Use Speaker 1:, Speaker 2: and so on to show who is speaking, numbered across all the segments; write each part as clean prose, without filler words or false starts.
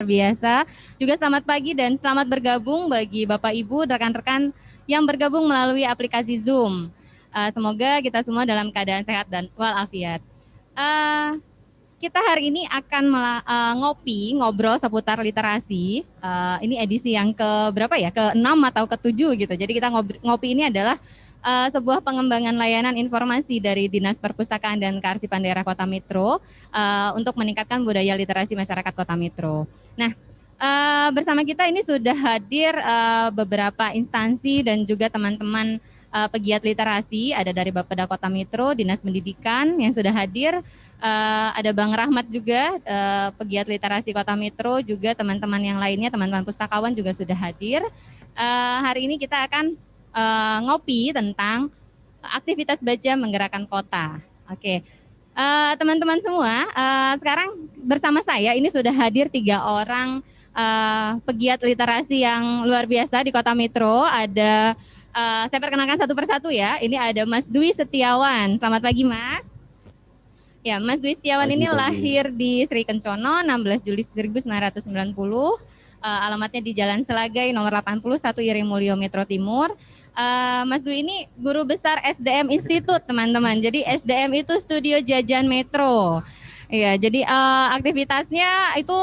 Speaker 1: biasa. Juga selamat pagi dan selamat bergabung bagi Bapak Ibu, rekan-rekan yang bergabung melalui aplikasi Zoom. Semoga kita semua dalam keadaan sehat dan walafiat. Kita hari ini akan ngobrol seputar literasi. Ini edisi yang ke berapa ya? Ke-6 atau ke-7 gitu. Jadi kita ngopi ini adalah sebuah pengembangan layanan informasi dari Dinas Perpustakaan dan Kearsipan Daerah Kota Metro untuk meningkatkan budaya literasi masyarakat Kota Metro. Nah, bersama kita ini sudah hadir beberapa instansi dan juga teman-teman pegiat literasi, ada dari Bapeda Kota Metro, Dinas Pendidikan yang sudah hadir, ada Bang Rahmat juga, pegiat literasi Kota Metro, juga teman-teman yang lainnya, teman-teman pustakawan juga sudah hadir. Hari ini kita akan ngopi tentang aktivitas baca menggerakkan kota. Oke, teman-teman semua, sekarang bersama saya ini sudah hadir 3 orang pegiat literasi yang luar biasa di Kota Metro. Ada saya perkenalkan satu persatu ya. Ini ada Mas Dwi Setiawan. Selamat pagi, Mas. Ya, Mas Dwi Setiawan ini lahir di Sri Kencono 16 Juli 1990. Alamatnya di Jalan Selagai nomor 81 Iri Mulyo Metro Timur. Mas Dwi ini guru besar SDM Institut, teman-teman. Jadi SDM itu Studio Jajan Metro. Iya, jadi aktivitasnya itu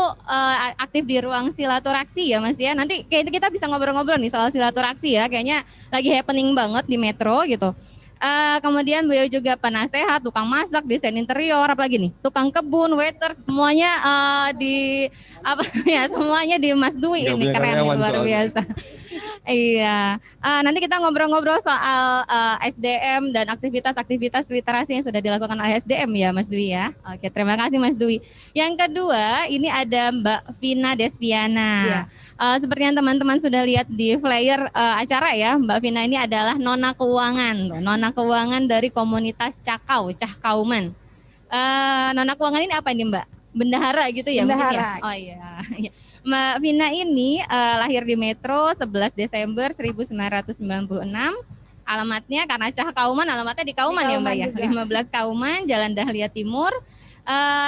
Speaker 1: aktif di ruang silaturaksi ya Mas ya. Nanti kayak kita bisa ngobrol-ngobrol nih soal silaturaksi ya. Kayaknya lagi happening banget di Metro gitu. Kemudian beliau juga penasehat, tukang masak, desain interior, apalagi nih, tukang kebun, waiter, semuanya di apa ya, semuanya di Mas Dwi ini keren nih, luar biasa. Iya, nanti kita ngobrol-ngobrol soal SDM dan aktivitas-aktivitas literasi yang sudah dilakukan oleh SDM ya Mas Dwi ya. Oke, terima kasih Mas Dwi. Yang kedua, ini ada Mbak Vina Desviana. Ya. Seperti yang teman-teman sudah lihat di flyer acara ya, Mbak Vina ini adalah Nona Keuangan. Nona Keuangan dari komunitas Cahkauman. Nona Keuangan ini apa ini Mbak? Bendahara gitu ya? Bendahara. Mungkin ya? Oh iya. Mbak Vina ini lahir di Metro 11 Desember 1996. Alamatnya karena Cahkauman, alamatnya di Kauman ya Mbak ya. Juga. 15 Kauman, Jalan Dahlia Timur.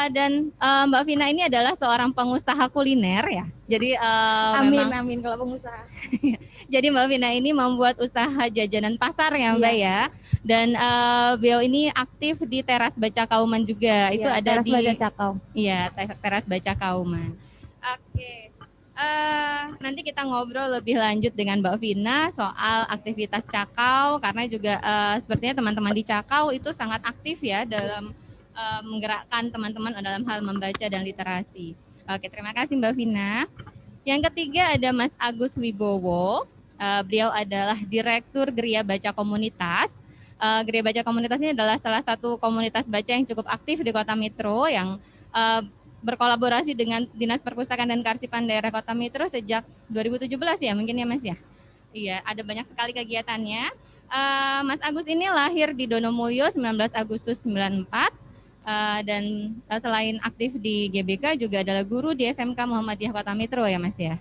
Speaker 1: Dan Mbak Vina ini adalah seorang pengusaha kuliner ya. Jadi amin kalau pengusaha. Jadi Mbak Vina ini membuat usaha jajanan pasar ya Mbak ya. Dan beliau ini aktif di Teras Baca Kauman juga. Itu ada Teras di Baca Cakau. Iya, Teras Baca Kauman. Oke, nanti kita ngobrol lebih lanjut dengan Mbak Vina soal aktivitas Cakau, karena juga sepertinya teman-teman di Cakau itu sangat aktif ya dalam menggerakkan teman-teman dalam hal membaca dan literasi. Oke, terima kasih Mbak Vina. Yang ketiga ada Mas Agus Wibowo, beliau adalah Direktur Geria Baca Komunitas. Geria Baca Komunitas ini adalah salah satu komunitas baca yang cukup aktif di Kota Metro yang berkolaborasi dengan Dinas Perpustakaan dan Kearsipan Daerah Kota Metro sejak 2017 ya mungkin ya Mas ya. Iya, ada banyak sekali kegiatannya. Mas Agus ini lahir di Donomulyo 19 Agustus 94 dan selain aktif di GBK juga adalah guru di SMK Muhammadiyah Kota Metro ya Mas ya.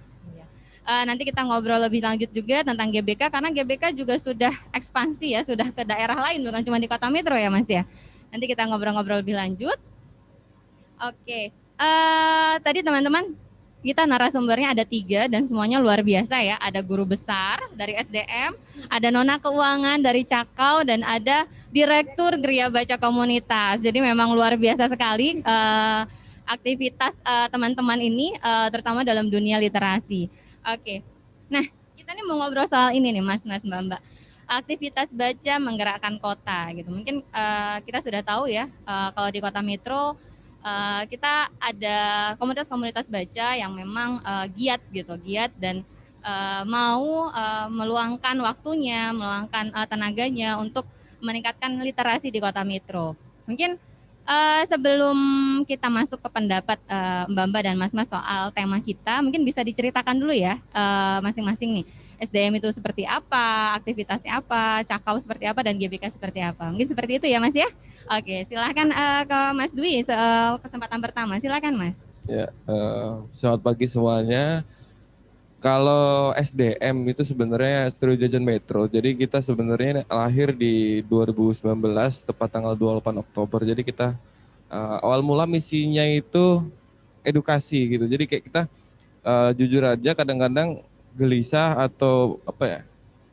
Speaker 1: Nanti kita ngobrol lebih lanjut juga tentang GBK karena GBK juga sudah ekspansi ya, sudah ke daerah lain bukan cuma di Kota Metro ya Mas ya. Nanti kita ngobrol-ngobrol lebih lanjut. Oke. Tadi teman-teman kita narasumbernya ada 3 dan semuanya luar biasa ya. Ada guru besar dari SDM, ada Nona Keuangan dari Cakau, dan ada Direktur Geria Baca Komunitas. Jadi memang luar biasa sekali aktivitas teman-teman ini, terutama dalam dunia literasi. Oke. Nah, kita nih mau ngobrol soal ini nih Mas Mbak. Aktivitas baca menggerakkan kota gitu. Mungkin kita sudah tahu ya kalau di Kota Metro kita ada komunitas-komunitas baca yang memang giat dan mau meluangkan waktunya, meluangkan tenaganya untuk meningkatkan literasi di Kota Metro. Mungkin sebelum kita masuk ke pendapat Mbak-mbak dan Mas-mas soal tema kita, mungkin bisa diceritakan dulu ya masing-masing nih. SDM itu seperti apa, aktivitasnya apa, Cakau seperti apa, dan GBK seperti apa. Mungkin seperti itu ya Mas ya. Oke, silakan ke Mas Dwi kesempatan pertama. Silakan Mas.
Speaker 2: Ya, selamat pagi semuanya. Kalau SDM itu sebenarnya Studio Jajan Metro. Jadi kita sebenarnya lahir di 2019 tepat tanggal 28 Oktober. Jadi kita awal mula misinya itu edukasi gitu. Jadi kayak kita jujur aja kadang-kadang gelisah atau apa ya,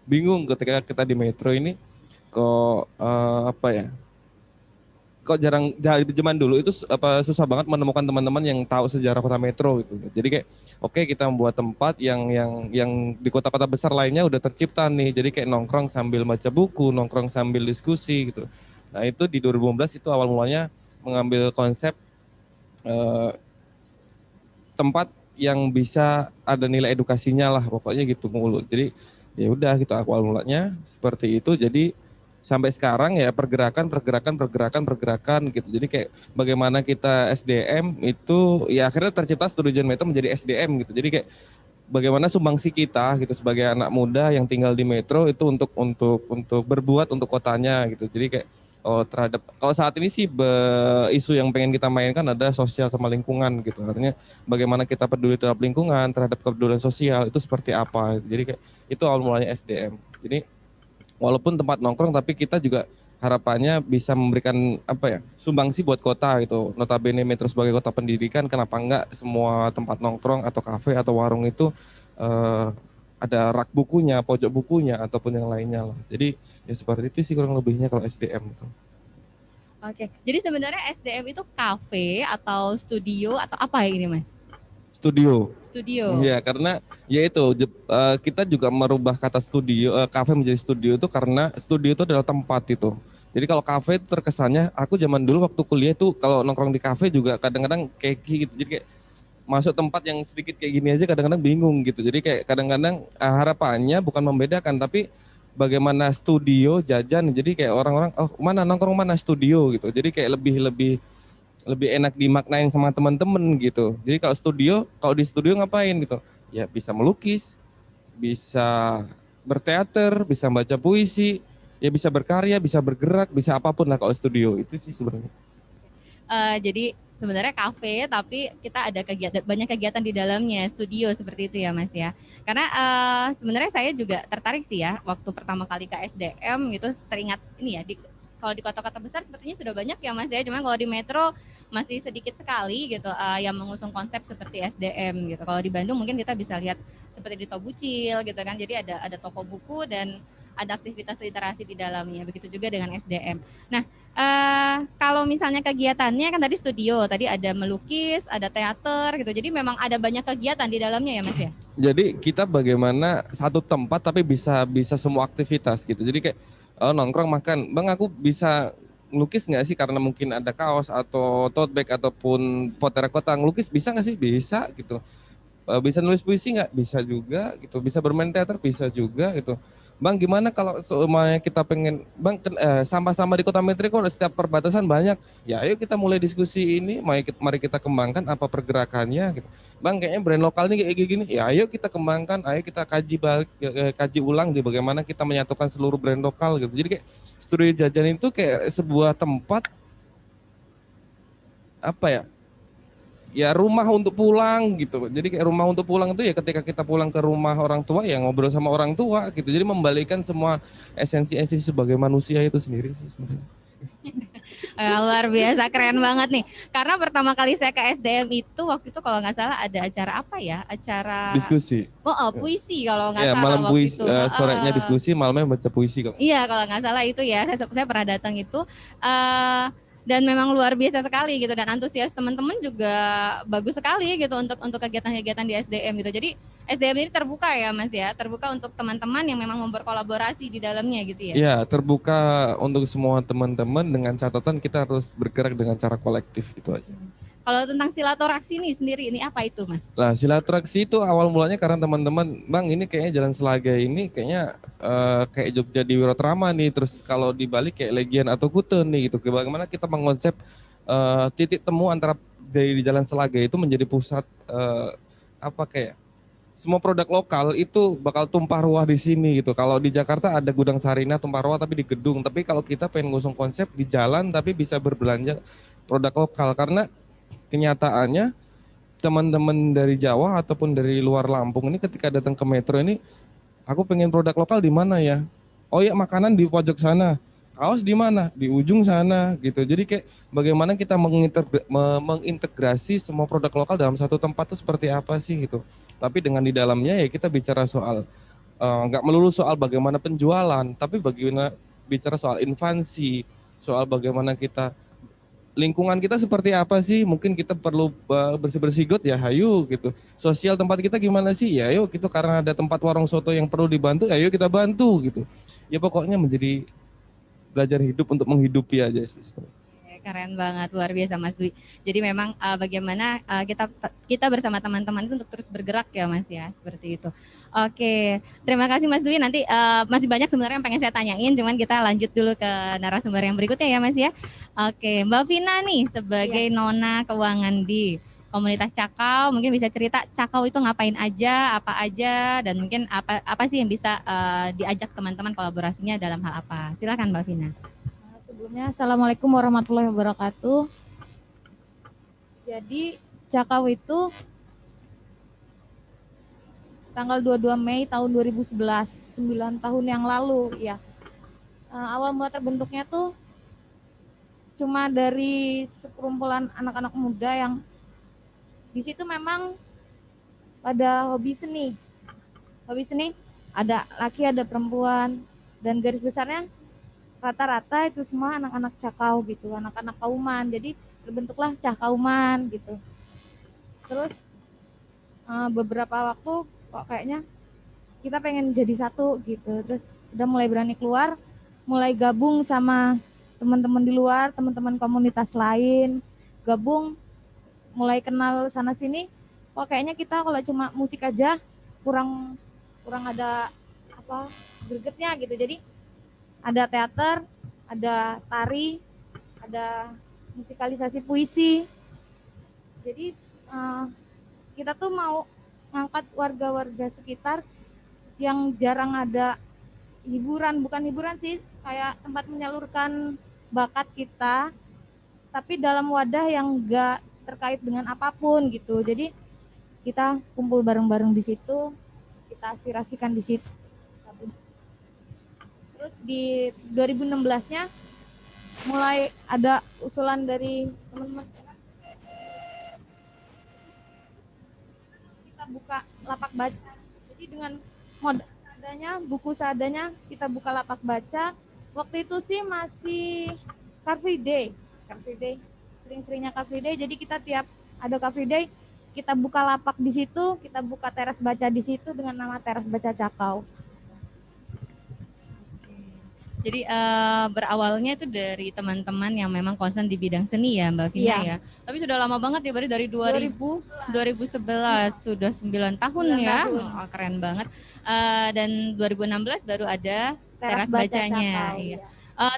Speaker 2: bingung ketika kita di metro ini kok apa ya, kok jarang di zaman dulu itu apa susah banget menemukan teman-teman yang tahu sejarah kota metro gitu. Jadi kayak oke kita membuat tempat yang di kota-kota besar lainnya udah tercipta nih. Jadi kayak nongkrong sambil baca buku, nongkrong sambil diskusi gitu. Nah, itu di 2015 itu awal mulanya mengambil konsep eh, tempat yang bisa ada nilai edukasinya lah pokoknya gitu mulu. Jadi ya udah gitu awal mulanya seperti itu. Jadi sampai sekarang ya pergerakan gitu. Jadi kayak bagaimana kita SDM itu ya akhirnya tercipta Studio Metro menjadi SDM gitu. Jadi kayak bagaimana sumbangsi kita gitu sebagai anak muda yang tinggal di metro itu untuk berbuat untuk kotanya gitu. Jadi kayak oh terhadap kalau saat ini sih isu yang pengen kita mainkan ada sosial sama lingkungan gitu. Artinya bagaimana kita peduli terhadap lingkungan, terhadap kepedulian sosial itu seperti apa. Jadi kayak itu awal mulanya SDM. Jadi walaupun tempat nongkrong tapi kita juga harapannya bisa memberikan apa ya sumbangsi buat kota gitu. Notabene Metro sebagai kota pendidikan, kenapa enggak semua tempat nongkrong atau kafe atau warung itu eh, ada rak bukunya, pojok bukunya ataupun yang lainnya lah. Jadi ya seperti itu sih kurang lebihnya kalau SDM itu.
Speaker 1: Oke, jadi sebenarnya SDM itu kafe atau studio atau apa ya ini Mas?
Speaker 2: Studio.
Speaker 1: Studio.
Speaker 2: Iya, karena ya itu kita juga merubah kata studio, kafe menjadi studio itu karena studio itu adalah tempat itu. Jadi kalau kafe itu terkesannya, aku zaman dulu waktu kuliah tuh kalau nongkrong di kafe juga kadang-kadang keki gitu. Jadi kayak masuk tempat yang sedikit kayak gini aja kadang-kadang bingung gitu. Jadi kayak kadang-kadang harapannya bukan membedakan tapi bagaimana studio jajan. Jadi kayak orang-orang oh mana nongkrong mana studio gitu. Jadi kayak lebih lebih lebih enak dimaknain sama teman-teman gitu. Jadi kalau di studio ngapain gitu? Ya bisa melukis, bisa berteater, bisa baca puisi, ya bisa berkarya, bisa bergerak, bisa apapun lah kalau studio. Itu sih sebenarnya.
Speaker 1: Jadi sebenarnya kafe tapi kita ada kegiatan banyak kegiatan di dalamnya studio seperti itu ya Mas ya. Karena sebenarnya saya juga tertarik sih ya waktu pertama kali ke SDM gitu teringat ini ya kalau di kota-kota besar sepertinya sudah banyak ya Mas ya. Cuman kalau di metro masih sedikit sekali gitu yang mengusung konsep seperti SDM gitu. Kalau di Bandung mungkin kita bisa lihat seperti di Tobucil gitu kan. Jadi ada toko buku dan ada aktivitas literasi di dalamnya. Begitu juga dengan SDM. Nah, kalau misalnya kegiatannya kan tadi studio, tadi ada melukis, ada teater gitu. Jadi memang ada banyak kegiatan di dalamnya ya Mas ya?
Speaker 2: Jadi kita bagaimana satu tempat tapi bisa bisa semua aktivitas gitu. Jadi kayak nongkrong makan, bang aku bisa ngelukis nggak sih karena mungkin ada kaos atau tote bag ataupun pot terakota ngelukis bisa nggak sih? Bisa gitu. Bisa nulis puisi nggak? Bisa juga gitu. Bisa bermain teater? Bisa juga gitu. Bang gimana kalau semuanya kita pengen Bang sama-sama di Kota Metro kok setiap perbatasan banyak. Ya ayo kita mulai diskusi ini, mari kita kembangkan apa pergerakannya gitu. Bang kayaknya brand lokal nih kayak gini. Ya ayo kita kembangkan, ayo kita kaji ulang di bagaimana kita menyatukan seluruh brand lokal gitu. Jadi kayak studio jajan itu kayak sebuah tempat apa ya? Ya rumah untuk pulang gitu. Jadi kayak rumah untuk pulang itu ya ketika kita pulang ke rumah orang tua ya ngobrol sama orang tua gitu. Jadi membalikan semua esensi-esensi sebagai manusia itu sendiri sih sebenarnya.
Speaker 1: Luar biasa, keren banget nih. Karena pertama kali saya ke SDM itu waktu itu kalau nggak salah ada acara apa ya? Acara
Speaker 2: Diskusi.
Speaker 1: puisi kalau nggak
Speaker 2: Ya,
Speaker 1: salah
Speaker 2: malam
Speaker 1: waktu
Speaker 2: puisi,
Speaker 1: itu.
Speaker 2: sorenya diskusi, malamnya baca puisi kok.
Speaker 1: Iya kalau nggak salah itu ya. Saya pernah datang itu. Dan memang luar biasa sekali gitu dan antusias teman-teman juga bagus sekali gitu untuk kegiatan-kegiatan di SDM gitu. Jadi SDM ini terbuka ya Mas ya, terbuka untuk teman-teman yang memang mau berkolaborasi di dalamnya gitu ya.
Speaker 2: Ya, terbuka untuk semua teman-teman dengan catatan kita harus bergerak dengan cara kolektif itu aja.
Speaker 1: Kalau tentang silaturahmi nih sendiri ini apa itu Mas?
Speaker 2: Nah, silaturahmi itu awal mulanya karena teman-teman, Bang ini kayaknya Jalan Selaga ini kayaknya kayak Jogja di Wirotrama nih, terus kalau di Bali kayak Legian atau Kute nih gitu. Bagaimana kita mengonsep titik temu antara dari Jalan Selaga itu menjadi pusat apa kayak semua produk lokal itu bakal tumpah ruah di sini gitu. Kalau di Jakarta ada gudang Sarina tumpah ruah tapi di gedung, tapi kalau kita pengen ngusung konsep di jalan tapi bisa berbelanja produk lokal karena kenyataannya teman-teman dari Jawa ataupun dari luar Lampung ini ketika datang ke Metro ini, aku pengen produk lokal di mana ya? Oh ya makanan di pojok sana. kaos di mana? Di ujung sana gitu. Jadi kayak bagaimana kita mengintegrasi semua produk lokal dalam satu tempat itu seperti apa sih gitu. Tapi dengan di dalamnya ya kita bicara soal nggak melulu soal bagaimana penjualan, tapi bagaimana bicara soal invasi, soal bagaimana kita lingkungan kita seperti apa sih? Mungkin kita perlu bersih-bersih got ya, hayu gitu. Sosial tempat kita gimana sih? Ya yuk gitu, karena ada tempat warung soto yang perlu dibantu, ayo kita bantu gitu. Ya pokoknya menjadi belajar hidup untuk menghidupi aja sih.
Speaker 1: Keren banget, luar biasa Mas Dwi. Jadi memang bagaimana kita bersama teman-teman itu untuk terus bergerak ya Mas ya, seperti itu. Oke, terima kasih Mas Dwi. Nanti masih banyak sebenarnya yang pengen saya tanyain, cuman kita lanjut dulu ke narasumber yang berikutnya ya Mas ya. Oke, Mbak Vina nih sebagai Nona Keuangan di komunitas Cakau, mungkin bisa cerita Cakau itu ngapain aja, apa aja, dan mungkin apa sih yang bisa diajak teman-teman kolaborasinya dalam hal apa. Silakan Mbak Vina.
Speaker 3: Sebelumnya, Assalamualaikum warahmatullahi wabarakatuh. Jadi, Cakau itu tanggal 22 Mei tahun 2011, 9 tahun yang lalu ya. Awal mula terbentuknya tuh cuma dari sekumpulan anak-anak muda yang di situ memang pada hobi seni. Hobi seni ada laki ada perempuan, dan garis besarnya rata-rata itu semua anak-anak Cakau gitu, anak-anak Kauman. Jadi terbentuklah Cakauman gitu. Terus beberapa waktu kok kayaknya kita pengen jadi satu gitu. Terus udah mulai berani keluar, mulai gabung sama teman-teman di luar, teman-teman komunitas lain, gabung, mulai kenal sana sini. Kok kayaknya kita kalau cuma musik aja kurang ada apa gregetnya gitu. Jadi ada teater, ada tari, ada musikalisasi puisi. Jadi kita tuh mau ngangkat warga-warga sekitar yang jarang ada hiburan, bukan hiburan sih, kayak tempat menyalurkan bakat kita, tapi dalam wadah yang enggak terkait dengan apapun gitu. Jadi kita kumpul bareng-bareng di situ, kita aspirasikan di situ. Terus di 2016-nya mulai ada usulan dari teman-teman, kita buka lapak baca. Jadi dengan modal seadanya, buku seadanya, kita buka lapak baca. Waktu itu sih masih Car Free Day, sering-seringnya Car Free Day. Jadi kita tiap ada Car Free Day, kita buka lapak di situ, kita buka teras baca di situ dengan nama Teras Baca Cakau.
Speaker 1: Jadi berawalnya itu dari teman-teman yang memang concern di bidang seni ya Mbak Vina ya. Tapi sudah lama banget ya, baru dari 2011 sudah 9 tahun ya. Oh, keren banget. Dan 2016 baru ada teras bacanya. Iya.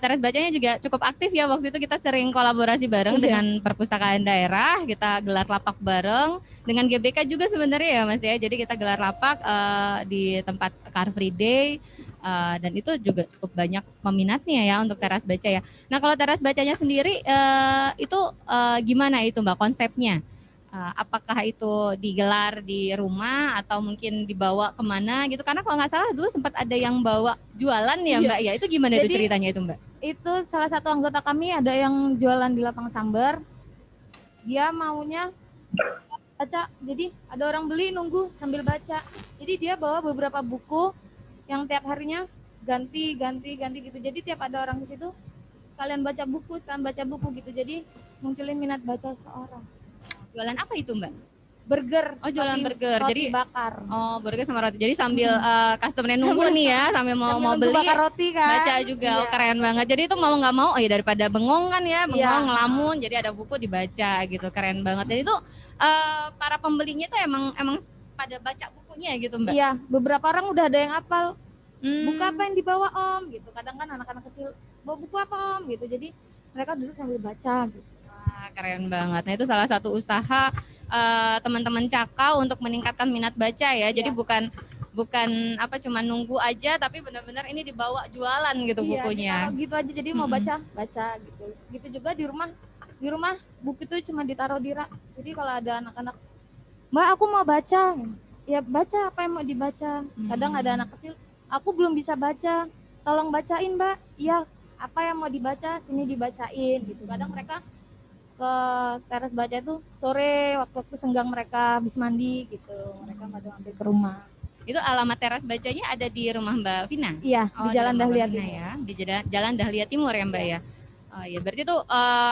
Speaker 1: Teras bacanya juga cukup aktif ya, waktu itu kita sering kolaborasi bareng dengan perpustakaan daerah, kita gelar lapak bareng dengan GBK juga sebenarnya ya Mas ya. Jadi kita gelar lapak di tempat Car Free Day. Dan itu juga cukup banyak peminatnya ya untuk teras baca ya. Nah kalau teras bacanya sendiri itu gimana itu Mbak konsepnya? Apakah itu digelar di rumah atau mungkin dibawa kemana gitu? Karena kalau nggak salah dulu sempat ada yang bawa jualan ya Mbak ya. Itu gimana itu ceritanya itu Mbak?
Speaker 3: Itu salah satu anggota kami ada yang jualan di Lapang Sambar. Dia maunya baca, jadi ada orang beli nunggu sambil baca. Jadi dia bawa beberapa buku yang tiap harinya ganti gitu. Jadi tiap ada orang di situ sekalian baca buku gitu. Jadi munculin minat baca seorang.
Speaker 1: Jualan apa itu Mbak?
Speaker 3: Burger.
Speaker 1: Oh jualan burger.
Speaker 3: Roti
Speaker 1: Jadi
Speaker 3: bakar.
Speaker 1: Oh burger sama roti. Jadi sambil customer-nya nunggu nih ya, sambil mau beli
Speaker 3: bakar roti kan.
Speaker 1: Baca juga. Oh keren banget. Jadi itu mau nggak mau ya daripada bengong kan ya, bengong ngelamun. Jadi ada buku dibaca gitu. Keren banget. Dan itu para pembelinya tuh emang pada baca bukunya gitu Mbak?
Speaker 3: Iya, beberapa orang udah ada yang hafal. Buku apa yang dibawa Om gitu. Kadang kan anak-anak kecil bawa buku apa Om gitu. Jadi mereka duduk sambil baca gitu.
Speaker 1: Wah, keren banget. Nah itu salah satu usaha teman-teman Cakau untuk meningkatkan minat baca ya. Jadi bukan apa cuma nunggu aja, tapi benar-benar ini dibawa jualan gitu bukunya.
Speaker 3: Iya, gitu aja. Jadi mau baca gitu. Gitu juga di rumah buku itu cuma ditaruh di rak. Jadi kalau ada anak-anak, Mbak aku mau baca, ya baca apa yang mau dibaca. Kadang ada anak kecil, aku belum bisa baca, tolong bacain Mbak. Ya apa yang mau dibaca sini dibacain gitu. Kadang mereka ke teras baca itu sore waktu-waktu senggang mereka habis mandi gitu, mereka pada mampir ke rumah.
Speaker 1: Itu alamat teras bacanya ada di rumah Mbak Vina?
Speaker 3: Iya, di Jalan
Speaker 1: rumah
Speaker 3: Dahlia
Speaker 1: Mbak Vina
Speaker 3: Timur.
Speaker 1: ya, di Jalan Dahlia Timur ya Mbak ya. Oh ya, berarti tuh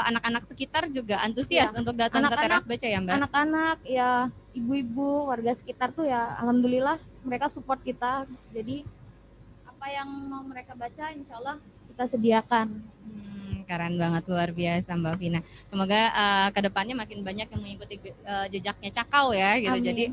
Speaker 1: anak-anak sekitar juga antusias untuk datang ke teras baca ya Mbak?
Speaker 3: Anak-anak ya, ibu-ibu, warga sekitar tuh ya alhamdulillah mereka support kita. Jadi apa yang mau mereka baca insya Allah kita sediakan.
Speaker 1: Keren banget, luar biasa Mbak Vina. Semoga kedepannya makin banyak yang mengikuti jejaknya Cakau ya gitu.
Speaker 3: Amin.
Speaker 1: Jadi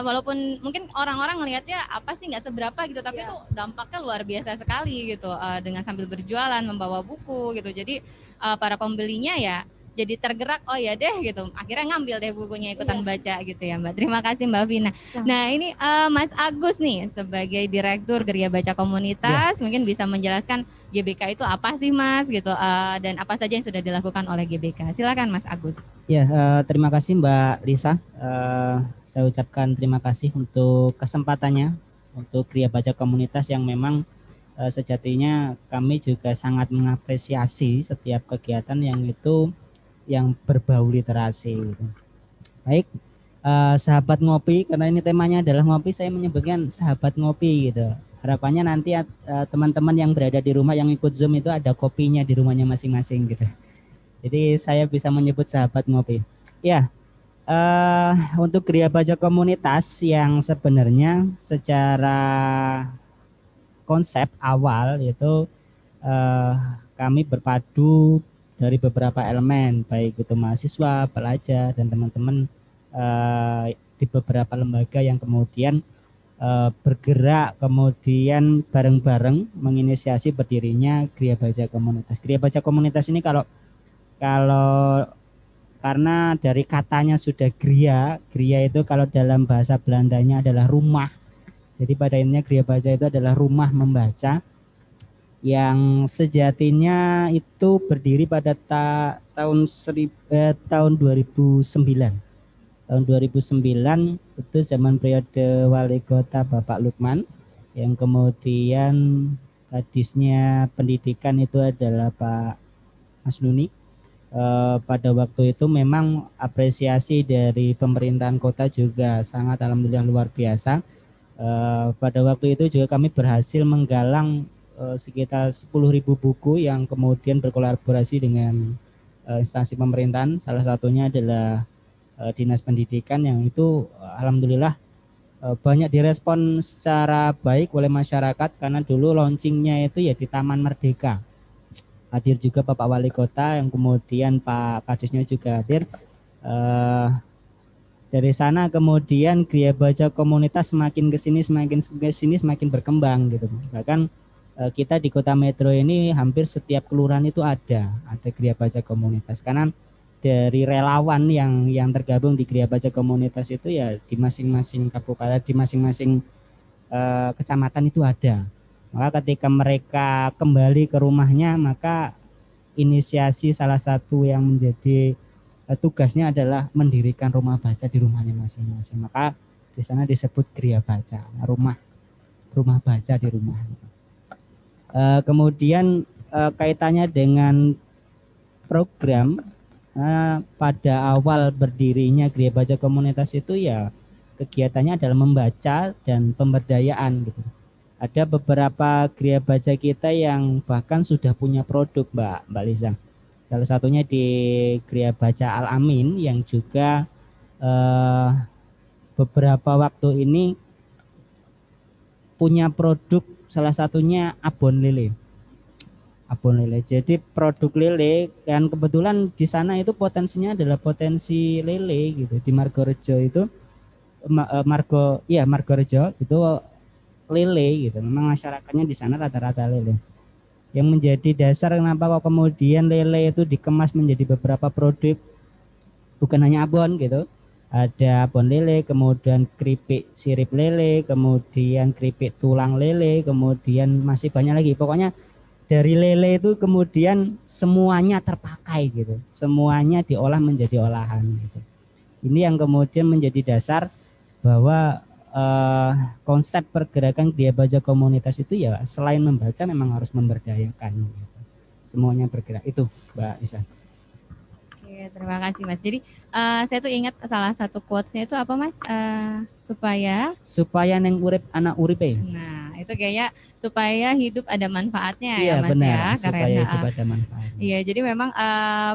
Speaker 1: walaupun mungkin orang-orang ngelihatnya apa sih nggak seberapa gitu, tapi itu dampaknya luar biasa sekali gitu, dengan sambil berjualan membawa buku gitu. Jadi para pembelinya ya jadi tergerak, oh ya deh gitu, akhirnya ngambil deh bukunya ikutan baca gitu ya Mbak. Terima kasih Mbak Vina. Nah ini Mas Agus nih sebagai Direktur Geria Baca Komunitas mungkin bisa menjelaskan GBK itu apa sih Mas gitu, dan apa saja yang sudah dilakukan oleh GBK. Silakan Mas Agus.
Speaker 4: Ya, terima kasih Mbak Lisa. Saya ucapkan terima kasih untuk kesempatannya untuk Geria Baca Komunitas yang memang sejatinya kami juga sangat mengapresiasi setiap kegiatan yang berbau literasi. Baik, sahabat ngopi, karena ini temanya adalah ngopi, saya menyebutkan sahabat ngopi gitu. Harapannya nanti teman-teman yang berada di rumah yang ikut Zoom itu ada kopinya di rumahnya masing-masing gitu. Jadi saya bisa menyebut sahabat ngopi. Ya, untuk Geria Baca Komunitas yang sebenarnya secara konsep awal itu kami berpadu dari beberapa elemen, baik itu mahasiswa, pelajar, dan teman-teman di beberapa lembaga yang kemudian bergerak, kemudian bareng-bareng menginisiasi berdirinya Geria Baca Komunitas. Geria Baca Komunitas ini kalau karena dari katanya sudah Geria itu kalau dalam bahasa Belandanya adalah rumah. Jadi pada intinya Geria Baca itu adalah rumah membaca yang sejatinya itu berdiri pada tahun 2009. Tahun 2009 itu zaman periode Wali Kota Bapak Lukman, yang kemudian kadisnya pendidikan itu adalah Pak Mas Nuni. Pada waktu itu memang apresiasi dari pemerintahan kota juga sangat alhamdulillah luar biasa. Pada waktu itu juga kami berhasil menggalang sekitar 10.000 buku yang kemudian berkolaborasi dengan instansi pemerintahan, salah satunya adalah Dinas Pendidikan, yang itu alhamdulillah banyak direspon secara baik oleh masyarakat, karena dulu launchingnya itu ya di Taman Merdeka. Hadir juga Bapak Wali Kota, yang kemudian Pak Kadisnya juga hadir. Dari sana kemudian Geria Baca Komunitas semakin kesini semakin berkembang gitu. Bahkan kita di Kota Metro ini hampir setiap kelurahan itu ada Geria Baca Komunitas, karena dari relawan yang tergabung di Geria Baca Komunitas itu ya di masing-masing kabupaten, di masing-masing kecamatan itu ada. Maka ketika mereka kembali ke rumahnya, maka inisiasi salah satu yang menjadi tugasnya adalah mendirikan rumah baca di rumahnya masing-masing. Maka di sana disebut Geria Baca, rumah baca di rumah. Kemudian kaitannya dengan program, pada awal berdirinya Geria Baca Komunitas itu ya kegiatannya adalah membaca dan pemberdayaan gitu. Ada beberapa Geria Baca kita yang bahkan sudah punya produk Mbak Lisa. Salah satunya di Geria Baca Al Amin yang juga beberapa waktu ini punya produk, salah satunya abon lele. Jadi produk lele, dan kebetulan di sana itu potensinya adalah potensi lele gitu. Di Margorejo itu Margorejo itu lele gitu. Memang masyarakatnya di sana rata-rata lele. Yang menjadi dasar kenapa kok kemudian lele itu dikemas menjadi beberapa produk, bukan hanya abon gitu. Ada abon lele, kemudian keripik sirip lele, kemudian keripik tulang lele, kemudian masih banyak lagi. Pokoknya dari lele itu kemudian semuanya terpakai gitu. Semuanya diolah menjadi olahan gitu. Ini yang kemudian menjadi dasar bahwa konsep pergerakan Geria Baca Komunitas itu ya selain membaca memang harus memberdayakan gitu. semuanya bergerak. Itu Mbak Isa.
Speaker 1: Oke, terima kasih Mas. Jadi saya tuh ingat salah satu quotes-nya itu apa Mas?
Speaker 4: Supaya neng urip anak uripe.
Speaker 1: Nah, itu kayaknya supaya hidup ada manfaatnya ya
Speaker 4: Iya
Speaker 1: Mas
Speaker 4: benar,
Speaker 1: ya. Keren.
Speaker 4: supaya hidup ada manfaat.
Speaker 1: Iya, jadi memang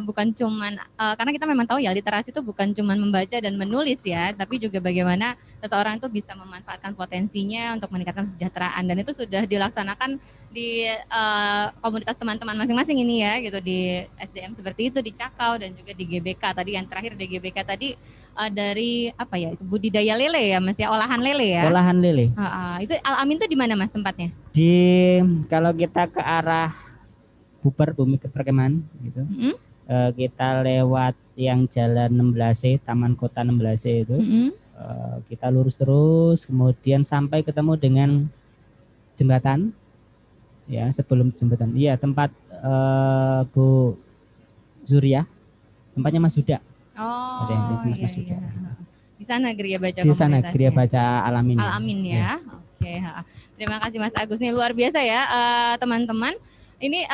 Speaker 1: bukan cuman karena kita memang tahu ya literasi itu bukan cuman membaca dan menulis ya, tapi juga bagaimana seseorang itu bisa memanfaatkan potensinya untuk meningkatkan kesejahteraan, dan itu sudah dilaksanakan di komunitas teman-teman masing-masing ini ya, gitu, di SDM seperti itu, di Cakau dan juga di GBK tadi. Yang terakhir di GBK tadi dari apa ya, itu budidaya lele ya Mas ya, olahan lele ya.
Speaker 4: Olahan lele.
Speaker 1: Itu Al-Amin itu di mana Mas tempatnya?
Speaker 4: Kalau kita ke arah Buper Bumi Perkemahan gitu. Kita lewat yang jalan 16 Taman Kota 16 itu. Kita lurus terus, kemudian sampai ketemu dengan jembatan. Ya, sebelum jembatan. Iya, tempat Bu Zuria. Tempatnya Mas Huda.
Speaker 1: Oh,
Speaker 4: ada yang
Speaker 1: iya,
Speaker 4: Mas Huda.
Speaker 1: Di sana Geria Baca
Speaker 4: Di sana
Speaker 1: komunitasnya.
Speaker 4: Geria Baca Al-Amin.
Speaker 1: Al-Amin ya. Oke. Terima kasih Mas Agus. Nih luar biasa ya teman-teman. Ini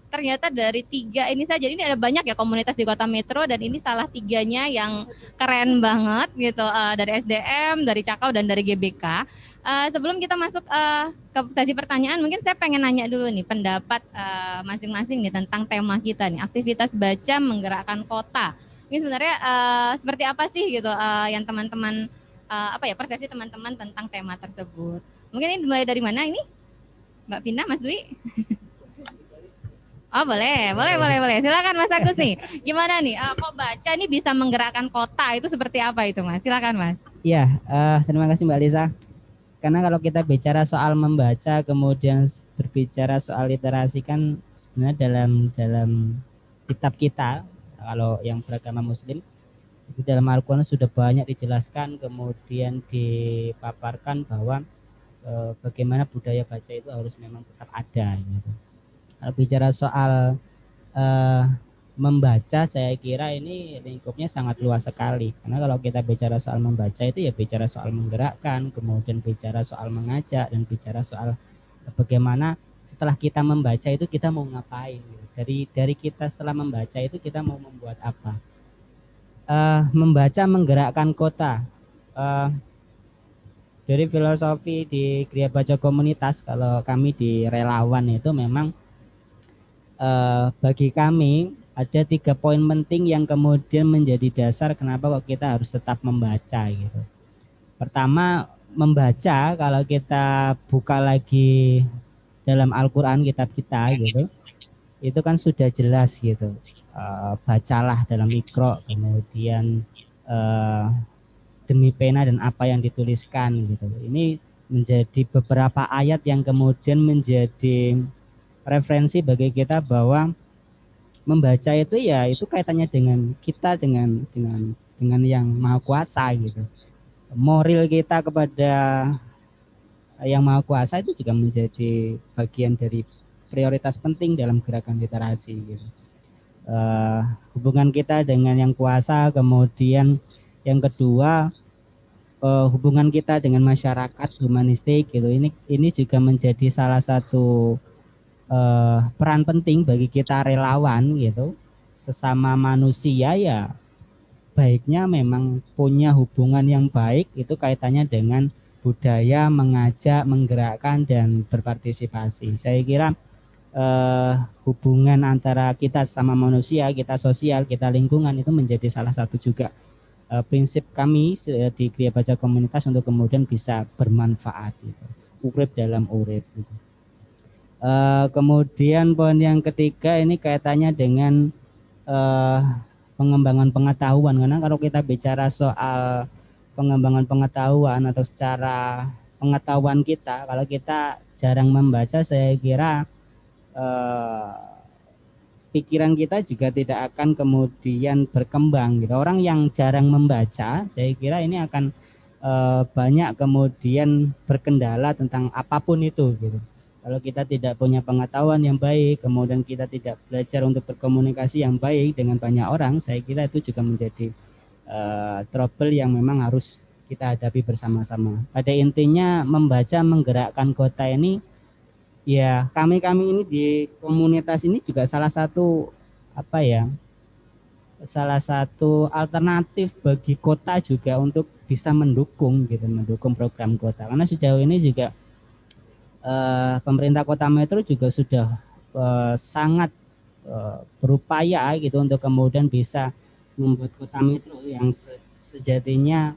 Speaker 1: ternyata dari 3 ini saja, ini ada banyak ya komunitas di Kota Metro, dan ini salah 3-nya yang keren banget gitu, dari SDM, dari Cakau, dan dari GBK. Sebelum kita masuk ke sesi pertanyaan, mungkin saya pengen nanya dulu nih pendapat masing-masing nih tentang tema kita nih, aktivitas baca menggerakkan kota. Ini sebenarnya seperti apa sih gitu yang teman-teman persepsi teman-teman tentang tema tersebut. Mungkin ini mulai dari mana ini? Mbak Vina, Mas Dwi? Oh boleh. Silakan Mas Agus nih. Gimana nih? Kok baca ini bisa menggerakkan kota, itu seperti apa itu Mas? Silakan Mas.
Speaker 4: Iya, terima kasih Mbak Lisa. Karena kalau kita bicara soal membaca, kemudian berbicara soal literasi, kan sebenarnya dalam kitab kita, kalau yang beragama Muslim, itu dalam Al-Quran sudah banyak dijelaskan, kemudian dipaparkan bahwa bagaimana budaya baca itu harus memang tetap ada gitu. Kalau bicara soal membaca, saya kira ini lingkupnya sangat luas sekali. Karena kalau kita bicara soal membaca itu ya bicara soal menggerakkan, kemudian bicara soal mengajak, dan bicara soal bagaimana setelah kita membaca itu kita mau ngapain. Dari kita setelah membaca itu kita mau membuat apa. Membaca menggerakkan kota. Dari filosofi di Geria Baca Komunitas, kalau kami di relawan itu memang bagi kami ada 3 poin penting yang kemudian menjadi dasar kenapa kok kita harus tetap membaca gitu. Pertama, membaca, kalau kita buka lagi dalam Al-Quran kitab kita gitu, itu kan sudah jelas gitu. Bacalah dalam Iqra, kemudian demi pena dan apa yang dituliskan gitu. Ini menjadi beberapa ayat yang kemudian menjadi referensi bagi kita bahwa membaca itu ya itu kaitannya dengan kita, dengan yang Maha Kuasa gitu. Moral kita kepada yang Maha Kuasa itu juga menjadi bagian dari prioritas penting dalam gerakan literasi gitu. Hubungan kita dengan yang kuasa, kemudian yang kedua hubungan kita dengan masyarakat humanistik gitu. Ini juga menjadi salah satu peran penting bagi kita relawan gitu. Sesama manusia ya baiknya memang punya hubungan yang baik, itu kaitannya dengan budaya, mengajak, menggerakkan, dan berpartisipasi. Saya kira hubungan antara kita sama manusia, kita sosial, kita lingkungan, itu menjadi salah satu juga prinsip kami di Geria Baca Komunitas untuk kemudian bisa bermanfaat gitu. Urip dalam urip gitu. Kemudian poin yang ketiga ini kaitannya dengan pengembangan pengetahuan, karena kalau kita bicara soal pengembangan pengetahuan atau secara pengetahuan kita, kalau kita jarang membaca, saya kira pikiran kita juga tidak akan kemudian berkembang gitu. Orang yang jarang membaca, saya kira ini akan banyak kemudian berkendala tentang apapun itu gitu. Kalau kita tidak punya pengetahuan yang baik, kemudian kita tidak belajar untuk berkomunikasi yang baik dengan banyak orang, saya kira itu juga menjadi trouble yang memang harus kita hadapi bersama-sama. Pada intinya membaca menggerakkan kota ini Ya, kami ini di komunitas ini juga salah satu apa ya? Salah satu alternatif bagi kota juga untuk bisa mendukung gitu, mendukung program kota. Karena sejauh ini juga pemerintah Kota Metro juga sudah sangat berupaya gitu untuk kemudian bisa membuat Kota Metro yang sejatinya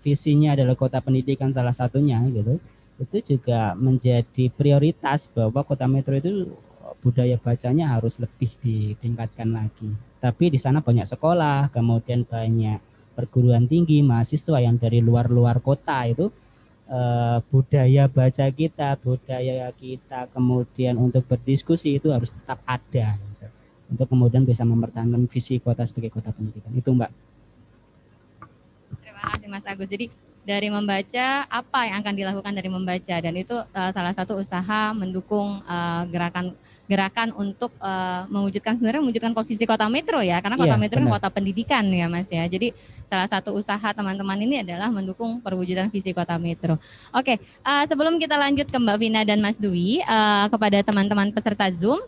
Speaker 4: visinya adalah kota pendidikan salah satunya gitu. Itu juga menjadi prioritas bahwa Kota Metro itu budaya bacanya harus lebih ditingkatkan lagi. Tapi di sana banyak sekolah, kemudian banyak perguruan tinggi, mahasiswa yang dari luar-luar kota itu budaya baca kita, budaya kita kemudian untuk berdiskusi itu harus tetap ada gitu. Untuk kemudian bisa mempertahankan visi kota sebagai kota pendidikan. Itu Mbak.
Speaker 1: Terima kasih Mas Agus. Jadi dari membaca, apa yang akan dilakukan dari membaca, dan itu salah satu usaha mendukung gerakan untuk mewujudkan visi Kota Metro ya, karena Kota Metro kan kota pendidikan ya Mas ya. Jadi salah satu usaha teman-teman ini adalah mendukung perwujudan visi Kota Metro. Oke, sebelum kita lanjut ke Mbak Vina dan Mas Dwi, kepada teman-teman peserta Zoom,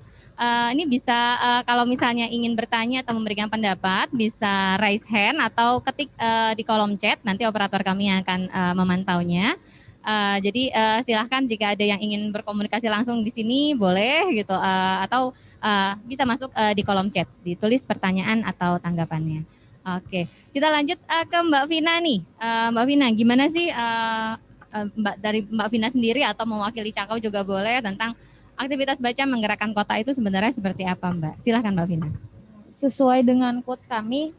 Speaker 1: ini bisa kalau misalnya ingin bertanya atau memberikan pendapat bisa raise hand atau ketik di kolom chat, nanti operator kami akan memantaunya. Jadi silahkan jika ada yang ingin berkomunikasi langsung di sini boleh gitu, atau bisa masuk di kolom chat, ditulis pertanyaan atau tanggapannya. Oke, kita lanjut ke Mbak Vina nih. Mbak Vina, gimana sih dari Mbak Vina sendiri atau mewakili Cakau juga boleh, tentang aktivitas baca menggerakkan kota itu sebenarnya seperti apa Mbak? Silahkan Mbak Vina.
Speaker 3: Sesuai dengan quotes kami,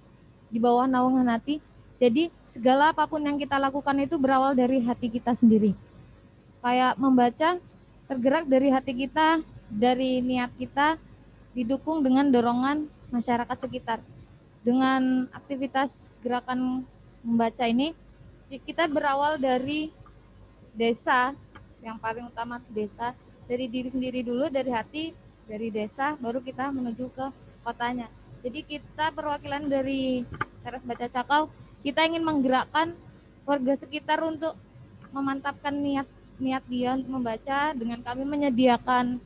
Speaker 3: di bawah naungan hati, jadi segala apapun yang kita lakukan itu berawal dari hati kita sendiri. Kayak membaca, tergerak dari hati kita, dari niat kita, didukung dengan dorongan masyarakat sekitar. Dengan aktivitas gerakan membaca ini, kita berawal dari desa, yang paling utama desa, dari diri sendiri dulu, dari hati, dari desa, baru kita menuju ke kotanya. Jadi kita perwakilan dari Teras Baca Cakau, kita ingin menggerakkan warga sekitar untuk memantapkan niat dia untuk membaca, dengan kami menyediakan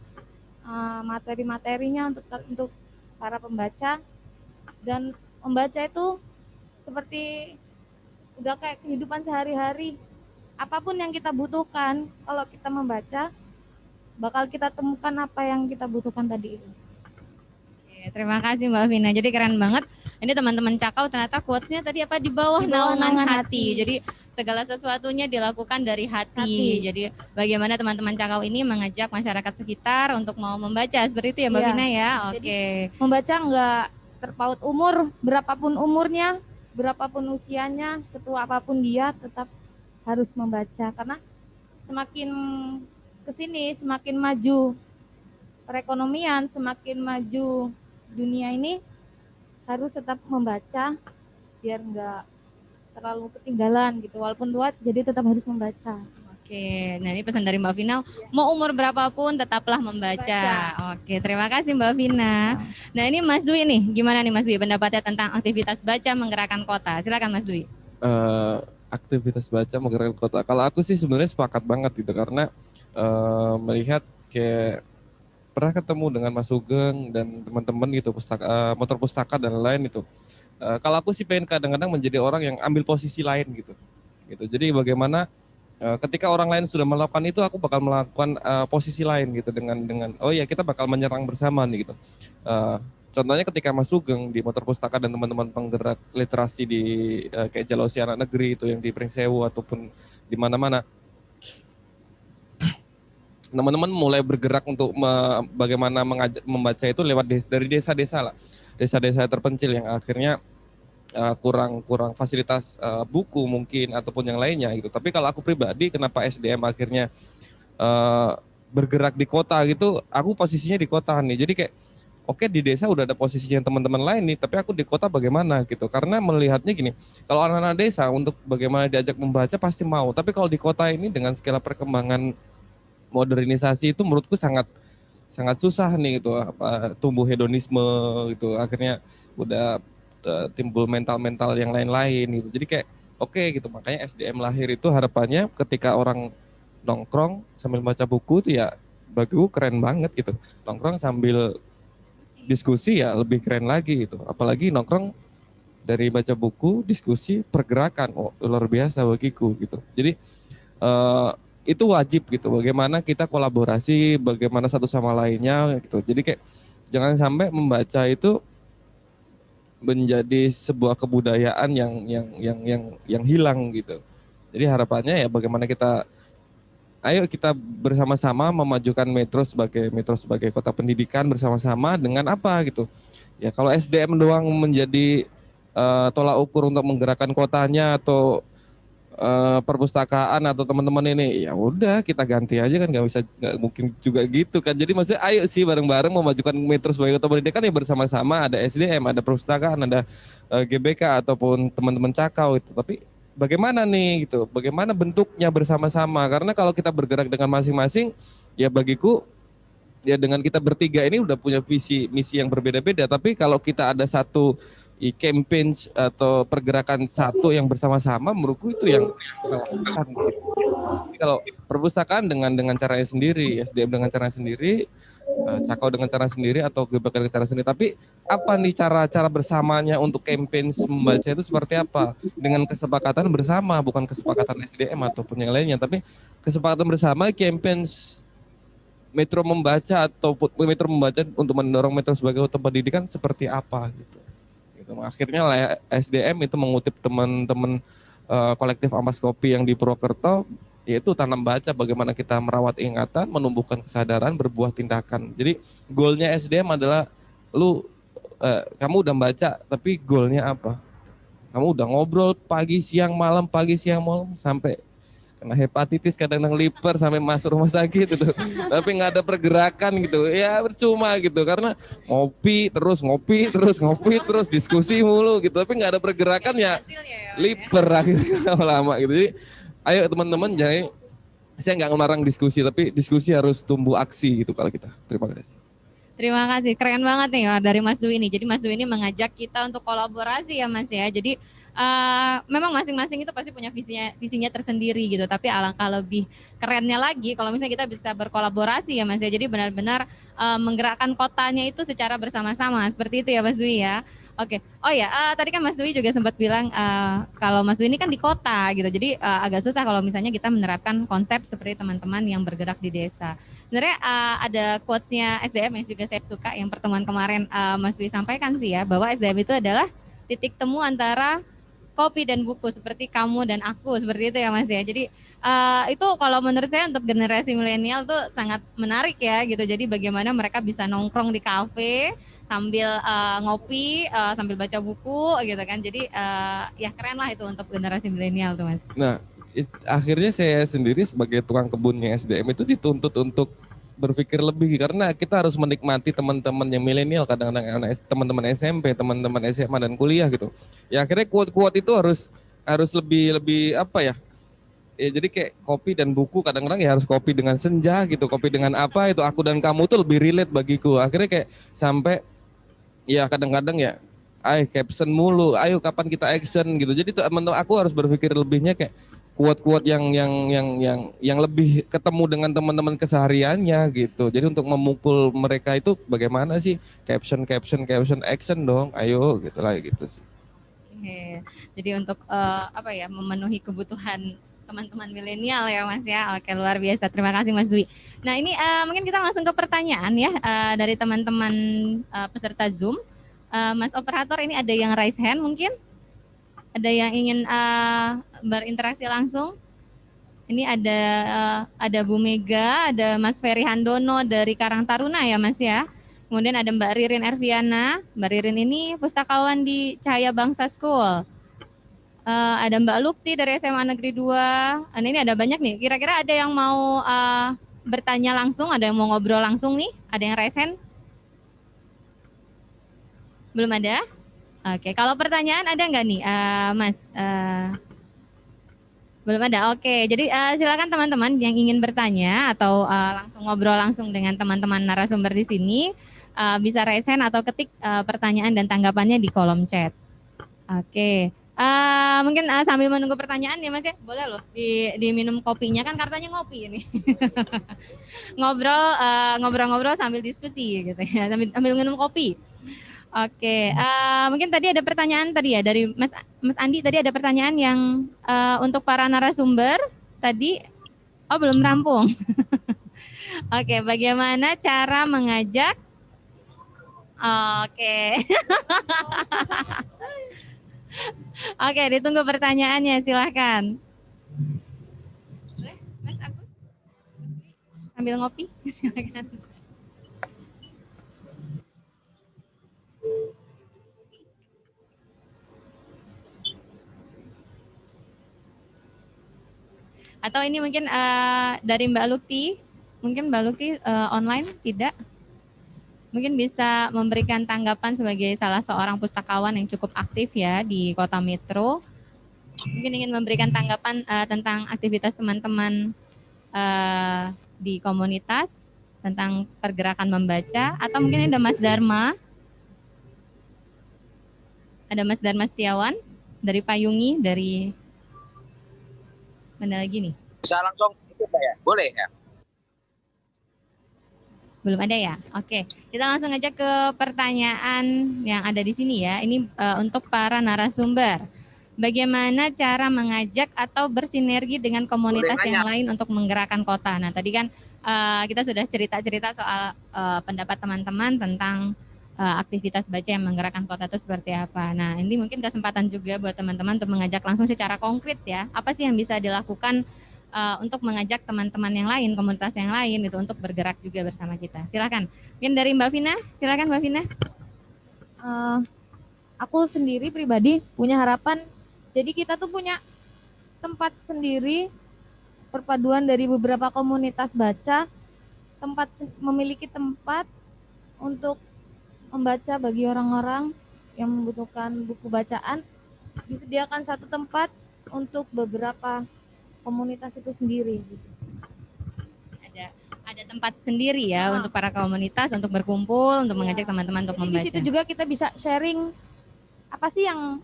Speaker 3: materi-materinya untuk para pembaca. Dan membaca itu seperti udah kayak kehidupan sehari-hari. Apapun yang kita butuhkan, kalau kita membaca, bakal kita temukan apa yang kita butuhkan tadi itu.
Speaker 1: Oke, terima kasih Mbak Vina. Jadi keren banget. Ini teman-teman Cakau ternyata quotes-nya tadi apa, di bawah naungan hati. Jadi segala sesuatunya dilakukan dari hati. Jadi bagaimana teman-teman Cakau ini mengajak masyarakat sekitar untuk mau membaca, seperti itu ya Mbak Vina ya. Oke.
Speaker 3: Jadi, membaca enggak terpaut umur, berapapun umurnya, berapapun usianya, setua apapun dia tetap harus membaca, karena semakin kesini semakin maju perekonomian, semakin maju dunia ini, harus tetap membaca biar enggak terlalu ketinggalan gitu, walaupun tua jadi tetap harus membaca.
Speaker 1: Oke, nah ini pesan dari Mbak Vina, mau umur berapapun tetaplah membaca. Oke, terima kasih Mbak Vina. Nah ini Mas Dwi nih, gimana nih Mas Dwi pendapatnya tentang aktivitas baca menggerakkan kota? Silakan Mas Dwi.
Speaker 2: Aktivitas baca menggerakkan kota, kalau aku sih sebenarnya sepakat banget gitu, karena melihat kayak pernah ketemu dengan Mas Sugeng dan teman-teman gitu, motor pustaka dan lain itu. Kalau aku sih pengen kadang-kadang menjadi orang yang ambil posisi lain gitu. Jadi bagaimana ketika orang lain sudah melakukan itu, aku bakal melakukan posisi lain gitu, dengan oh ya kita bakal menyerang bersama nih gitu. Contohnya ketika Mas Sugeng di motor pustaka dan teman-teman penggerak literasi di kayak Jalausi Anak Negeri itu yang di Pringsewu ataupun di mana-mana, teman-teman mulai bergerak untuk bagaimana membaca itu lewat dari desa-desa lah, desa-desa terpencil yang akhirnya kurang fasilitas buku mungkin ataupun yang lainnya gitu. Tapi kalau aku pribadi, kenapa SDM akhirnya bergerak di kota gitu, aku posisinya di kota nih. Jadi kayak oke, di desa udah ada posisinya teman-teman lain nih, tapi aku di kota bagaimana gitu. Karena melihatnya gini, kalau anak-anak desa untuk bagaimana diajak membaca pasti mau, tapi kalau di kota ini dengan skala perkembangan modernisasi itu menurutku sangat susah nih gitu, tumbuh hedonisme gitu, akhirnya udah timbul mental yang lain-lain gitu. Jadi kayak oke gitu, makanya SDM lahir itu harapannya ketika orang nongkrong sambil baca buku itu ya bagiku keren banget gitu. Nongkrong sambil diskusi ya lebih keren lagi gitu. Apalagi nongkrong dari baca buku, diskusi, pergerakan, luar biasa bagiku gitu. Jadi itu wajib gitu. Bagaimana kita kolaborasi, bagaimana satu sama lainnya gitu. Jadi kayak jangan sampai membaca itu menjadi sebuah kebudayaan yang hilang gitu. Jadi harapannya ya bagaimana ayo kita bersama-sama memajukan Metro sebagai kota pendidikan bersama-sama dengan apa gitu. Ya kalau SDM doang menjadi tolak ukur untuk menggerakkan kotanya atau perpustakaan atau teman-teman ini, ya udah kita ganti aja kan, nggak mungkin juga gitu kan. Jadi maksudnya ayo sih bareng-bareng memajukan Metro sebagai kota pendidikan ya bersama-sama, ada SDM, ada perpustakaan, ada GBK ataupun teman-teman Cakau itu. Tapi bagaimana nih gitu, bagaimana bentuknya bersama-sama, karena kalau kita bergerak dengan masing-masing ya bagiku ya dengan kita bertiga ini udah punya visi misi yang berbeda-beda, tapi kalau kita ada satu campaign atau pergerakan satu yang bersama-sama, menurutku itu yang kita lakukan gitu. Jadi kalau perpustakaan dengan caranya sendiri, SDM dengan caranya sendiri, Cakau dengan cara sendiri atau GBK dengan cara sendiri. Tapi apa nih cara-cara bersamanya untuk campaign membaca itu seperti apa? Dengan kesepakatan bersama, bukan kesepakatan SDM ataupun yang lainnya, tapi kesepakatan bersama campaign Metro membaca atau Metro membaca untuk mendorong Metro sebagai kota pendidikan seperti apa gitu. Akhirnya lah SDM itu mengutip teman-teman kolektif Ampas Kopi yang di Purwokerto, yaitu tanam baca, bagaimana kita merawat ingatan, menumbuhkan kesadaran, berbuah tindakan. Jadi goalnya SDM adalah kamu udah baca, tapi goalnya apa? Kamu udah ngobrol pagi siang malam sampai kena hepatitis, kadang-kadang liver sampai masuk rumah sakit gitu. Tapi nggak ada pergerakan gitu, ya percuma gitu, karena ngopi terus diskusi mulu gitu, tapi nggak ada pergerakan ya liver akhirnya lama gitu. Jadi ayo teman-teman, saya nggak ngelarang diskusi, tapi diskusi harus tumbuh aksi gitu kalau kita. Terima kasih.
Speaker 1: Terima kasih, keren banget nih dari Mas Dwi ini. Jadi Mas Dwi ini mengajak kita untuk kolaborasi ya Mas ya. Jadi memang masing-masing itu pasti punya visinya tersendiri gitu. Tapi alangkah lebih kerennya lagi kalau misalnya kita bisa berkolaborasi ya Mas ya. Jadi benar-benar menggerakkan kotanya itu secara bersama-sama. Seperti itu ya Mas Dwi ya. Oke, oh ya, tadi kan Mas Dwi juga sempat bilang kalau Mas Dwi ini kan di kota gitu, jadi agak susah kalau misalnya kita menerapkan konsep seperti teman-teman yang bergerak di desa. Sebenarnya ada quotes-nya SDM yang juga saya suka, yang pertemuan kemarin Mas Dwi sampaikan sih ya, bahwa SDM itu adalah titik temu antara kopi dan buku, seperti kamu dan aku, seperti itu ya Mas ya. Jadi itu kalau menurut saya untuk generasi milenial tuh sangat menarik ya gitu. Jadi bagaimana mereka bisa nongkrong di kafe sambil ngopi, sambil baca buku gitu kan. Jadi ya keren lah itu untuk generasi milenial tuh Mas.
Speaker 2: Nah, akhirnya saya sendiri sebagai tukang kebunnya SDM itu dituntut untuk berpikir lebih, karena kita harus menikmati teman-teman yang milenial, kadang-kadang teman-teman SMP, teman-teman SMA dan kuliah gitu. Ya akhirnya quote-quote itu harus lebih apa ya? Ya jadi kayak kopi dan buku, kadang-kadang ya harus kopi dengan senja gitu, kopi dengan apa itu, aku dan kamu tuh lebih relate bagiku. Akhirnya kayak sampai ya kadang-kadang ya caption mulu, ayo kapan kita action gitu. Jadi teman-teman aku harus berpikir lebihnya kayak quote-quote yang lebih ketemu dengan teman-teman kesehariannya gitu. Jadi untuk memukul mereka itu bagaimana sih, caption action dong, ayo gitu lah gitu sih.
Speaker 1: Oke. Jadi untuk apa ya, memenuhi kebutuhan teman-teman milenial ya Mas ya. Oke, luar biasa. Terima kasih Mas Dwi. Nah ini mungkin kita langsung ke pertanyaan ya dari teman-teman peserta Zoom. Mas operator, ini ada yang raise hand mungkin? Ada yang ingin berinteraksi langsung? Ini ada Bu Mega, ada Mas Ferry Handono dari Karang Taruna ya Mas ya. Kemudian ada Mbak Ririn Erviana. Mbak Ririn ini pustakawan di Cahaya Bangsa School. Ada Mbak Lukti dari SMA Negeri 2. Ini ada banyak nih. Kira-kira ada yang mau bertanya langsung, ada yang mau ngobrol langsung nih? Ada yang raise hand? Belum ada? Oke, kalau pertanyaan ada nggak nih, Mas? Belum ada. Oke, jadi silakan teman-teman yang ingin bertanya atau langsung ngobrol langsung dengan teman-teman narasumber di sini, bisa raise hand atau ketik pertanyaan dan tanggapannya di kolom chat. Oke, Mungkin sambil menunggu pertanyaan ya Mas ya, boleh loh diminum kopinya, kan katanya ngopi ini. Ngobrol-ngobrol sambil diskusi gitu ya, sambil minum kopi. Oke, mungkin tadi ada pertanyaan tadi ya dari Mas Andi, tadi ada pertanyaan yang untuk para narasumber tadi. Oh, belum rampung. Oke, bagaimana cara mengajak? Oke. Oke, ditunggu pertanyaannya, silahkan. Mas Agus, sambil ngopi, silahkan. Atau ini mungkin dari Mbak Lukti, mungkin Mbak Lukti online tidak? Mungkin bisa memberikan tanggapan sebagai salah seorang pustakawan yang cukup aktif ya di Kota Metro. Mungkin ingin memberikan tanggapan tentang aktivitas teman-teman di komunitas, tentang pergerakan membaca, atau mungkin ada Mas Dharma. Ada Mas Dharma Setiawan dari Payungi, dari mana lagi nih?
Speaker 5: Bisa langsung itu ya? Boleh ya?
Speaker 1: Belum ada ya? Oke, kita langsung aja ke pertanyaan yang ada di sini ya. Ini untuk para narasumber. Bagaimana cara mengajak atau bersinergi dengan komunitas yang lain untuk menggerakkan kota? Nah, tadi kan kita sudah cerita-cerita soal pendapat teman-teman tentang aktivitas baca yang menggerakkan kota itu seperti apa. Nah, ini mungkin kesempatan juga buat teman-teman untuk mengajak langsung secara konkret ya. Apa sih yang bisa dilakukan untuk mengajak teman-teman yang lain, komunitas yang lain itu untuk bergerak juga bersama kita. Silakan. Mungkin dari Mbak Vina, silakan Mbak Vina.
Speaker 3: Aku sendiri pribadi punya harapan. Jadi kita tuh punya tempat sendiri, perpaduan dari beberapa komunitas baca, memiliki tempat untuk membaca bagi orang-orang yang membutuhkan buku bacaan. Disediakan satu tempat untuk beberapa komunitas itu sendiri.
Speaker 1: Ada tempat sendiri ya untuk para komunitas untuk berkumpul, untuk mengajak teman-teman untuk membaca.
Speaker 3: Di situ juga kita bisa sharing apa sih yang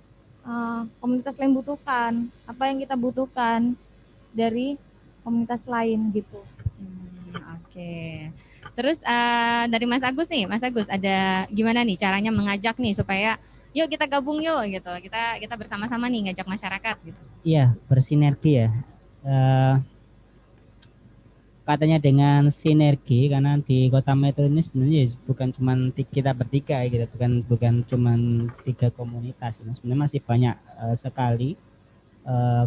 Speaker 3: komunitas lain butuhkan, apa yang kita butuhkan dari komunitas lain gitu.
Speaker 1: Oke. Terus dari Mas Agus nih, Mas Agus ada gimana nih caranya mengajak nih supaya yuk kita gabung yuk gitu, kita bersama-sama nih ngajak masyarakat gitu.
Speaker 4: Iya, bersinergi ya. Katanya dengan sinergi, karena di Kota Metro ini sebenarnya bukan cuma kita bertiga gitu, bukan cuma 3 komunitas. Sebenarnya masih banyak sekali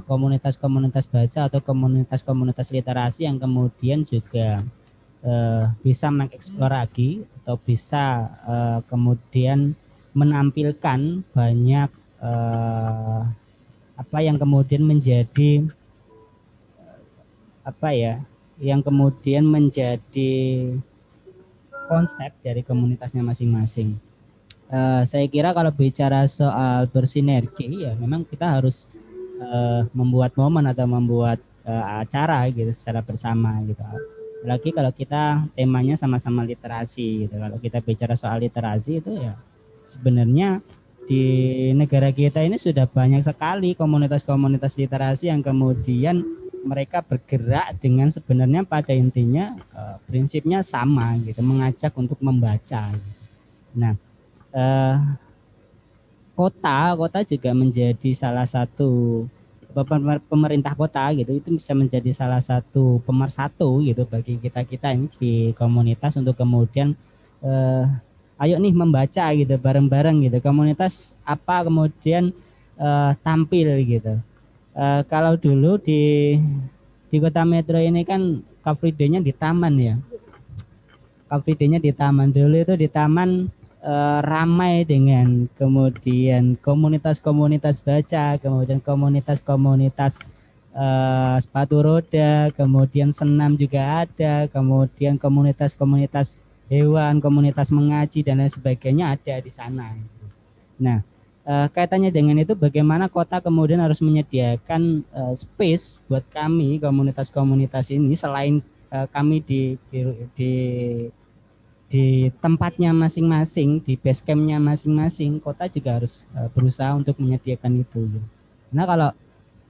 Speaker 4: komunitas-komunitas baca atau komunitas-komunitas literasi yang kemudian juga bisa mengeksplor lagi atau bisa kemudian menampilkan banyak apa yang kemudian menjadi yang kemudian menjadi konsep dari komunitasnya masing-masing. Saya kira kalau bicara soal bersinergi ya memang kita harus membuat momen atau membuat acara gitu secara bersama gitu. Apalagi kalau kita temanya sama-sama literasi gitu. Kalau kita bicara soal literasi itu ya sebenarnya di negara kita ini sudah banyak sekali komunitas-komunitas literasi yang kemudian mereka bergerak dengan sebenarnya pada intinya prinsipnya sama gitu, mengajak untuk membaca. Nah, kota juga menjadi salah satu pemerintah kota gitu, itu bisa menjadi salah satu pemersatu gitu bagi kita ini di komunitas untuk kemudian ayo nih membaca gitu bareng-bareng gitu. Komunitas apa kemudian tampil gitu. Kalau dulu di Kota Metro ini kan Car Free Day-nya di taman ya. Car Free Day-nya di taman. Dulu itu di taman ramai dengan kemudian komunitas-komunitas baca, kemudian komunitas-komunitas sepatu roda, kemudian senam juga ada, kemudian komunitas-komunitas hewan, komunitas mengaji dan lain sebagainya ada di sana. Nah, kaitannya dengan itu bagaimana kota kemudian harus menyediakan space buat kami komunitas-komunitas ini selain kami di tempatnya masing-masing, di base campnya masing-masing, kota juga harus berusaha untuk menyediakan itu. Nah, kalau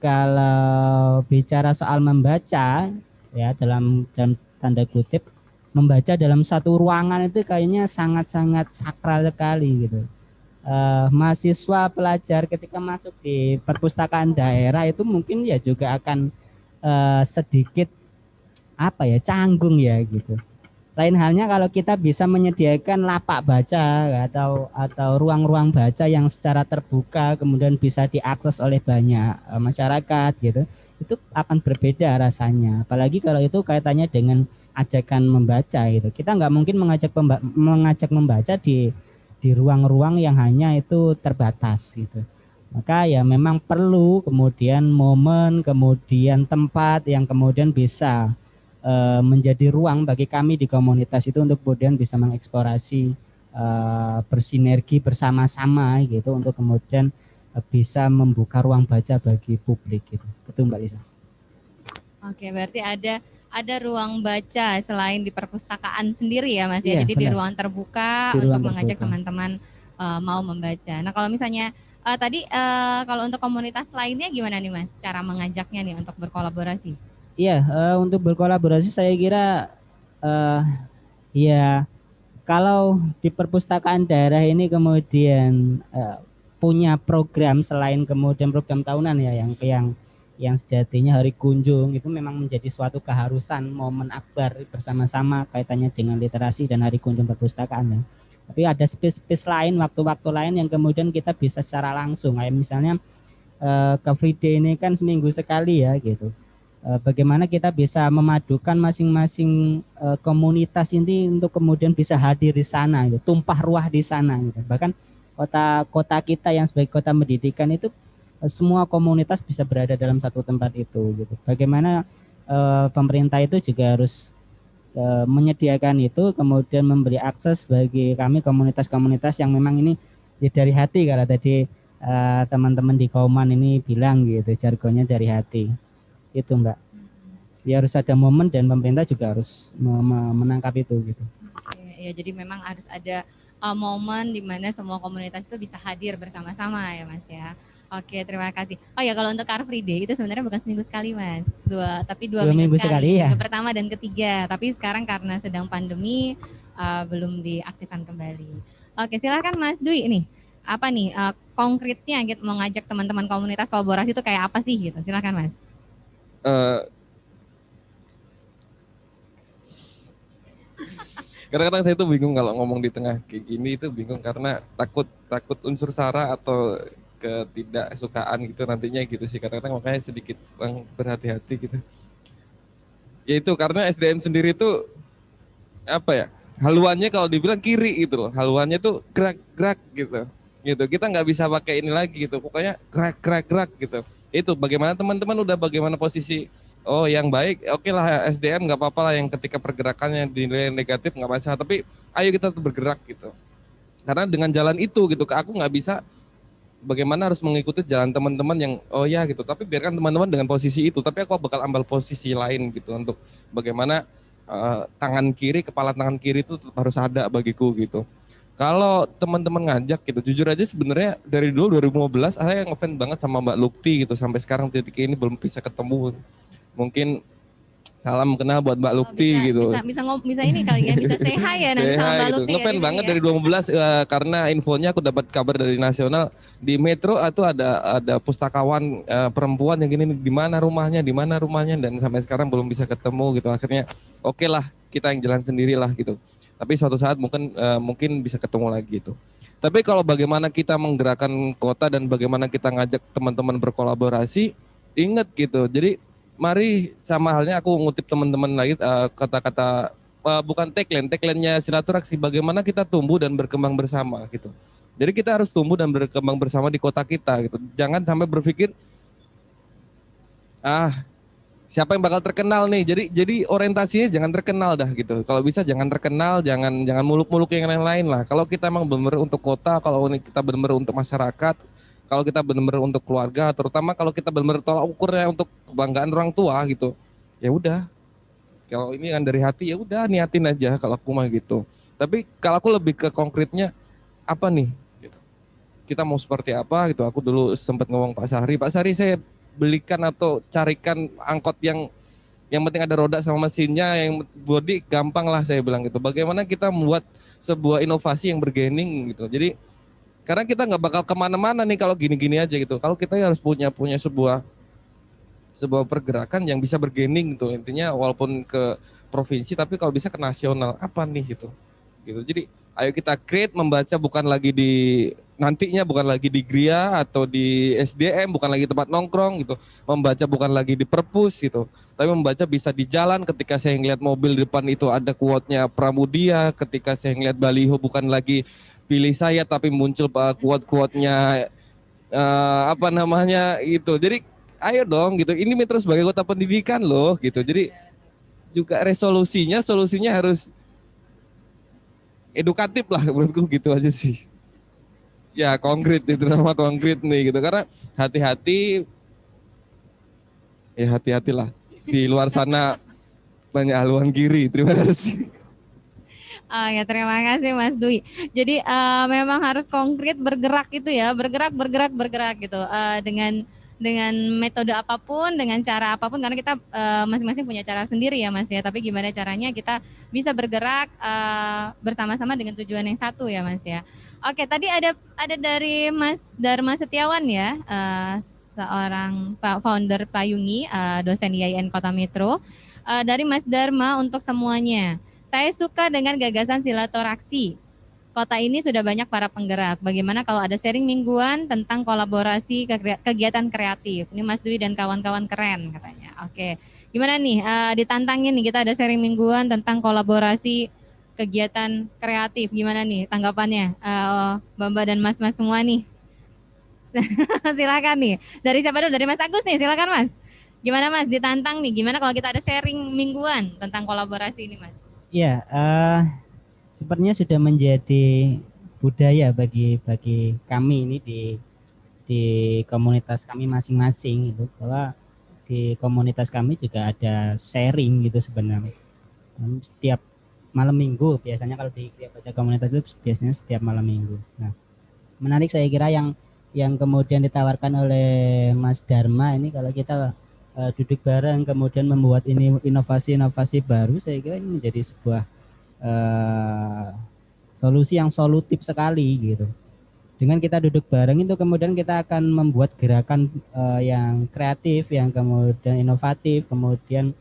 Speaker 4: kalau bicara soal membaca ya dalam tanda kutip membaca dalam satu ruangan itu kayaknya sangat-sangat sakral sekali gitu. Mahasiswa pelajar ketika masuk di perpustakaan daerah itu mungkin ya juga akan sedikit apa ya canggung ya gitu. Lain halnya kalau kita bisa menyediakan lapak baca atau ruang-ruang baca yang secara terbuka kemudian bisa diakses oleh banyak masyarakat gitu. Itu akan berbeda rasanya. Apalagi kalau itu kaitannya dengan ajakan membaca gitu. Kita nggak mungkin mengajak membaca di ruang-ruang yang hanya itu terbatas gitu. Maka ya memang perlu kemudian momen, kemudian tempat yang kemudian bisa menjadi ruang bagi kami di komunitas itu untuk kemudian bisa mengeksplorasi bersinergi bersama-sama gitu untuk kemudian bisa membuka ruang baca bagi publik gitu. Betul Mbak Lisa.
Speaker 1: Oke, berarti ada ruang baca selain di perpustakaan sendiri ya Mas ya.
Speaker 4: Iya,
Speaker 1: Jadi di
Speaker 4: benar.
Speaker 1: ruang terbuka
Speaker 4: Di ruang
Speaker 1: untuk mengajak
Speaker 4: terbuka.
Speaker 1: teman-teman mau membaca. Nah, kalau misalnya tadi kalau untuk komunitas lainnya gimana nih Mas cara mengajaknya nih untuk berkolaborasi?
Speaker 4: Iya, untuk berkolaborasi saya kira ya kalau di perpustakaan daerah ini kemudian punya program selain kemudian program tahunan ya yang sejatinya hari kunjung itu memang menjadi suatu keharusan momen akbar bersama-sama kaitannya dengan literasi dan hari kunjung perpustakaan ya. Tapi ada space-space lain, waktu-waktu lain yang kemudian kita bisa secara langsung kayak misalnya ke Free Day ini kan seminggu sekali ya gitu. Bagaimana kita bisa memadukan masing-masing komunitas ini untuk kemudian bisa hadir di sana, gitu, tumpah ruah di sana. Gitu. Bahkan kota kita yang sebagai kota pendidikan itu semua komunitas bisa berada dalam satu tempat itu. Gitu. Bagaimana pemerintah itu juga harus menyediakan itu, kemudian memberi akses bagi kami komunitas-komunitas yang memang ini ya dari hati kalau tadi teman-teman di Kauman ini bilang gitu, jargonnya dari hati. Itu Mbak. Ya harus ada momen dan pemerintah juga harus menangkap itu gitu.
Speaker 1: Ya, jadi memang harus ada momen di mana semua komunitas itu bisa hadir bersama-sama ya Mas ya. Oke, terima kasih. Oh ya, kalau untuk Car Free Day itu sebenarnya bukan seminggu sekali Mas, tapi dua minggu sekali.
Speaker 4: Ya.
Speaker 1: Minggu pertama dan ketiga. Tapi sekarang karena sedang pandemi belum diaktifkan kembali. Oke, silakan Mas Dwi nih. Apa nih konkretnya gitu mau ngajak teman-teman komunitas kolaborasi itu kayak apa sih gitu? Silakan Mas.
Speaker 2: Kadang-kadang saya tuh bingung kalau ngomong di tengah kayak gini itu bingung karena takut unsur sara atau ketidaksukaan gitu nantinya gitu sih, kadang-kadang makanya sedikit berhati-hati gitu. Ya itu karena SDM sendiri tuh apa ya, haluannya kalau dibilang kiri gitu loh, haluannya tuh gerak-gerak gitu. Kita nggak bisa pakai ini lagi gitu, pokoknya gerak gitu. Itu bagaimana teman-teman udah bagaimana posisi yang baik, oke lah SDM nggak apa-apa lah yang ketika pergerakannya dinilai negatif nggak masalah, tapi ayo kita tuh bergerak gitu. Karena dengan jalan itu gitu, aku nggak bisa bagaimana harus mengikuti jalan teman-teman yang gitu, tapi biarkan teman-teman dengan posisi itu, tapi aku bakal ambil posisi lain gitu untuk bagaimana kepala tangan kiri itu tetap harus ada bagiku gitu. Kalau teman-teman ngajak gitu, jujur aja sebenarnya dari dulu 2015 saya ngefans banget sama Mbak Lukti gitu, sampai sekarang titik ini belum bisa ketemu. Mungkin salam kenal buat Mbak Lukti gitu.
Speaker 1: Bisa ini kali ya, bisa say hi ya nanti sama Mbak Lukti.
Speaker 2: Ngefans banget ya. Dari 2015 karena infonya aku dapat kabar dari nasional di Metro itu ada pustakawan perempuan yang gini, di mana rumahnya dan sampai sekarang belum bisa ketemu gitu. Akhirnya oke lah kita yang jalan sendirilah gitu. Tapi suatu saat mungkin bisa ketemu lagi gitu. Tapi kalau bagaimana kita menggerakkan kota dan bagaimana kita ngajak teman-teman berkolaborasi, ingat gitu. Jadi mari sama halnya aku ngutip teman-teman lagi kata-kata bukan tagline-nya silaturahmi, bagaimana kita tumbuh dan berkembang bersama gitu. Jadi kita harus tumbuh dan berkembang bersama di kota kita gitu. Jangan sampai berpikir siapa yang bakal terkenal nih. Jadi orientasinya jangan terkenal dah gitu. Kalau bisa jangan terkenal, jangan muluk-muluk yang lain-lain lah. Kalau kita emang benar-benar untuk kota, kalau kita benar-benar untuk masyarakat, kalau kita benar-benar untuk keluarga, terutama kalau kita benar-benar tolak ukurnya untuk kebanggaan orang tua gitu, ya udah. Kalau ini kan dari hati, ya udah niatin aja kalau aku mah gitu. Tapi kalau aku lebih ke konkretnya apa nih? Gitu. kita mau seperti apa gitu. Aku dulu sempat ngomong Pak Sahri saya belikan atau carikan angkot yang penting ada roda sama mesinnya, yang body gampang lah saya bilang gitu. Bagaimana kita membuat sebuah inovasi yang bergening gitu. Jadi karena kita nggak bakal kemana-mana nih kalau gini-gini aja gitu. Kalau kita harus punya sebuah pergerakan yang bisa bergening gitu. Intinya walaupun ke provinsi tapi kalau bisa ke nasional apa nih gitu. Jadi ayo kita create membaca bukan lagi di nantinya bukan lagi di Gria atau di SDM, bukan lagi tempat nongkrong gitu. Membaca bukan lagi di perpus gitu. Tapi membaca bisa di jalan ketika saya ngeliat mobil di depan itu ada quote-nya Pramudia, ketika saya ngeliat baliho bukan lagi pilih saya tapi muncul quote-quote-nya apa namanya itu. Jadi ayo dong gitu. Ini Metro sebagai kota pendidikan loh gitu. Jadi juga solusinya harus edukatif lah menurutku gitu aja sih. Ya konkret itu nama konkret nih gitu karena hati-hatilah di luar sana banyak haluan kiri. Terima kasih.
Speaker 1: Oh ya, terima kasih Mas Dwi. Jadi memang harus konkret bergerak itu ya, bergerak gitu dengan metode apapun, dengan cara apapun karena kita masing-masing punya cara sendiri ya Mas ya. Tapi gimana caranya kita bisa bergerak bersama-sama dengan tujuan yang satu ya Mas ya. Oke, tadi ada dari Mas Dharma Setiawan ya, seorang founder Payungi, dosen IAIN Kota Metro. Dari Mas Dharma untuk semuanya. Saya suka dengan gagasan silaturahmi. Kota ini sudah banyak para penggerak. Bagaimana kalau ada sharing mingguan tentang kolaborasi kegiatan kreatif? Ini Mas Dwi dan kawan-kawan keren katanya. Oke, gimana nih? Ditantangin nih kita ada sharing mingguan tentang kolaborasi kegiatan kreatif. Gimana nih tanggapannya, Mbak dan Mas-mas semua nih? Silakan nih. Dari siapa dulu? Dari Mas Agus nih. Silakan Mas. Gimana Mas? Ditantang nih. Gimana kalau kita ada sharing mingguan tentang kolaborasi ini Mas?
Speaker 4: Ya, sepertinya sudah menjadi budaya bagi kami ini di komunitas kami masing-masing itu bahwa di komunitas kami juga ada sharing gitu sebenarnya. Setiap malam minggu biasanya kalau di baca komunitas itu biasanya setiap malam minggu. Nah, menarik saya kira yang kemudian ditawarkan oleh Mas Dharma ini kalau kita duduk bareng kemudian membuat ini inovasi-inovasi baru, saya kira ini menjadi sebuah solusi yang solutif sekali gitu. Dengan kita duduk bareng itu kemudian kita akan membuat gerakan yang kreatif, yang kemudian inovatif, kemudian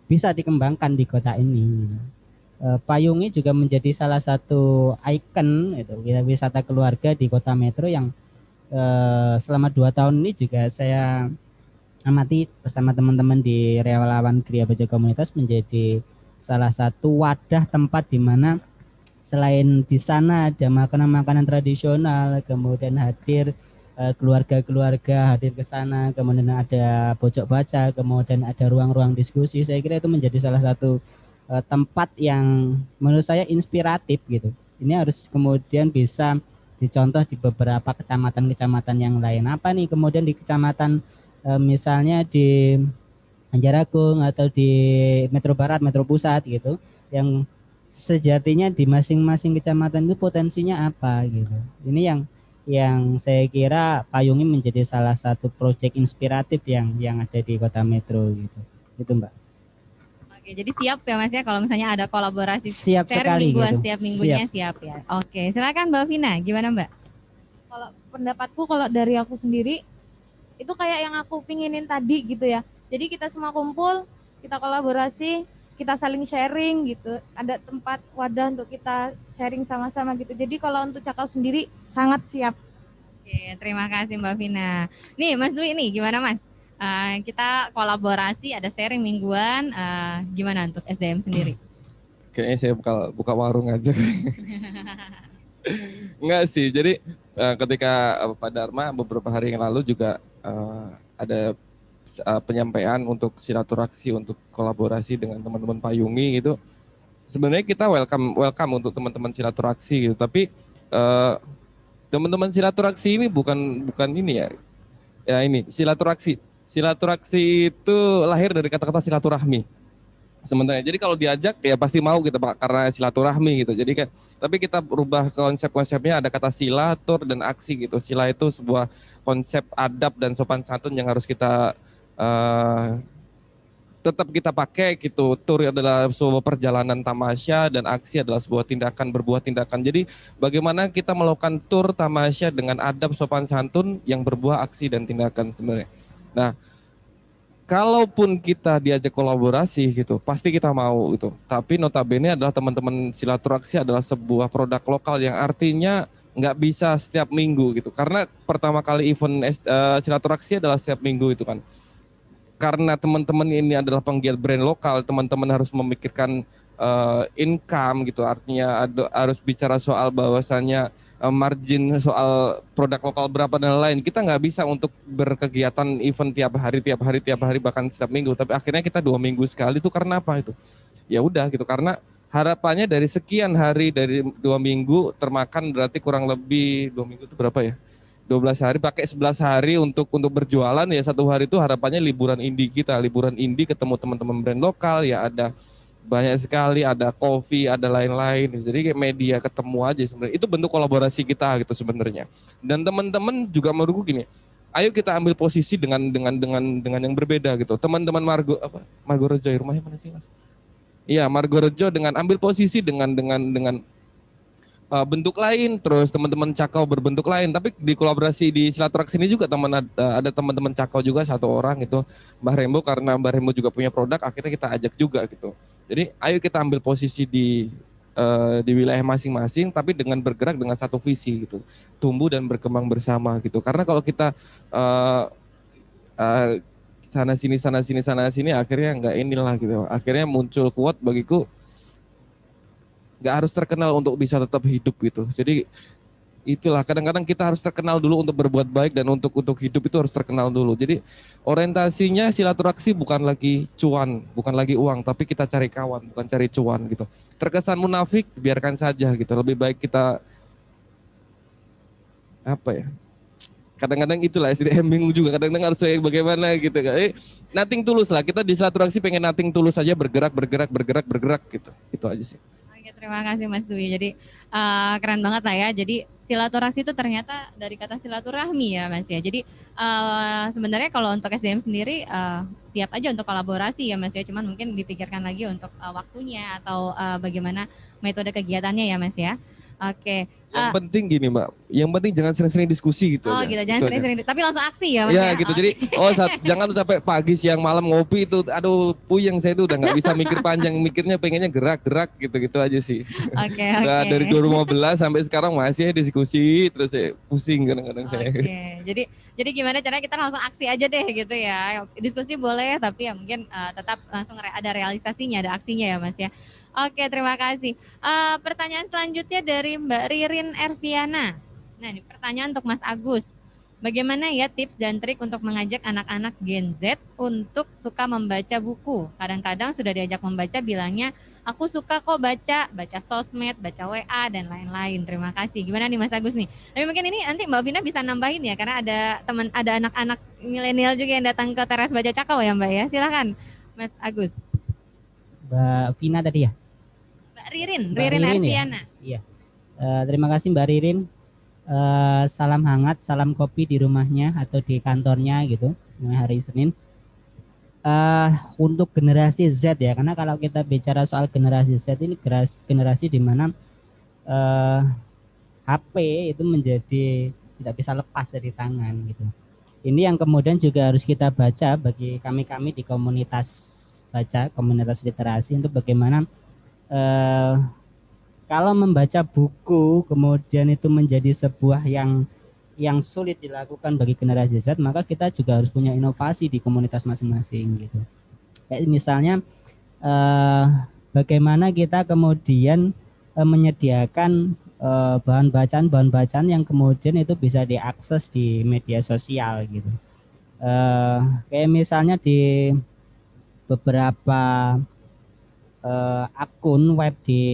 Speaker 4: bisa dikembangkan di kota ini. Payungi juga menjadi salah satu ikon itu wisata keluarga di Kota Metro yang selama 2 tahun ini juga saya amati bersama teman-teman di relawan Kriya Baca Komunitas menjadi salah satu wadah tempat di mana selain di sana ada makanan-makanan tradisional, kemudian hadir keluarga-keluarga hadir ke sana, kemudian ada pojok baca, kemudian ada ruang-ruang diskusi. Saya kira itu menjadi salah satu tempat yang menurut saya inspiratif gitu. Ini harus kemudian bisa dicontoh di beberapa kecamatan-kecamatan yang lain. Apa nih kemudian di kecamatan misalnya di Banjaragung atau di Metro Barat, Metro Pusat gitu, yang sejatinya di masing-masing kecamatan itu potensinya apa gitu. Ini yang saya kira Payungi menjadi salah satu proyek inspiratif yang ada di Kota Metro gitu. Itu Mbak.
Speaker 1: Oke, jadi siap ya Mas ya kalau misalnya ada kolaborasi
Speaker 4: siap sekali
Speaker 1: mingguan
Speaker 4: gitu.
Speaker 1: Setiap minggunya siap ya. Oke, silakan Mbak Vina, gimana Mbak?
Speaker 3: Kalau pendapatku kalau dari aku sendiri itu kayak yang aku pinginin tadi gitu ya. Jadi kita semua kumpul, kita kolaborasi, kita saling sharing gitu. Ada tempat wadah untuk kita sharing sama-sama gitu. Jadi kalau untuk Cakal sendiri sangat siap.
Speaker 1: Oke, terima kasih Mbak Vina. Nih Mas Dwi nih gimana Mas? Kita kolaborasi ada sharing mingguan, gimana untuk SDM sendiri?
Speaker 2: Kayaknya saya buka warung aja. Enggak sih, jadi ketika Pak Dharma beberapa hari yang lalu juga ada penyampaian untuk silaturahmi, untuk kolaborasi dengan teman-teman Payungi gitu. Sebenarnya kita welcome untuk teman-teman silaturahmi gitu, tapi teman-teman silaturahmi ini bukan ini ya. Ya ini silaturahmi itu lahir dari kata-kata silaturahmi. sebenarnya. Jadi kalau diajak ya pasti mau gitu Pak, karena silaturahmi gitu. Jadi kan, tapi kita berubah konsep-konsepnya, ada kata sila, tur, dan aksi gitu. Sila itu sebuah konsep adab dan sopan santun yang harus kita tetap kita pakai gitu. Tur adalah sebuah perjalanan tamasya, dan aksi adalah sebuah tindakan, berbuah tindakan. Jadi bagaimana kita melakukan tur tamasya dengan adab sopan santun yang berbuah aksi dan tindakan sebenarnya. Nah, kalaupun kita diajak kolaborasi gitu, pasti kita mau gitu. Tapi notabene adalah teman-teman Silaturaksi adalah sebuah produk lokal yang artinya nggak bisa setiap minggu gitu. Karena pertama kali event Silaturaksi adalah setiap minggu itu kan. Karena teman-teman ini adalah penggiat brand lokal, teman-teman harus memikirkan income gitu. Artinya harus bicara soal bahwasannya margin soal produk lokal berapa dan lain. Kita nggak bisa untuk berkegiatan event tiap hari bahkan setiap minggu. Tapi akhirnya kita 2 minggu sekali itu karena apa itu? Ya udah gitu, karena harapannya dari sekian hari, dari 2 minggu termakan berarti kurang lebih 2 minggu itu berapa ya? 12 hari, pakai 11 hari untuk berjualan ya. 1 hari itu harapannya liburan indie kita, liburan indie ketemu teman-teman brand lokal ya, ada banyak sekali, ada kopi, ada lain-lain. Jadi kayak media ketemu aja sebenarnya. Itu bentuk kolaborasi kita gitu sebenarnya. Dan teman-teman juga menurutku gini, ayo kita ambil posisi dengan yang berbeda gitu. Teman-teman Margorejo, rumahnya mana sih Mas? Iya, Margorejo dengan ambil posisi dengan bentuk lain, terus teman-teman Cakau berbentuk lain. Tapi di kolaborasi di Silaturaksi ini juga ada teman-teman Cakau juga 1 orang itu, Mbah Rembo, karena Mbah Rembo juga punya produk, akhirnya kita ajak juga gitu. Jadi ayo kita ambil posisi di wilayah masing-masing, tapi dengan bergerak dengan satu visi gitu, tumbuh dan berkembang bersama gitu. Karena kalau kita sana sini akhirnya nggak inilah gitu. Akhirnya muncul quote bagiku, nggak harus terkenal untuk bisa tetap hidup gitu. Jadi itulah, kadang-kadang kita harus terkenal dulu untuk berbuat baik, dan untuk hidup itu harus terkenal dulu. Jadi orientasinya Silaturaksi bukan lagi cuan, bukan lagi uang, tapi kita cari kawan, bukan cari cuan gitu. Terkesan munafik, biarkan saja gitu. Lebih baik kita apa ya? Kadang-kadang itulah SDM bingung juga, kadang-kadang harus bagaimana gitu kan. Nothing tulus lah, kita di Silaturaksi pengen nothing tulus saja, bergerak gitu. Itu aja sih.
Speaker 1: Terima kasih Mas Dwi. Jadi keren banget lah ya. Jadi silaturahmi itu ternyata dari kata silaturahmi ya Mas ya. Jadi sebenarnya kalau untuk SDM sendiri siap aja untuk kolaborasi ya Mas ya. Cuman mungkin dipikirkan lagi untuk waktunya atau bagaimana metode kegiatannya ya Mas ya. Oke.
Speaker 2: Yang penting gini Mbak, yang penting jangan sering-sering diskusi gitu.
Speaker 1: Oh gitu, jangan sering-sering, tapi langsung aksi ya Mas
Speaker 2: ya?
Speaker 1: Ya
Speaker 2: Gitu, jadi jangan sampai pagi siang malam ngopi itu, aduh puyeng saya itu udah nggak bisa mikir panjang, mikirnya pengennya gerak gitu aja sih.
Speaker 1: Oke.
Speaker 2: Dari 2015 sampai sekarang masih diskusi, terus pusing kadang-kadang saya.
Speaker 1: Jadi gimana caranya kita langsung aksi aja deh gitu ya. Diskusi boleh, tapi ya mungkin tetap langsung ada realisasinya, ada aksinya ya Mas ya. Oke, terima kasih. Pertanyaan selanjutnya dari Mbak Ririn Erviana. Nah, ini pertanyaan untuk Mas Agus. Bagaimana ya tips dan trik untuk mengajak anak-anak Gen Z untuk suka membaca buku? Kadang-kadang sudah diajak membaca bilangnya, aku suka kok baca sosmed, baca WA, dan lain-lain. Terima kasih. Gimana nih Mas Agus nih? Tapi mungkin ini nanti Mbak Vina bisa nambahin ya, karena ada anak-anak milenial juga yang datang ke teras baca Cakau ya Mbak ya. Silakan Mas Agus.
Speaker 4: Mbak Vina tadi ya?
Speaker 1: Ririn Erviana.
Speaker 4: Iya. Terima kasih Mbak Ririn. Salam hangat, salam kopi di rumahnya atau di kantornya gitu hari Senin. Untuk generasi Z ya, karena kalau kita bicara soal generasi Z ini generasi di mana HP itu menjadi tidak bisa lepas dari tangan gitu. Ini yang kemudian juga harus kita baca bagi kami di komunitas literasi, untuk bagaimana kalau membaca buku kemudian itu menjadi sebuah yang sulit dilakukan bagi generasi Z, maka kita juga harus punya inovasi di komunitas masing-masing gitu. Kayak misalnya bagaimana kita kemudian menyediakan bahan bacaan yang kemudian itu bisa diakses di media sosial gitu. Kayak misalnya di beberapa akun web di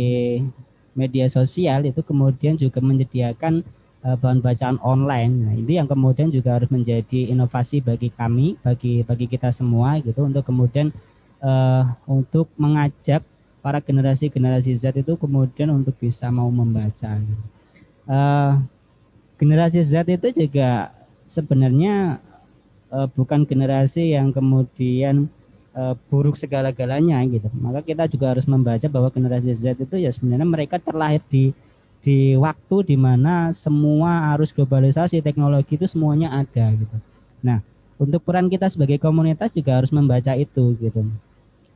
Speaker 4: media sosial itu kemudian juga menyediakan bahan bacaan online. Nah, itu yang kemudian juga harus menjadi inovasi bagi kami, bagi kita semua gitu, untuk kemudian untuk mengajak para generasi Z itu kemudian untuk bisa mau membaca. Eh, Generasi Z itu juga sebenarnya bukan generasi yang kemudian buruk segala-galanya gitu. Maka kita juga harus membaca bahwa generasi Z itu ya sebenarnya mereka terlahir di waktu di mana semua arus globalisasi teknologi itu semuanya ada gitu. Nah, untuk peran kita sebagai komunitas juga harus membaca itu gitu.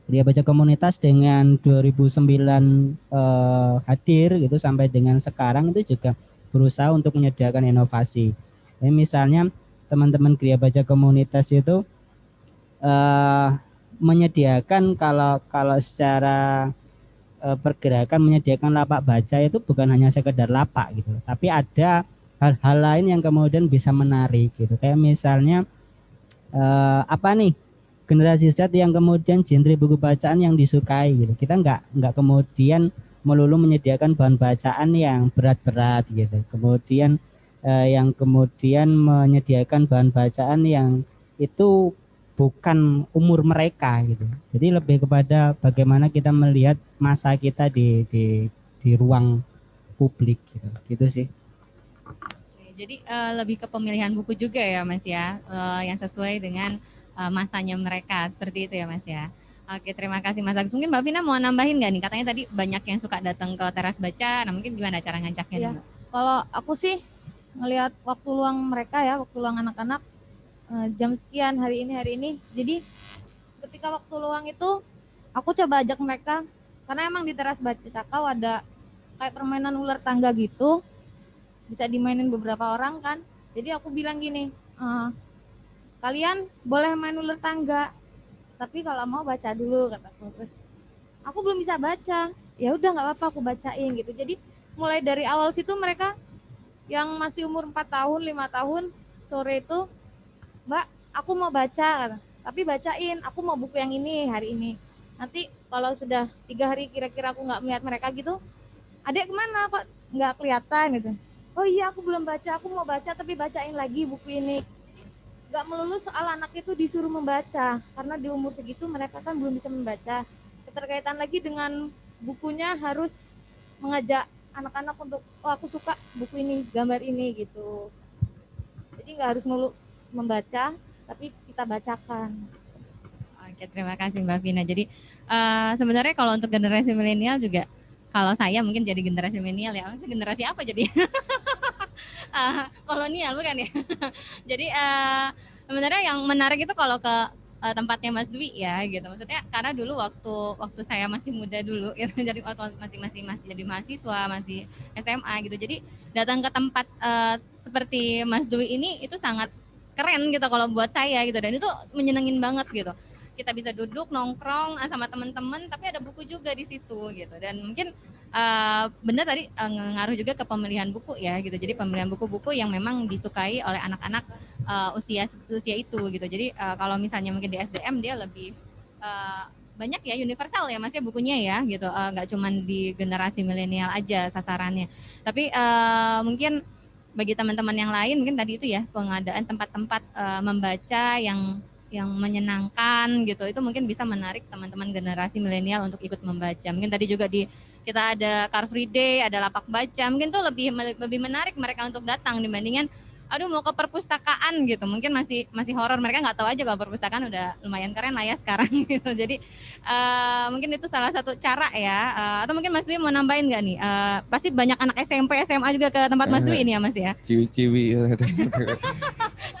Speaker 4: Dia baca komunitas dengan 2009 hadir gitu sampai dengan sekarang itu juga berusaha untuk menyediakan inovasi. Jadi misalnya teman-teman Gria Baca Komunitas itu menyediakan kalau secara pergerakan menyediakan lapak baca itu bukan hanya sekedar lapak gitu, tapi ada hal-hal lain yang kemudian bisa menarik gitu. Kayak misalnya apa nih generasi Z yang kemudian genre buku bacaan yang disukai gitu. Kita nggak kemudian melulu menyediakan bahan bacaan yang berat-berat gitu. Kemudian yang kemudian menyediakan bahan bacaan yang itu bukan umur mereka gitu. Jadi lebih kepada bagaimana kita melihat masa kita di ruang publik gitu. Gitu sih.
Speaker 1: Jadi lebih ke pemilihan buku juga ya Mas ya, yang sesuai dengan masanya mereka, seperti itu ya Mas ya. Oke, terima kasih Mas Agus. Mungkin Mbak Vina mau nambahin nggak nih? Katanya tadi banyak yang suka datang ke teras baca. Nah mungkin gimana cara ngajaknya?
Speaker 3: Iya.
Speaker 1: Mbak?
Speaker 3: Kalau aku sih ngelihat waktu luang mereka ya, waktu luang anak-anak jam sekian hari ini. Jadi ketika waktu luang itu aku coba ajak mereka, karena emang di teras baca Cakau ada kayak permainan ular tangga gitu, bisa dimainin beberapa orang kan. Jadi aku bilang gini, kalian boleh main ular tangga, tapi kalau mau baca dulu kataku. Terus aku belum bisa baca, ya udah nggak apa-apa aku bacain gitu. Jadi mulai dari awal situ mereka yang masih umur 4 tahun 5 tahun sore itu, Mbak aku mau baca, tapi bacain, aku mau buku yang ini hari ini. Nanti kalau sudah 3 hari kira-kira aku nggak melihat mereka gitu, adek kemana kok nggak kelihatan gitu. Oh iya aku belum baca, aku mau baca tapi bacain lagi buku ini. Nggak melulu soal anak itu disuruh membaca, karena di umur segitu mereka kan belum bisa membaca. Keterkaitan lagi dengan bukunya harus mengajak anak-anak untuk, oh aku suka buku ini, gambar ini gitu. Jadi nggak harus melulu membaca, tapi kita bacakan.
Speaker 1: Oke, terima kasih Mbak Vina. Jadi sebenarnya kalau untuk generasi milenial juga, kalau saya mungkin jadi generasi milenial ya, generasi apa jadi? Kolonial bukan ya? Jadi sebenarnya yang menarik itu kalau ke tempatnya Mas Dwi ya gitu. Maksudnya karena dulu waktu saya masih muda dulu gitu. Jadi waktu masih jadi mahasiswa, masih SMA gitu. Jadi datang ke tempat seperti Mas Dwi ini itu sangat keren gitu kalau buat saya gitu, dan itu menyenengin banget gitu. Kita bisa duduk nongkrong sama teman-teman tapi ada buku juga di situ gitu. Dan mungkin benar tadi ngaruh juga ke pemilihan buku ya gitu. Jadi pemilihan buku-buku yang memang disukai oleh anak-anak usia itu gitu. Jadi kalau misalnya mungkin di SDM dia lebih banyak ya, universal ya Mas ya bukunya ya gitu. Nggak cuman di generasi milenial aja sasarannya. Tapi mungkin bagi teman-teman yang lain mungkin tadi itu ya, pengadaan tempat-tempat membaca yang menyenangkan gitu, itu mungkin bisa menarik teman-teman generasi milenial untuk ikut membaca. Mungkin tadi juga kita ada Car Free Day, ada lapak baca, mungkin tuh lebih menarik mereka untuk datang dibandingkan aduh mau ke perpustakaan gitu. Mungkin masih horor, mereka nggak tahu aja kalau perpustakaan udah lumayan keren lah ya sekarang gitu. Jadi mungkin itu salah satu cara ya. Atau mungkin Mas Dwi mau nambahin nggak nih? Pasti banyak anak SMP SMA juga ke tempat Mas Dwi ini ya Mas ya.
Speaker 2: Ciwi-ciwi.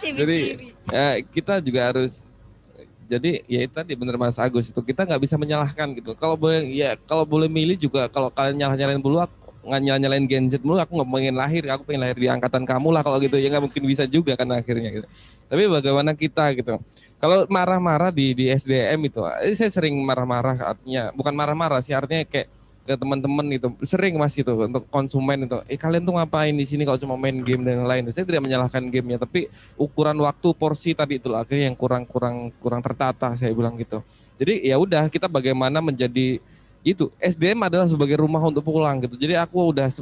Speaker 2: Jadi kita juga harus, jadi ya itu tadi bener Mas Agus, itu kita nggak bisa menyalahkan gitu. Kalau boleh milih juga, kalau kalian nyalain dulu, aku nggak nyalain Gen Z mulu, aku nggak pengen lahir, aku pengen lahir di angkatan kamu lah kalau gitu ya, nggak mungkin bisa juga kan akhirnya gitu. Tapi bagaimana kita gitu, kalau marah-marah di SDM itu, saya sering marah-marah, artinya bukan marah-marah sih, artinya kayak ke teman-teman itu sering Mas itu untuk konsumen itu, kalian tuh ngapain di sini kalau cuma main game dan lain-lain. Saya tidak menyalahkan gamenya, tapi ukuran waktu porsi tadi itu akhirnya yang kurang tertata, saya bilang gitu. Jadi ya udah, kita bagaimana menjadi itu, SDM adalah sebagai rumah untuk pulang gitu. Jadi aku udah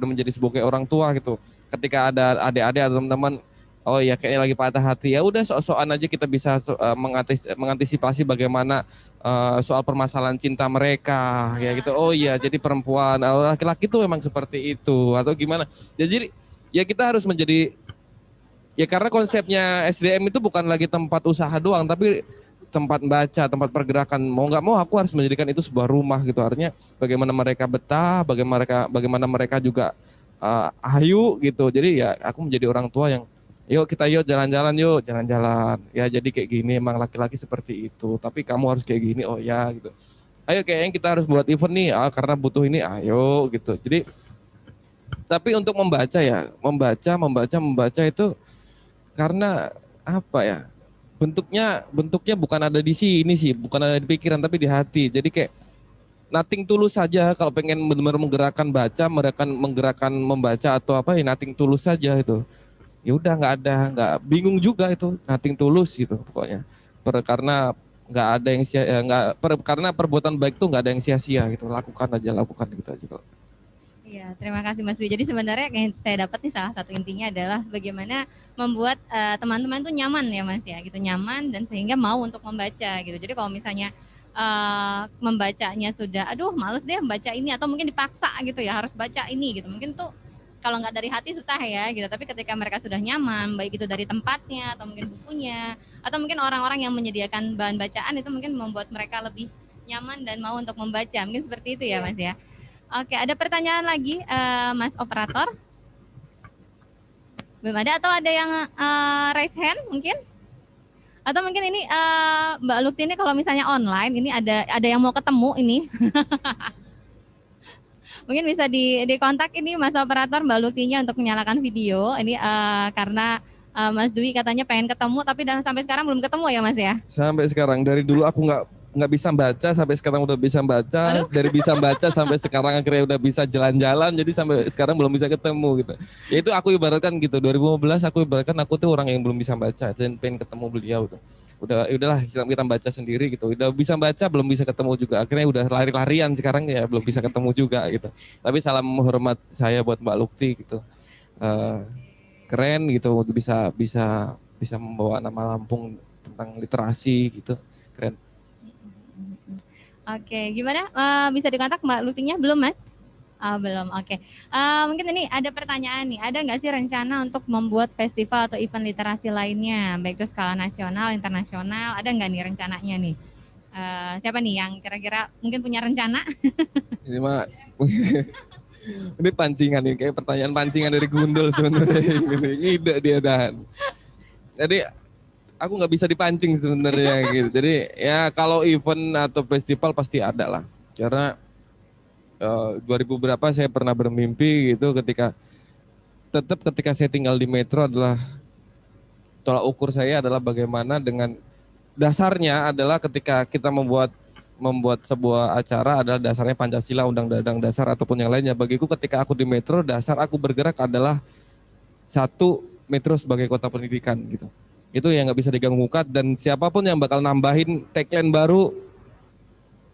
Speaker 2: menjadi sebagai orang tua gitu. Ketika ada adik-adik atau teman-teman, oh ya kayaknya lagi patah hati, ya udah sok-sokan aja kita bisa mengantisipasi bagaimana soal permasalahan cinta mereka ya gitu. Oh iya, jadi perempuan, laki-laki tuh memang seperti itu atau gimana. Jadi ya kita harus menjadi, ya karena konsepnya SDM itu bukan lagi tempat usaha doang, tapi tempat baca, tempat pergerakan. Mau nggak mau aku harus menjadikan itu sebuah rumah gitu. Artinya bagaimana mereka betah, bagaimana mereka juga ayu gitu. Jadi ya aku menjadi orang tua yang yuk kita yuk jalan-jalan. Ya jadi kayak gini, emang laki-laki seperti itu. Tapi kamu harus kayak gini, oh ya gitu. Ayo kayaknya kita harus buat event nih, karena butuh ini, ayo gitu. Jadi tapi untuk membaca ya, membaca itu karena apa ya? Bentuknya bukan ada di sini sih, bukan ada di pikiran tapi di hati. Jadi kayak nothing tulus saja kalau pengen benar-benar menggerakkan membaca atau apa ya, nothing tulus saja itu. Ya udah nggak bingung juga itu, nothing tulus gitu pokoknya. Karena nggak ada yang karena perbuatan baik tuh nggak ada yang sia-sia gitu. Lakukan gitu aja.
Speaker 1: Iya, terima kasih Mas Dwi. Jadi sebenarnya yang saya dapat nih salah satu intinya adalah bagaimana membuat teman-teman tuh nyaman ya Mas ya, gitu nyaman dan sehingga mau untuk membaca gitu. Jadi kalau misalnya membacanya sudah, aduh males deh baca ini atau mungkin dipaksa gitu ya harus baca ini gitu. Mungkin tuh kalau nggak dari hati susah ya gitu. Tapi ketika mereka sudah nyaman, baik itu dari tempatnya atau mungkin bukunya atau mungkin orang-orang yang menyediakan bahan bacaan itu mungkin membuat mereka lebih nyaman dan mau untuk membaca. Mungkin seperti itu ya Mas ya. Oke, ada pertanyaan lagi, Mas Operator? Belum ada atau ada yang raise hand mungkin? Atau mungkin ini Mbak Lukti ini kalau misalnya online, ini ada yang mau ketemu ini. Mungkin bisa dikontak ini Mas Operator Mbak Luktinya untuk menyalakan video. Ini karena Mas Dwi katanya pengen ketemu, tapi sampai sekarang belum ketemu ya Mas ya?
Speaker 2: Sampai sekarang, dari dulu aku nggak bisa baca, sampai sekarang udah bisa baca.
Speaker 1: Aduh.
Speaker 2: Dari bisa baca sampai sekarang akhirnya udah bisa jalan-jalan, jadi sampai sekarang belum bisa ketemu gitu. Ya itu aku ibaratkan gitu, 2015 aku ibaratkan aku tuh orang yang belum bisa baca dan pengen ketemu beliau tuh. Udahlah kita baca sendiri gitu. Udah bisa baca belum bisa ketemu juga. Akhirnya udah lari-larian sekarang ya belum bisa ketemu juga gitu. Tapi salam hormat saya buat Mbak Lukti gitu. Keren gitu, bisa membawa nama Lampung tentang literasi gitu. Keren.
Speaker 1: Oke, gimana? Bisa dikontak Mbak Luktinya? Belum, Mas? Belum, oke. Mungkin ini ada pertanyaan nih. Ada nggak sih rencana untuk membuat festival atau event literasi lainnya? Baik itu skala nasional, internasional. Ada nggak nih rencananya nih? Siapa nih yang kira-kira mungkin punya rencana?
Speaker 2: Ini mah ini pancingan nih, kayak pertanyaan pancingan dari Gundul sebenarnya. Ngide dia dan. Jadi aku nggak bisa dipancing sebenarnya gitu. Jadi ya kalau event atau festival pasti ada lah. Karena 2000 berapa saya pernah bermimpi gitu ketika saya tinggal di Metro adalah tolak ukur saya adalah bagaimana dengan dasarnya adalah ketika kita membuat sebuah acara adalah dasarnya Pancasila, Undang-Undang Dasar ataupun yang lainnya. Bagiku ketika aku di Metro, dasar aku bergerak adalah satu, Metro sebagai kota pendidikan gitu. Itu yang nggak bisa diganggu gugat dan siapapun yang bakal nambahin tagline baru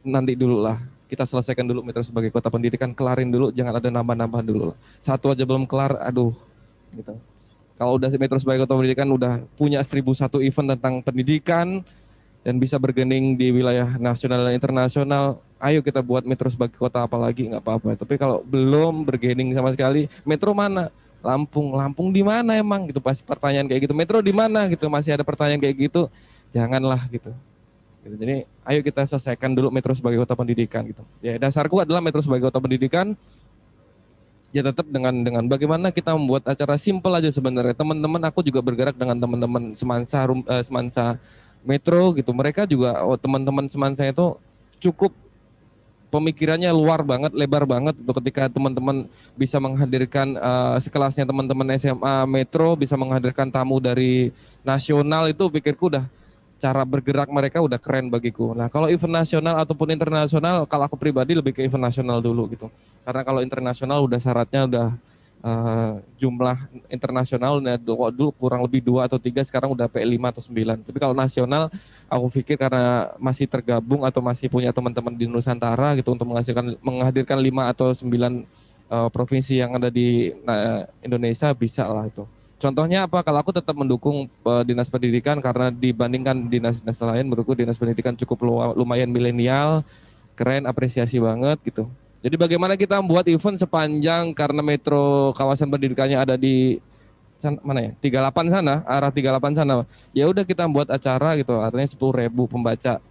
Speaker 2: nanti dulu lah. Kita selesaikan dulu Metro sebagai kota pendidikan, kelarin dulu, jangan ada nambah-nambah dulu. Satu aja belum kelar, aduh gitu. Kalau udah Metro sebagai kota pendidikan udah punya 1001 event tentang pendidikan dan bisa bergening di wilayah nasional dan internasional, ayo kita buat Metro sebagai kota apa lagi, nggak apa-apa. Tapi kalau belum bergening sama sekali, Metro mana? Lampung di mana emang gitu, pasti pertanyaan kayak gitu. Metro di mana gitu, masih ada pertanyaan kayak gitu, janganlah gitu. Jadi ayo kita selesaikan dulu Metro sebagai kota pendidikan gitu. Ya dasarku adalah Metro sebagai kota pendidikan. Ya tetap dengan bagaimana kita membuat acara simple aja sebenarnya. Teman-teman aku juga bergerak dengan teman-teman semansa Metro gitu. Mereka juga teman-teman semansa itu cukup pemikirannya luar banget, lebar banget untuk ketika teman-teman bisa menghadirkan sekelasnya teman-teman SMA Metro, bisa menghadirkan tamu dari nasional, itu pikirku udah cara bergerak mereka udah keren bagiku. Nah kalau event nasional ataupun internasional, kalau aku pribadi lebih ke event nasional dulu gitu. Karena kalau internasional udah syaratnya udah jumlah internasional dulu kurang lebih 2 atau 3, sekarang udah P5 atau 9. Tapi kalau nasional aku pikir karena masih tergabung atau masih punya teman-teman di Nusantara gitu untuk menghadirkan 5 atau 9 provinsi yang ada di Indonesia bisa lah itu. Contohnya apa? Kalau aku tetap mendukung dinas pendidikan karena dibandingkan dinas-dinas lain, menurutku dinas pendidikan cukup lumayan milenial, keren, apresiasi banget gitu. Jadi bagaimana kita membuat event sepanjang karena metro kawasan pendidikannya ada di mana ya? 38 sana, arah 38 sana. Ya udah kita buat acara gitu, artinya 10.000 pembaca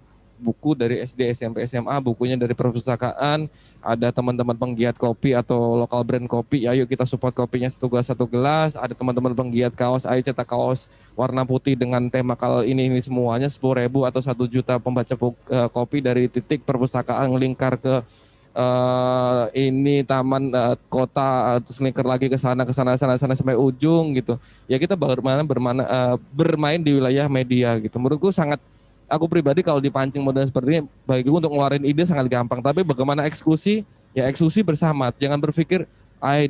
Speaker 2: buku dari SD, SMP, SMA, bukunya dari perpustakaan, ada teman-teman penggiat kopi atau lokal brand kopi, ayo kita support kopinya satu gelas, ada teman-teman penggiat kaos, ayo cetak kaos warna putih dengan tema kalau ini semuanya 10.000 atau 1 juta pembaca kopi dari titik perpustakaan lingkar ke ini taman kota terus lingkar lagi ke sana sampai ujung gitu. Ya kita bermain di wilayah media gitu. Menurutku sangat aku pribadi kalau dipancing model seperti ini bagiku untuk ngeluarin ide sangat gampang, tapi bagaimana eksekusi ya eksekusi bersama. Jangan berpikir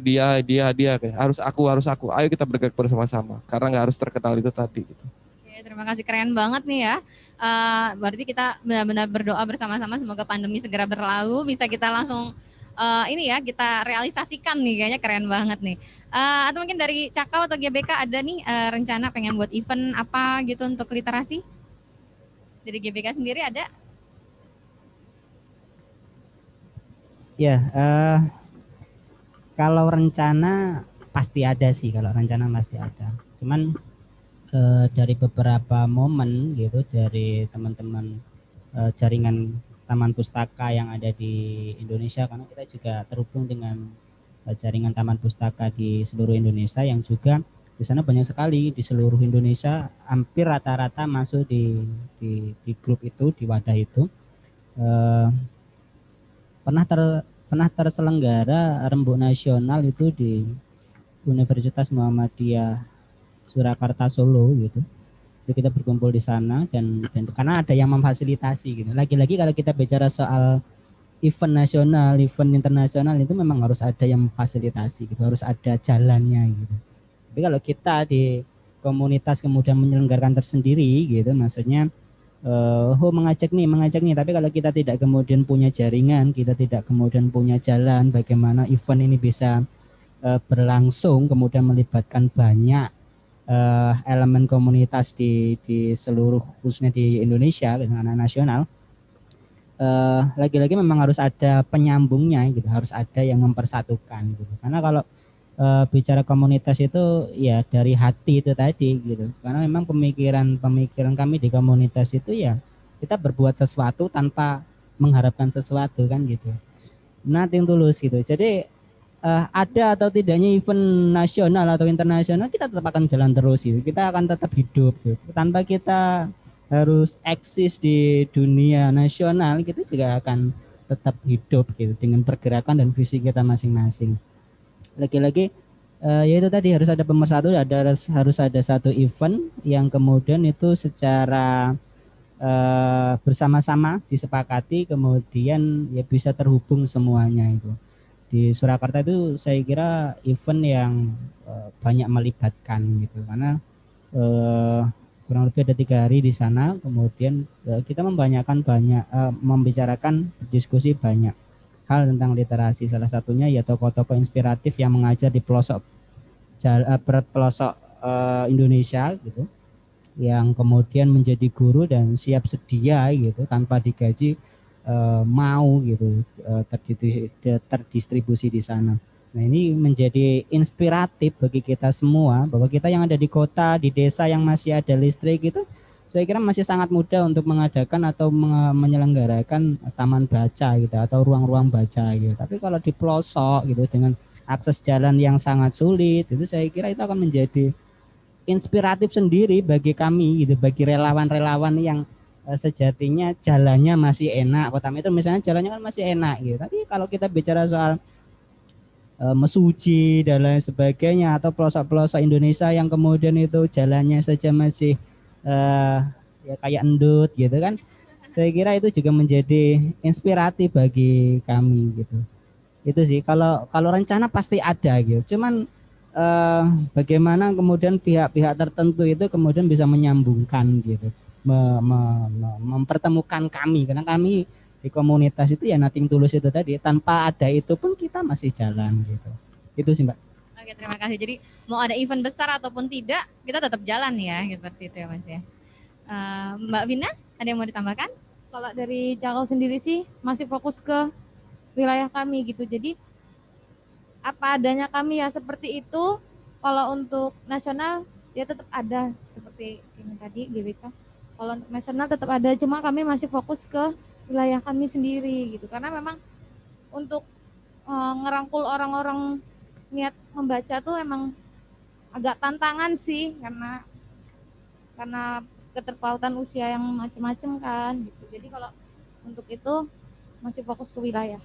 Speaker 2: dia kayak harus aku. Ayo kita bergerak bersama-sama karena nggak harus terkenal itu tadi gitu.
Speaker 1: Oke, terima kasih, keren banget nih ya. Berarti kita benar-benar berdoa bersama-sama semoga pandemi segera berlalu, bisa kita langsung ini ya kita realisasikan nih, kayaknya keren banget nih. Atau mungkin dari Cakau atau GBK ada nih rencana pengen buat event apa gitu untuk literasi? Dari GBK sendiri ada?
Speaker 4: Ya, kalau rencana pasti ada sih, kalau rencana pasti ada. Cuman dari beberapa momen gitu dari teman-teman jaringan taman pustaka yang ada di Indonesia, karena kita juga terhubung dengan jaringan taman pustaka di seluruh Indonesia yang juga di sana banyak sekali di seluruh Indonesia, hampir rata-rata masuk di grup itu, di wadah itu. Pernah terselenggara rembuk nasional itu di Universitas Muhammadiyah Surakarta Solo gitu. Itu kita berkumpul di sana dan karena ada yang memfasilitasi gitu. Lagi-lagi kalau kita bicara soal event nasional, event internasional itu memang harus ada yang memfasilitasi gitu, harus ada jalannya gitu. Tapi kalau kita di komunitas kemudian menyelenggarakan tersendiri gitu, maksudnya mengajak nih, tapi kalau kita tidak kemudian punya jaringan, kita tidak kemudian punya jalan bagaimana event ini bisa berlangsung, kemudian melibatkan banyak elemen komunitas di seluruh, khususnya di Indonesia dengan nasional, lagi-lagi memang harus ada penyambungnya gitu, harus ada yang mempersatukan gitu. Karena kalau bicara komunitas itu ya dari hati itu tadi gitu, karena memang pemikiran kami di komunitas itu ya kita berbuat sesuatu tanpa mengharapkan sesuatu kan gitu, nothing tulus gitu. Jadi ada atau tidaknya event nasional atau internasional kita tetap akan jalan terus gitu, kita akan tetap hidup gitu. Tanpa kita harus eksis di dunia nasional, kita juga akan tetap hidup gitu dengan pergerakan dan visi kita masing-masing. Lagi-lagi ya itu tadi harus ada pemersatu, harus ada satu event yang kemudian itu secara bersama-sama disepakati, kemudian ya bisa terhubung semuanya itu. Di Surakarta itu saya kira event yang banyak melibatkan gitu, karena kurang lebih ada 3 hari di sana, kemudian kita membicarakan diskusi banyak hal tentang literasi. Salah satunya ya tokoh-tokoh inspiratif yang mengajar di pelosok Indonesia gitu, yang kemudian menjadi guru dan siap sedia gitu tanpa digaji, mau gitu terdistribusi di sana. Nah ini menjadi inspiratif bagi kita semua, bahwa kita yang ada di kota, di desa yang masih ada listrik gitu, saya kira masih sangat mudah untuk mengadakan atau menyelenggarakan taman baca gitu atau ruang-ruang baca gitu. Tapi kalau di pelosok gitu dengan akses jalan yang sangat sulit, itu saya kira itu akan menjadi inspiratif sendiri bagi kami gitu, bagi relawan-relawan yang sejatinya jalannya masih enak. Kota Metro misalnya jalannya kan masih enak gitu. Tapi kalau kita bicara soal Mesuji dan lain sebagainya, atau pelosok-pelosok Indonesia yang kemudian itu jalannya saja masih ya kayak endut gitu kan, saya kira itu juga menjadi inspiratif bagi kami gitu. Itu sih kalau rencana pasti ada gitu, cuman bagaimana kemudian pihak-pihak tertentu itu kemudian bisa menyambungkan gitu, mempertemukan kami, karena kami di komunitas itu ya nothing tulus itu tadi, tanpa ada itu pun kita masih jalan gitu. Itu sih Mbak.
Speaker 1: Oke, terima kasih. Jadi mau ada event besar ataupun tidak, kita tetap jalan ya, seperti itu ya Mas ya. Mbak Vina, ada yang mau ditambahkan?
Speaker 3: Kalau dari Jakau sendiri sih masih fokus ke wilayah kami gitu. Jadi apa adanya kami ya seperti itu. Kalau untuk nasional ya tetap ada seperti ini tadi GBK. Kalau untuk nasional tetap ada, cuma kami masih fokus ke wilayah kami sendiri gitu. Karena memang untuk ngerangkul orang-orang niat membaca tuh emang agak tantangan sih karena keterpautan usia yang macam-macam kan gitu. Jadi kalau untuk itu masih fokus ke wilayah.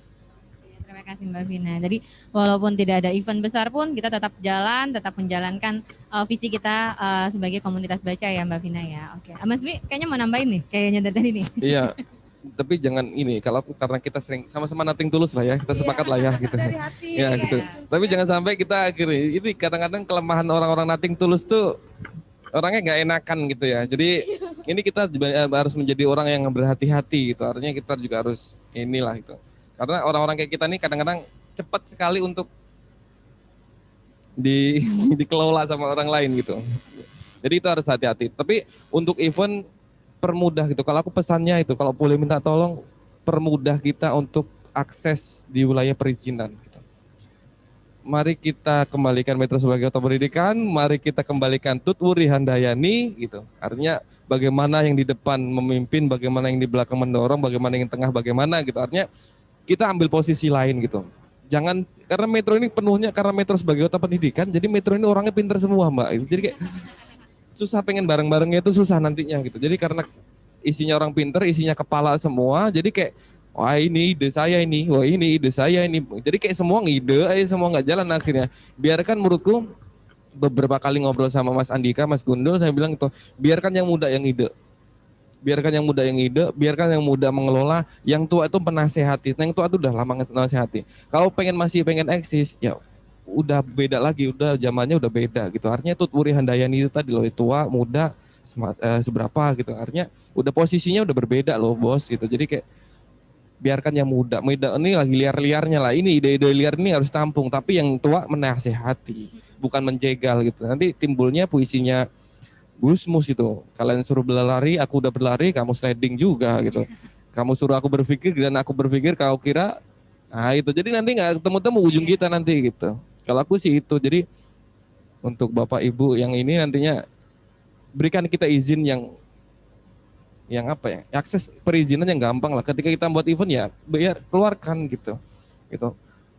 Speaker 1: Terima kasih Mbak Vina. Jadi walaupun tidak ada event besar pun kita tetap jalan, tetap menjalankan visi kita sebagai komunitas baca ya Mbak Vina ya. Oke, Mas Dwi kayaknya mau nambahin nih, kayaknya dari tadi nih.
Speaker 2: Iya, tapi jangan ini, kalau karena kita sering sama-sama nothing tulus lah ya, kita sepakat lah ya gitu.
Speaker 3: Dari hati.
Speaker 2: Ya gitu. Tapi jangan sampai kita akhirnya, ini kadang-kadang kelemahan orang-orang nothing tulus tuh orangnya nggak enakan gitu ya. Jadi ini kita harus menjadi orang yang berhati-hati gitu. Artinya kita juga harus inilah gitu. Karena orang-orang kayak kita nih kadang-kadang cepat sekali untuk dikelola sama orang lain gitu. Jadi itu harus hati-hati. Tapi untuk event permudah gitu. Kalau aku pesannya itu, kalau boleh minta tolong permudah kita untuk akses di wilayah perizinan. Gitu. Mari kita kembalikan Metro sebagai kota pendidikan. Mari kita kembalikan Tutwuri Handayani gitu. Artinya bagaimana yang di depan memimpin, bagaimana yang di belakang mendorong, bagaimana yang di tengah, bagaimana gitu. Artinya kita ambil posisi lain gitu. Jangan, karena Metro ini penuhnya karena Metro sebagai kota pendidikan, jadi Metro ini orangnya pintar semua Mbak. Jadi kayak susah pengen bareng-barengnya itu susah nantinya gitu. Jadi karena isinya orang pintar, isinya kepala semua, jadi kayak wah ini ide saya ini, wah ini ide saya ini. Jadi kayak semua ngide, semua nggak jalan akhirnya. Biarkan menurutku beberapa kali ngobrol sama Mas Andika, Mas Gundul, saya bilang itu biarkan yang muda yang ide. Biarkan yang muda yang ide, biarkan yang muda mengelola, yang tua itu penasehati. Yang tua itu udah lama menasehati. Kalau masih pengen eksis, ya udah beda lagi, udah zamannya udah beda gitu. Artinya Tutwuri Handayani itu tadi loh, tua, muda, seberapa gitu. Artinya udah posisinya udah berbeda loh bos gitu. Jadi kayak biarkan yang muda ini lagi liar-liarnya lah. Ini ide-ide liar ini harus tampung, tapi yang tua menasehati, bukan menjegal gitu. Nanti timbulnya puisinya Gusmus itu, kalian suruh berlari, aku udah berlari, kamu sliding juga gitu. Kamu suruh aku berpikir dan aku berpikir, kau kira, nah itu. Jadi nanti nggak ketemu-temu ujung kita nanti gitu. Kalau aku sih itu, jadi untuk Bapak Ibu yang ini nantinya berikan kita izin yang apa ya, akses perizinan yang gampang lah. Ketika kita buat event ya, biar keluarkan gitu.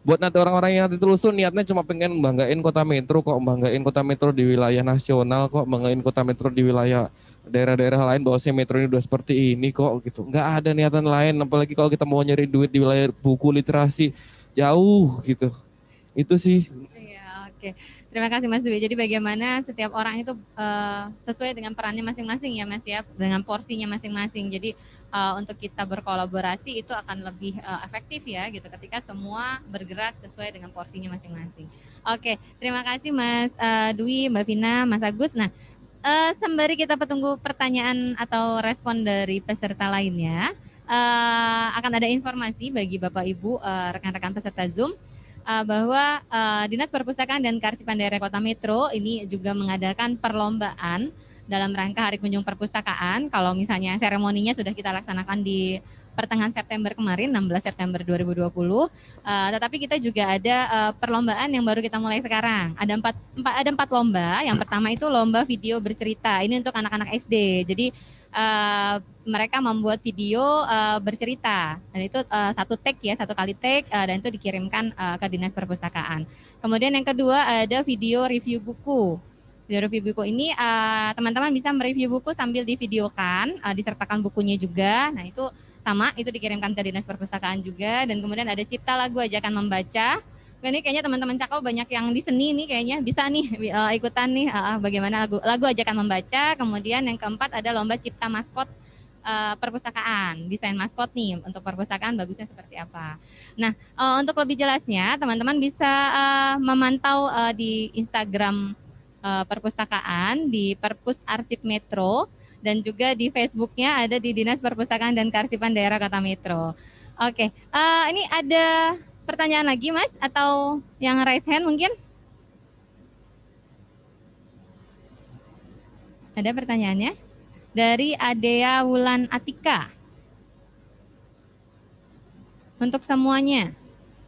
Speaker 2: Buat nanti orang-orang yang nanti terus tuh niatnya cuma pengen banggain kota Metro kok, banggain kota Metro di wilayah nasional kok, banggain kota Metro di wilayah daerah-daerah lain bahwa Metro ini udah seperti ini kok gitu. Nggak ada niatan lain, apalagi kalau kita mau nyari duit di wilayah buku literasi jauh gitu. Itu sih.
Speaker 1: Iya, oke. Terima kasih Mas Dwi. Jadi bagaimana setiap orang itu sesuai dengan perannya masing-masing ya Mas ya, dengan porsinya masing-masing. Jadi untuk kita berkolaborasi itu akan lebih efektif ya gitu ketika semua bergerak sesuai dengan porsinya masing-masing. Oke, terima kasih Mas Dwi, Mbak Vina, Mas Agus. Nah, sembari kita tunggu pertanyaan atau respon dari peserta lainnya, akan ada informasi bagi Bapak Ibu rekan-rekan peserta Zoom bahwa Dinas Perpustakaan dan Kearsipan Daerah Kota Metro ini juga mengadakan perlombaan dalam rangka Hari Kunjung Perpustakaan. Kalau misalnya seremoninya sudah kita laksanakan di pertengahan September kemarin, 16 September 2020. Tetapi kita juga ada perlombaan yang baru kita mulai sekarang. Ada empat lomba. Yang pertama itu lomba video bercerita. Ini untuk anak-anak SD. Jadi mereka membuat video bercerita. Dan itu satu kali take dan itu dikirimkan ke Dinas Perpustakaan. Kemudian yang kedua ada video review buku. Video review buku ini teman-teman bisa mereview buku sambil divideokan, disertakan bukunya juga. Nah itu sama, itu dikirimkan ke Dinas Perpustakaan juga. Dan kemudian ada cipta lagu ajakan membaca. Ini kayaknya teman-teman Cakau banyak yang di seni nih kayaknya bisa nih ikutan nih bagaimana lagu ajakan membaca. Kemudian yang keempat ada lomba cipta maskot perpustakaan, desain maskot nih untuk perpustakaan bagusnya seperti apa. Nah untuk lebih jelasnya teman-teman bisa memantau di Instagram perpustakaan di Perpus Arsip Metro dan juga di Facebooknya ada di Dinas Perpustakaan dan Kearsipan Daerah Kota Metro. Oke, ini ada pertanyaan lagi Mas atau yang raise hand mungkin? Ada pertanyaannya? Dari Adea Wulan Atika. Untuk semuanya.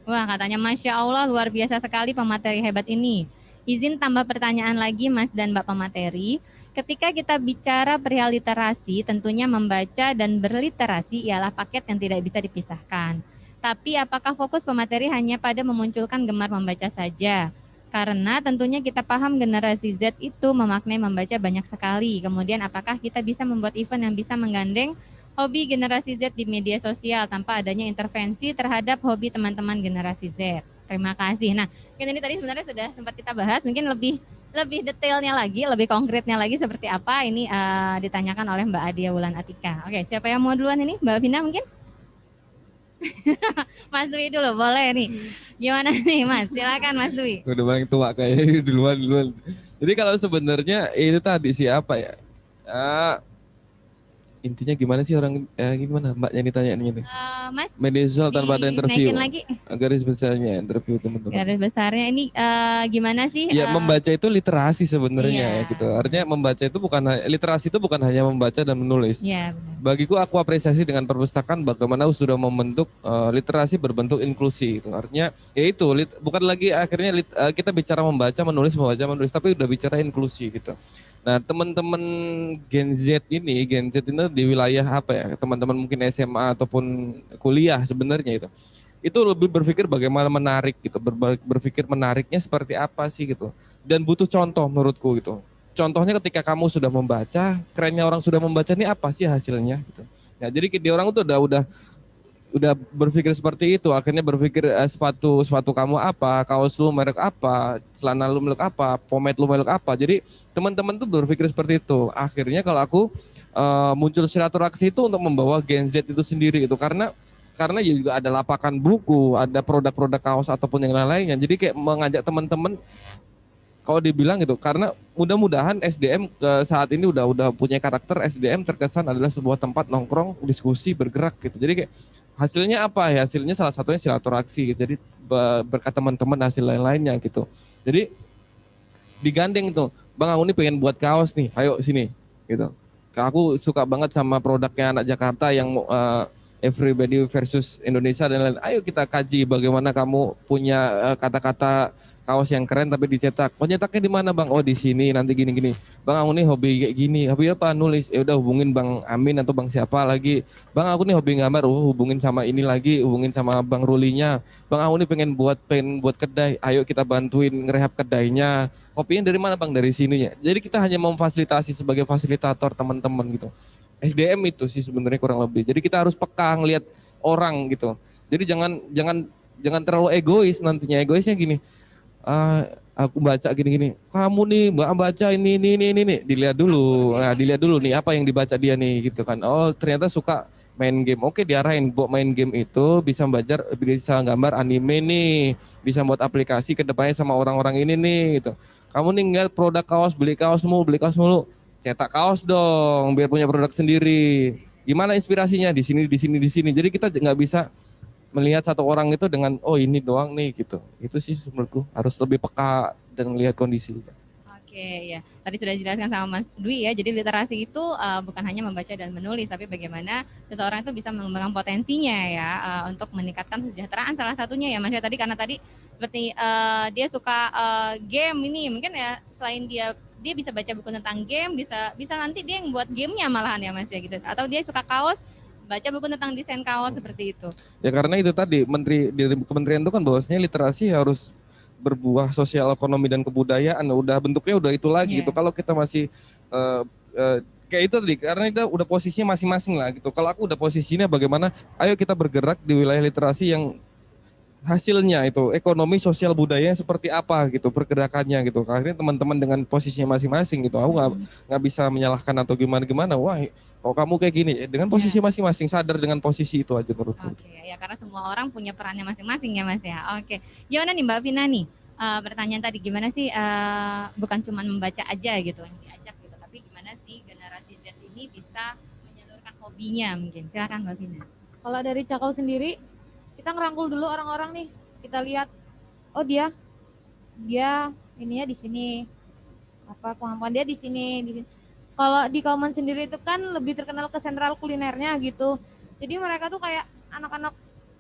Speaker 1: Wah, katanya Masya Allah luar biasa sekali pemateri hebat ini. Izin tambah pertanyaan lagi Mas dan Mbak pemateri. Ketika kita bicara perihal literasi, tentunya membaca dan berliterasi ialah paket yang tidak bisa dipisahkan. Tapi apakah fokus pemateri hanya pada memunculkan gemar membaca saja? Karena tentunya kita paham generasi Z itu memaknai membaca banyak sekali. Kemudian apakah kita bisa membuat event yang bisa menggandeng hobi generasi Z di media sosial tanpa adanya intervensi terhadap hobi teman-teman generasi Z. Terima kasih. Nah, mungkin ini tadi sebenarnya sudah sempat kita bahas, mungkin lebih detailnya lagi, lebih konkretnya lagi seperti apa ini ditanyakan oleh Mbak Adia Wulan Atika. Oke, siapa yang mau duluan ini? Mbak Vina mungkin? Mas Dwi dulu, boleh nih. Gimana nih Mas? Silakan Mas Dwi.
Speaker 2: Udah paling tua kayaknya duluan. Jadi kalau sebenarnya itu tadi siapa ya? Ah, intinya gimana sih orang gimana mbaknya ditanya ini?
Speaker 1: Mas,
Speaker 2: Media sosial tanpa ada interview.
Speaker 1: dinaikin lagi.
Speaker 2: Garis besarnya interview teman-teman.
Speaker 1: Garis besarnya ini gimana sih?
Speaker 2: Ya membaca itu literasi sebenarnya
Speaker 1: Iya.
Speaker 2: ya gitu. Artinya membaca itu bukan literasi itu bukan hanya membaca dan menulis.
Speaker 1: Iya, benar.
Speaker 2: Bagiku aku apresiasi dengan perpustakaan bagaimana sudah membentuk literasi berbentuk inklusi gitu. Artinya ya itu bukan lagi akhirnya kita bicara membaca menulis tapi udah bicara inklusi gitu. Nah, teman-teman Gen Z ini di wilayah apa ya? Teman-teman mungkin SMA ataupun kuliah sebenarnya itu lebih berpikir bagaimana menarik gitu, berpikir menariknya seperti apa sih gitu. Dan butuh contoh menurutku gitu. Contohnya ketika kamu sudah membaca, kerennya orang sudah membaca ini apa sih hasilnya gitu. Nah, jadi dia orang itu udah berpikir seperti itu, akhirnya berpikir sepatu kamu apa, kaos lu merek apa, celana lu merek apa, pomade lu merek apa. Jadi teman-teman tuh berpikir seperti itu. Akhirnya kalau aku muncul silaturahmi itu untuk membawa Gen Z itu sendiri itu karena ya juga ada lapakan buku, ada produk-produk kaos ataupun yang lain-lainnya. Jadi kayak mengajak teman-teman kalau dibilang gitu karena mudah-mudahan SDM saat ini udah punya karakter SDM terkesan adalah sebuah tempat nongkrong, diskusi, bergerak gitu. Jadi kayak hasilnya apa ya? Hasilnya salah satunya silaturahmi gitu. Jadi berkat teman-teman hasil lain-lainnya gitu. Jadi digandeng tuh, Bang aku nih pengen buat kaos nih, ayo sini gitu. Aku suka banget sama produknya anak Jakarta yang Everybody versus Indonesia dan lain-lain. Ayo kita kaji bagaimana kamu punya kata-kata kaos yang keren tapi dicetak. Oh nyetaknya di mana Bang? Oh di sini nanti gini-gini. Bang aku nih hobi kayak gini. Hobi apa? Nulis. Ya udah hubungin Bang Amin atau Bang siapa lagi. Bang aku nih hobi gambar. Hubungin sama ini lagi. Hubungin sama Bang Rulinya. Bang aku nih pengen buat kedai. Ayo kita bantuin ngerehab kedainya. Kopinya dari mana Bang? Dari sininya. Jadi kita hanya memfasilitasi sebagai fasilitator teman-teman gitu. SDM itu sih sebenarnya kurang lebih. Jadi kita harus peka ngelihat orang gitu. Jadi jangan terlalu egois nantinya. Egoisnya gini. Aku baca gini-gini. Kamu nih Mbak baca ini. Dilihat dulu. Nah, dilihat dulu nih apa yang dibaca dia nih gitu kan. Oh, ternyata suka main game. Oke, diarahin buat main game itu bisa gambar anime nih, bisa buat aplikasi ke depannya sama orang-orang ini nih gitu. Kamu nih ngeliat produk kaos, beli kaos mulu. Cetak kaos dong biar punya produk sendiri. Gimana inspirasinya di sini. Jadi kita nggak bisa melihat satu orang itu dengan oh ini doang nih gitu. Itu sih menurutku harus lebih peka dan melihat kondisi.
Speaker 1: Oke ya, tadi sudah dijelaskan sama Mas Dwi ya. Jadi literasi itu bukan hanya membaca dan menulis, tapi bagaimana seseorang itu bisa mengembangkan potensinya ya untuk meningkatkan kesejahteraan salah satunya ya Mas ya. Tadi karena tadi seperti dia suka game ini, mungkin ya selain dia bisa baca buku tentang game, bisa nanti dia yang buat gamenya malahan ya Mas ya gitu. Atau dia suka kaos, baca buku tentang desain kaos seperti itu.
Speaker 2: Ya karena itu tadi di kementerian itu kan bahwasanya literasi harus berbuah sosial ekonomi dan kebudayaan. Udah bentuknya udah itu lagi gitu. Kalau kita masih kayak itu tadi karena itu udah posisinya masing-masing lah gitu. Kalau aku udah posisinya bagaimana ayo kita bergerak di wilayah literasi yang hasilnya itu ekonomi sosial budaya seperti apa gitu pergerakannya gitu. Akhirnya teman-teman dengan posisinya masing-masing gitu. Aku nggak bisa menyalahkan atau gimana. Wah, kok kamu kayak gini dengan posisi masing-masing sadar dengan posisi itu aja menurutku.
Speaker 1: Oke, ya karena semua orang punya perannya masing-masing ya Mas ya. Oke, gimana nih Mbak Vina nih? Pertanyaan tadi gimana sih bukan cuma membaca aja gitu yang diajak gitu, tapi gimana sih generasi Z ini bisa menyalurkan hobinya mungkin. Silakan Mbak Vina.
Speaker 3: Kalau dari Cakau sendiri, kita ngerangkul dulu orang-orang nih. Kita lihat, oh dia ininya di sini, apa kemampuan dia di sini. Kalau di Kauman sendiri itu kan lebih terkenal ke sentral kulinernya gitu. Jadi mereka tuh kayak anak-anak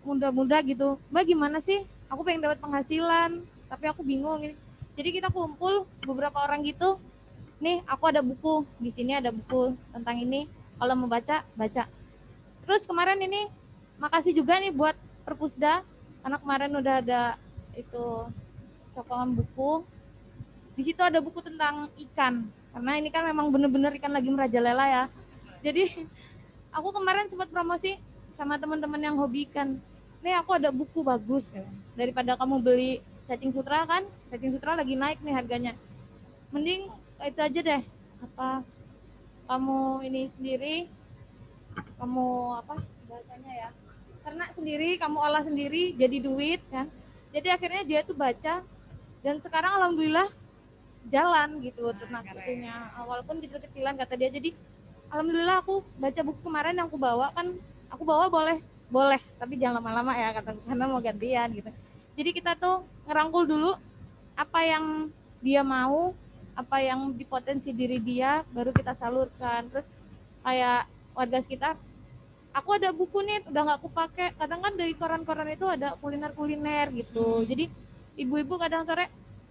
Speaker 3: muda-muda gitu. Mbak gimana sih? Aku pengen dapat penghasilan, tapi aku bingung ini. Jadi kita kumpul beberapa orang gitu. Nih, aku ada buku. Di sini ada buku tentang ini. Kalau mau baca, baca. Terus kemarin ini makasih juga nih buat Perpusda. Karena kemarin udah ada itu sokongan buku. Di situ ada buku tentang ikan. Karena ini kan memang bener-bener ikan lagi merajalela ya. Jadi aku kemarin sempat promosi sama teman-teman yang hobi ikan. Nih aku ada buku bagus. Daripada kamu beli cacing sutra kan. Cacing sutra lagi naik nih harganya. Mending itu aja deh. Apa kamu ini sendiri. Kamu apa bahasanya ya. Ternak sendiri, kamu olah sendiri jadi duit kan. Jadi akhirnya dia tuh baca. Dan sekarang alhamdulillah jalan gitu ternak itunya, walaupun kecil-kecilan kata dia. Jadi alhamdulillah aku baca buku kemarin yang aku bawa kan, aku bawa boleh tapi jangan lama-lama ya kata, karena mau gantian gitu. Jadi kita tuh ngerangkul dulu apa yang dia mau, apa yang di potensi diri dia, baru kita salurkan. Terus kayak warga sekitar, aku ada buku nih udah nggak aku pakai, kadang kan dari koran-koran itu ada kuliner gitu. Jadi ibu-ibu kadang sore,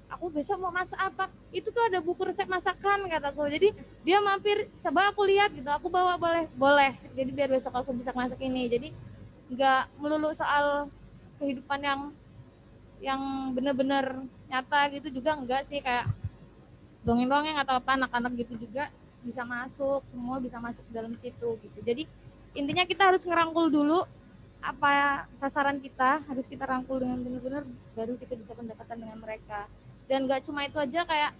Speaker 3: aku besok mau masak apa, itu tuh ada buku resep masakan kataku. Jadi dia mampir, coba aku lihat gitu, aku bawa boleh. Jadi biar besok aku bisa masak ini. Jadi nggak melulu soal kehidupan yang benar-benar nyata gitu juga enggak sih, kayak dongeng-dongeng atau apa, anak-anak gitu juga bisa masuk, semua bisa masuk dalam situ gitu. Jadi intinya kita harus ngerangkul dulu apa sasaran kita, harus kita rangkul dengan benar-benar, baru kita bisa pendekatan dengan mereka. Dan gak cuma itu aja, kayak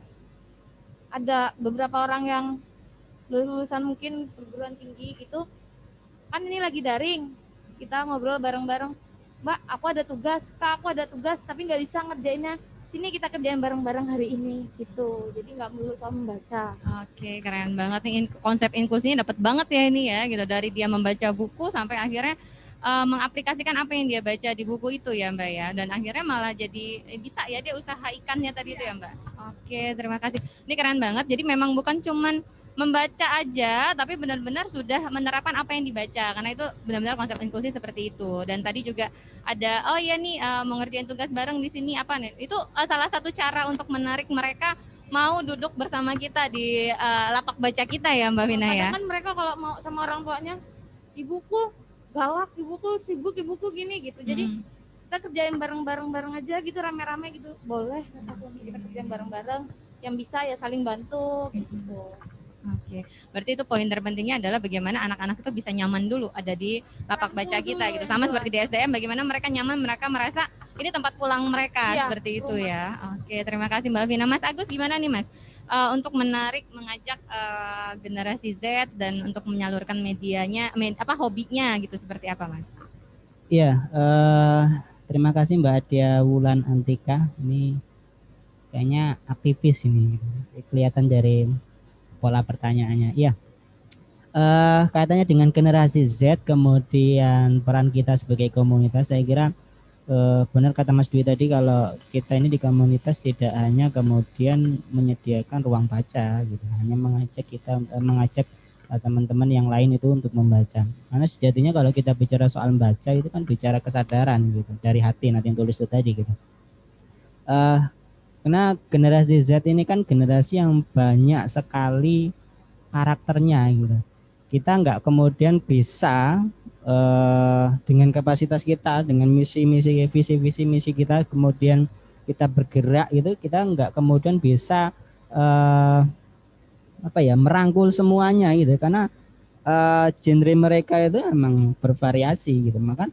Speaker 3: ada beberapa orang yang lulusan mungkin perguruan tinggi gitu, kan ini lagi daring, kita ngobrol bareng-bareng, Mbak aku ada tugas, Kak aku ada tugas tapi gak bisa ngerjainnya, sini kita kerjain bareng-bareng hari ini gitu. Jadi gak melulu soal membaca.
Speaker 1: Oke, keren banget nih, konsep inklusinya dapat banget ya ini ya gitu, dari dia membaca buku sampai akhirnya mengaplikasikan apa yang dia baca di buku itu ya Mbak ya, dan akhirnya malah jadi bisa ya dia usaha ikannya tadi itu ya Mbak. Oke, terima kasih. Ini keren banget. Jadi memang bukan cuman membaca aja, tapi benar-benar sudah menerapkan apa yang dibaca, karena itu benar-benar konsep inklusi seperti itu. Dan tadi juga ada, oh ya nih mau ngerjain tugas bareng di sini apa nih? Itu salah satu cara untuk menarik mereka mau duduk bersama kita di lapak baca kita ya Mbak Vina ya.
Speaker 3: Kadang kan mereka kalau mau sama orang tuanya, ibuku galak, ibuku sibuk, ibuku gini gitu. Jadi kita kerjain bareng-bareng aja gitu, rame-rame gitu. Boleh, kita kerjain bareng-bareng. Yang bisa ya saling bantu gitu.
Speaker 1: Oke, berarti itu poin terpentingnya adalah bagaimana anak-anak itu bisa nyaman dulu ada di lapak baca kita gitu. Sama seperti di SDM, bagaimana mereka nyaman, mereka merasa ini tempat pulang mereka, seperti itu ya. Oke, terima kasih Mbak Vina. Mas Agus gimana nih Mas? Untuk menarik, mengajak generasi Z dan untuk menyalurkan medianya, hobinya gitu, seperti apa Mas?
Speaker 4: Iya, terima kasih Mbak Adia Wulan Antika. Ini kayaknya aktivis ini, kelihatan dari pola pertanyaannya. Iya, kaitannya dengan generasi Z, kemudian peran kita sebagai komunitas, saya kira benar kata Mas Dwi tadi, kalau kita ini di komunitas tidak hanya kemudian menyediakan ruang baca gitu, hanya mengajak teman-teman yang lain itu untuk membaca. Karena sejatinya kalau kita bicara soal membaca itu kan bicara kesadaran gitu, dari hati, nanti yang tulis itu tadi gitu. Karena generasi Z ini kan generasi yang banyak sekali karakternya gitu. Kita nggak kemudian bisa dengan kapasitas kita, dengan misi-misi, visi-visi misi kita, kemudian kita bergerak itu, kita nggak kemudian bisa merangkul semuanya gitu, karena genre mereka itu memang bervariasi gitu. Maka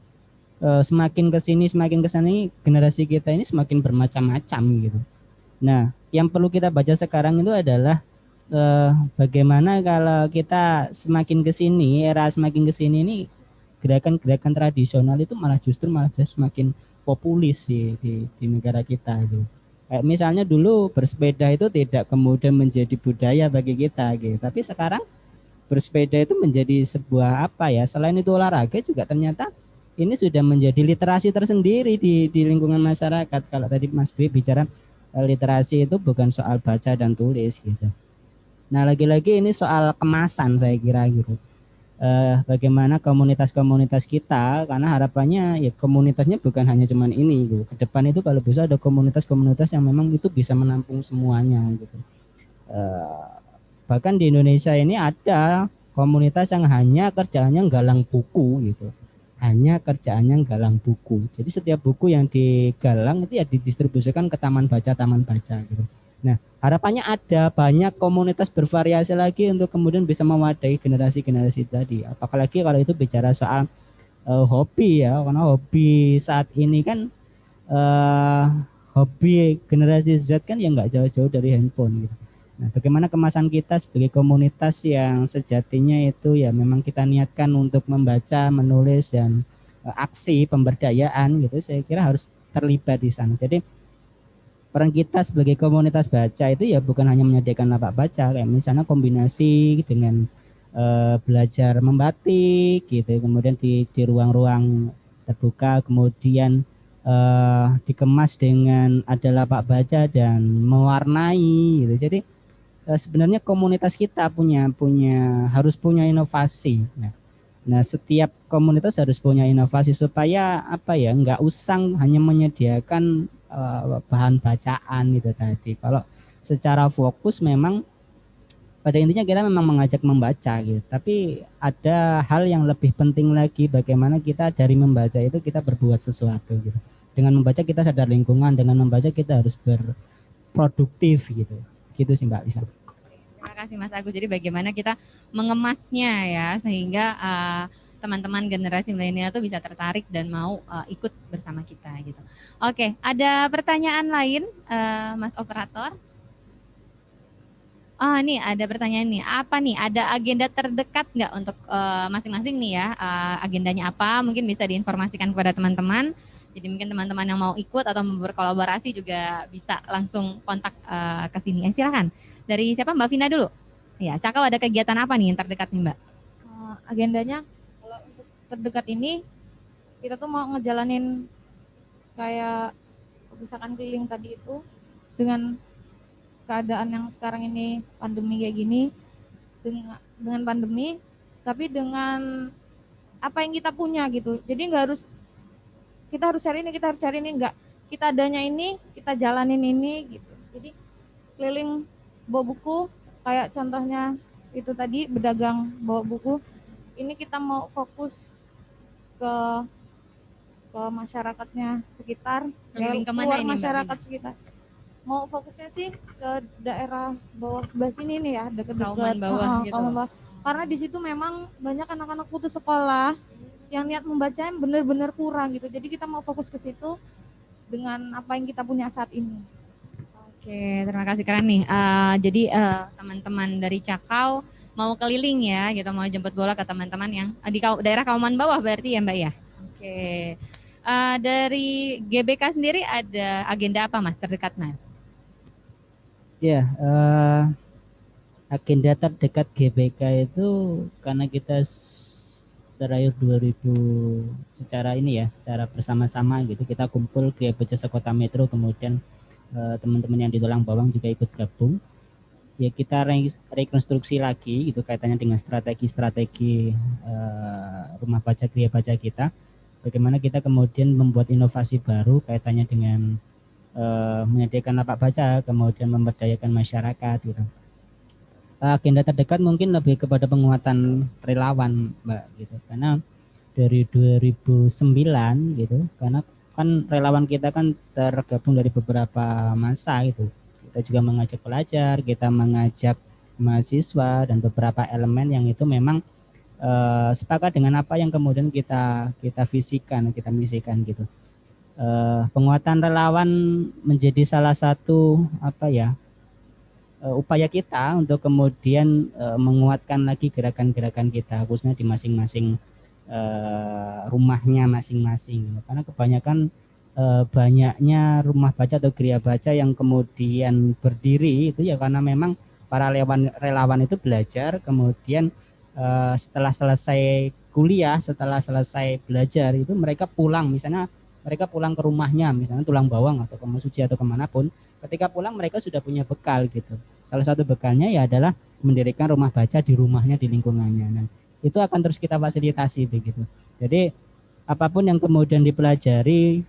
Speaker 4: semakin kesini semakin kesini generasi kita ini semakin bermacam-macam gitu. Nah, yang perlu kita baca sekarang itu adalah bagaimana kalau kita semakin kesini, era semakin kesini ini, gerakan-gerakan tradisional itu malah semakin populis di negara kita gitu. Kayak misalnya dulu bersepeda itu tidak kemudian menjadi budaya bagi kita gitu, tapi sekarang bersepeda itu menjadi sebuah selain itu olahraga, juga ternyata ini sudah menjadi literasi tersendiri di lingkungan masyarakat. Kalau tadi Mas Dwi bicara literasi itu bukan soal baca dan tulis gitu. Nah, lagi-lagi ini soal kemasan saya kira gitu. Bagaimana komunitas-komunitas kita, karena harapannya ya komunitasnya bukan hanya cuman ini gitu. Ke depan itu kalau bisa ada komunitas-komunitas yang memang itu bisa menampung semuanya gitu. Eh, Bahkan di Indonesia ini ada komunitas yang hanya kerjaannya galang buku gitu. Hanya kerjaannya galang buku. Jadi setiap buku yang digalang itu ya didistribusikan ke taman baca gitu. Nah, harapannya ada banyak komunitas bervariasi lagi untuk kemudian bisa mewadai generasi-generasi tadi. Apalagi kalau itu bicara soal hobi ya, karena hobi saat ini kan eh, hobi generasi Z kan ya nggak jauh-jauh dari handphone gitu. Nah, bagaimana kemasan kita sebagai komunitas yang sejatinya itu ya memang kita niatkan untuk membaca, menulis dan aksi pemberdayaan gitu, saya kira harus terlibat di sana. Jadi peran kita sebagai komunitas baca itu ya bukan hanya menyediakan lapak baca, kayak misalnya kombinasi dengan belajar membatik gitu, kemudian di ruang-ruang terbuka, kemudian dikemas dengan ada lapak baca dan mewarnai gitu. Jadi sebenarnya komunitas kita harus punya inovasi. Nah, setiap komunitas harus punya inovasi supaya apa ya, nggak usang hanya menyediakan bahan bacaan itu tadi. Kalau secara fokus memang pada intinya kita memang mengajak membaca gitu. Tapi ada hal yang lebih penting lagi, bagaimana kita dari membaca itu kita berbuat sesuatu gitu. Dengan membaca kita sadar lingkungan, dengan membaca kita harus berproduktif gitu. Gitu sih Mbak Lisa.
Speaker 1: Terima kasih Mas Agus. Jadi bagaimana kita mengemasnya ya sehingga teman-teman generasi milenial itu bisa tertarik dan mau ikut bersama kita gitu. Oke, ada pertanyaan lain Mas Operator? Nih ada pertanyaan nih. Apa nih? Ada agenda terdekat nggak untuk masing-masing nih ya? Agendanya apa? Mungkin bisa diinformasikan kepada teman-teman. Jadi mungkin teman-teman yang mau ikut atau berkolaborasi juga bisa langsung kontak ke sini. Silakan. Dari siapa? Mbak Vina dulu. Ya, Cakau ada kegiatan apa nih yang terdekat nih Mbak?
Speaker 3: Agendanya kalau untuk terdekat ini kita tuh mau ngejalanin kayak perpustakaan keliling tadi itu dengan keadaan yang sekarang ini pandemi kayak gini, dengan pandemi tapi dengan apa yang kita punya gitu. Jadi nggak harus kita harus cari ini, enggak, kita adanya ini kita jalanin ini gitu. Jadi keliling bawa buku, kayak contohnya itu tadi berdagang bawa buku. Ini kita mau fokus ke masyarakatnya sekitar,
Speaker 1: Keliling
Speaker 3: ya,
Speaker 1: kemana
Speaker 3: luar
Speaker 1: ini, Mbak
Speaker 3: masyarakat sekitar. Mau fokusnya sih ke daerah bawah sebelah sini nih ya, dekat-dekat
Speaker 1: Kauman bawah gitu.
Speaker 3: Kauman bawah. Karena di situ memang banyak anak-anak putus sekolah yang niat membacanya benar-benar kurang gitu. Jadi kita mau fokus ke situ dengan apa yang kita punya saat ini.
Speaker 1: Oke, terima kasih keren nih. Jadi teman-teman dari Cakau mau keliling ya, gitu, mau jemput bola ke teman-teman yang di daerah Kauman Bawah berarti ya Mbak ya. Oke. Dari GBK sendiri ada agenda apa Mas terdekat Mas?
Speaker 4: Ya, agenda terdekat GBK itu karena kita terakhir 2000 secara ini ya, secara bersama-sama gitu, kita kumpul ke Beca Kota Metro, kemudian teman-teman yang di Tulang Bawang juga ikut gabung. Ya kita rekonstruksi lagi gitu kaitannya dengan strategi-strategi rumah baca kriya baca kita. Bagaimana kita kemudian membuat inovasi baru kaitannya dengan menyediakan lapak baca, kemudian memberdayakan masyarakat gitu. Agenda terdekat mungkin lebih kepada penguatan relawan Mbak gitu, karena dari 2009 gitu, karena kan relawan kita kan tergabung dari beberapa masa gitu. Kita juga mengajak pelajar, kita mengajak mahasiswa dan beberapa elemen yang itu memang sepakat dengan apa yang kemudian kita visikan, kita misikan gitu. Penguatan relawan menjadi salah satu apa ya, upaya kita untuk kemudian menguatkan lagi gerakan-gerakan kita khususnya di masing-masing rumahnya masing-masing, karena kebanyakan banyaknya rumah baca atau gereja baca yang kemudian berdiri itu ya karena memang para relawan itu belajar, kemudian setelah selesai kuliah, setelah selesai belajar itu mereka pulang, misalnya mereka pulang ke rumahnya, misalnya Tulang Bawang atau ke Mesuji atau kemanapun, ketika pulang mereka sudah punya bekal gitu. Salah satu bekalnya ya adalah mendirikan rumah baca di rumahnya, di lingkungannya. Nah, itu akan terus kita fasilitasi begitu. Jadi apapun yang kemudian dipelajari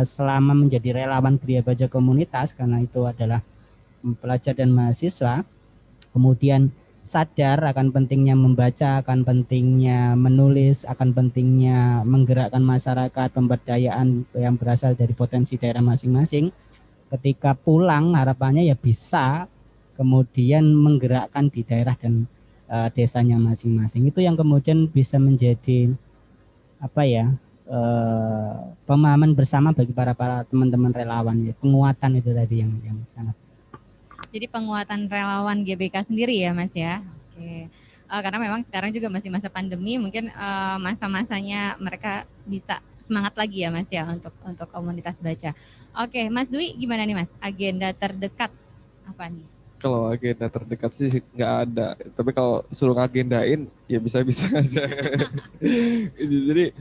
Speaker 4: selama menjadi relawan Geria Baca Komunitas, karena itu adalah pelajar dan mahasiswa, kemudian sadar akan pentingnya membaca, akan pentingnya menulis, akan pentingnya menggerakkan masyarakat, pemberdayaan yang berasal dari potensi daerah masing-masing. Ketika pulang harapannya ya bisa kemudian menggerakkan di daerah dan desanya masing-masing. Itu yang kemudian bisa menjadi apa ya, pemahaman bersama bagi para teman-teman relawan ya. Penguatan itu tadi yang sangat.
Speaker 1: Jadi penguatan relawan GBK sendiri ya Mas ya. Oke. Karena memang sekarang juga masih masa pandemi, mungkin masa-masanya mereka bisa semangat lagi ya Mas ya untuk komunitas baca. Oke, Mas Dwi gimana nih Mas? Agenda terdekat apa nih?
Speaker 2: Kalau agenda terdekat sih nggak ada. Tapi kalau suruh agendain ya bisa-bisa aja. Jadi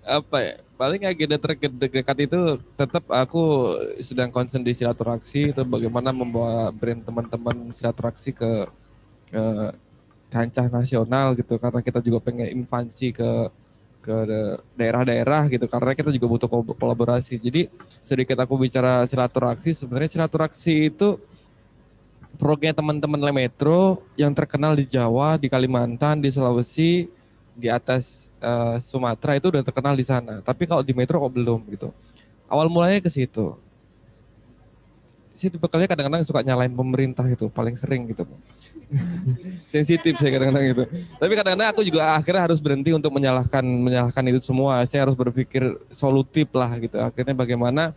Speaker 2: apa ya? Paling agenda terdekat itu tetap aku sedang concern di silaturahmi, itu bagaimana membawa brand teman-teman silaturahmi ke kancah nasional gitu, karena kita juga pengen invasi ke daerah-daerah gitu, karena kita juga butuh kolaborasi. Jadi sedikit aku bicara silaturahmi, sebenarnya silaturahmi itu programnya teman-teman Metro yang terkenal di Jawa, di Kalimantan, di Sulawesi, di atas Sumatera itu udah terkenal di sana. Tapi kalau di Metro kok belum gitu. Awal mulanya ke situ. Situ bekalnya kadang-kadang suka nyalain pemerintah itu paling sering gitu. Sensitif saya kadang-kadang gitu. Tapi kadang-kadang aku juga akhirnya harus berhenti untuk menyalahkan itu semua. Saya harus berpikir solutif lah gitu. Akhirnya bagaimana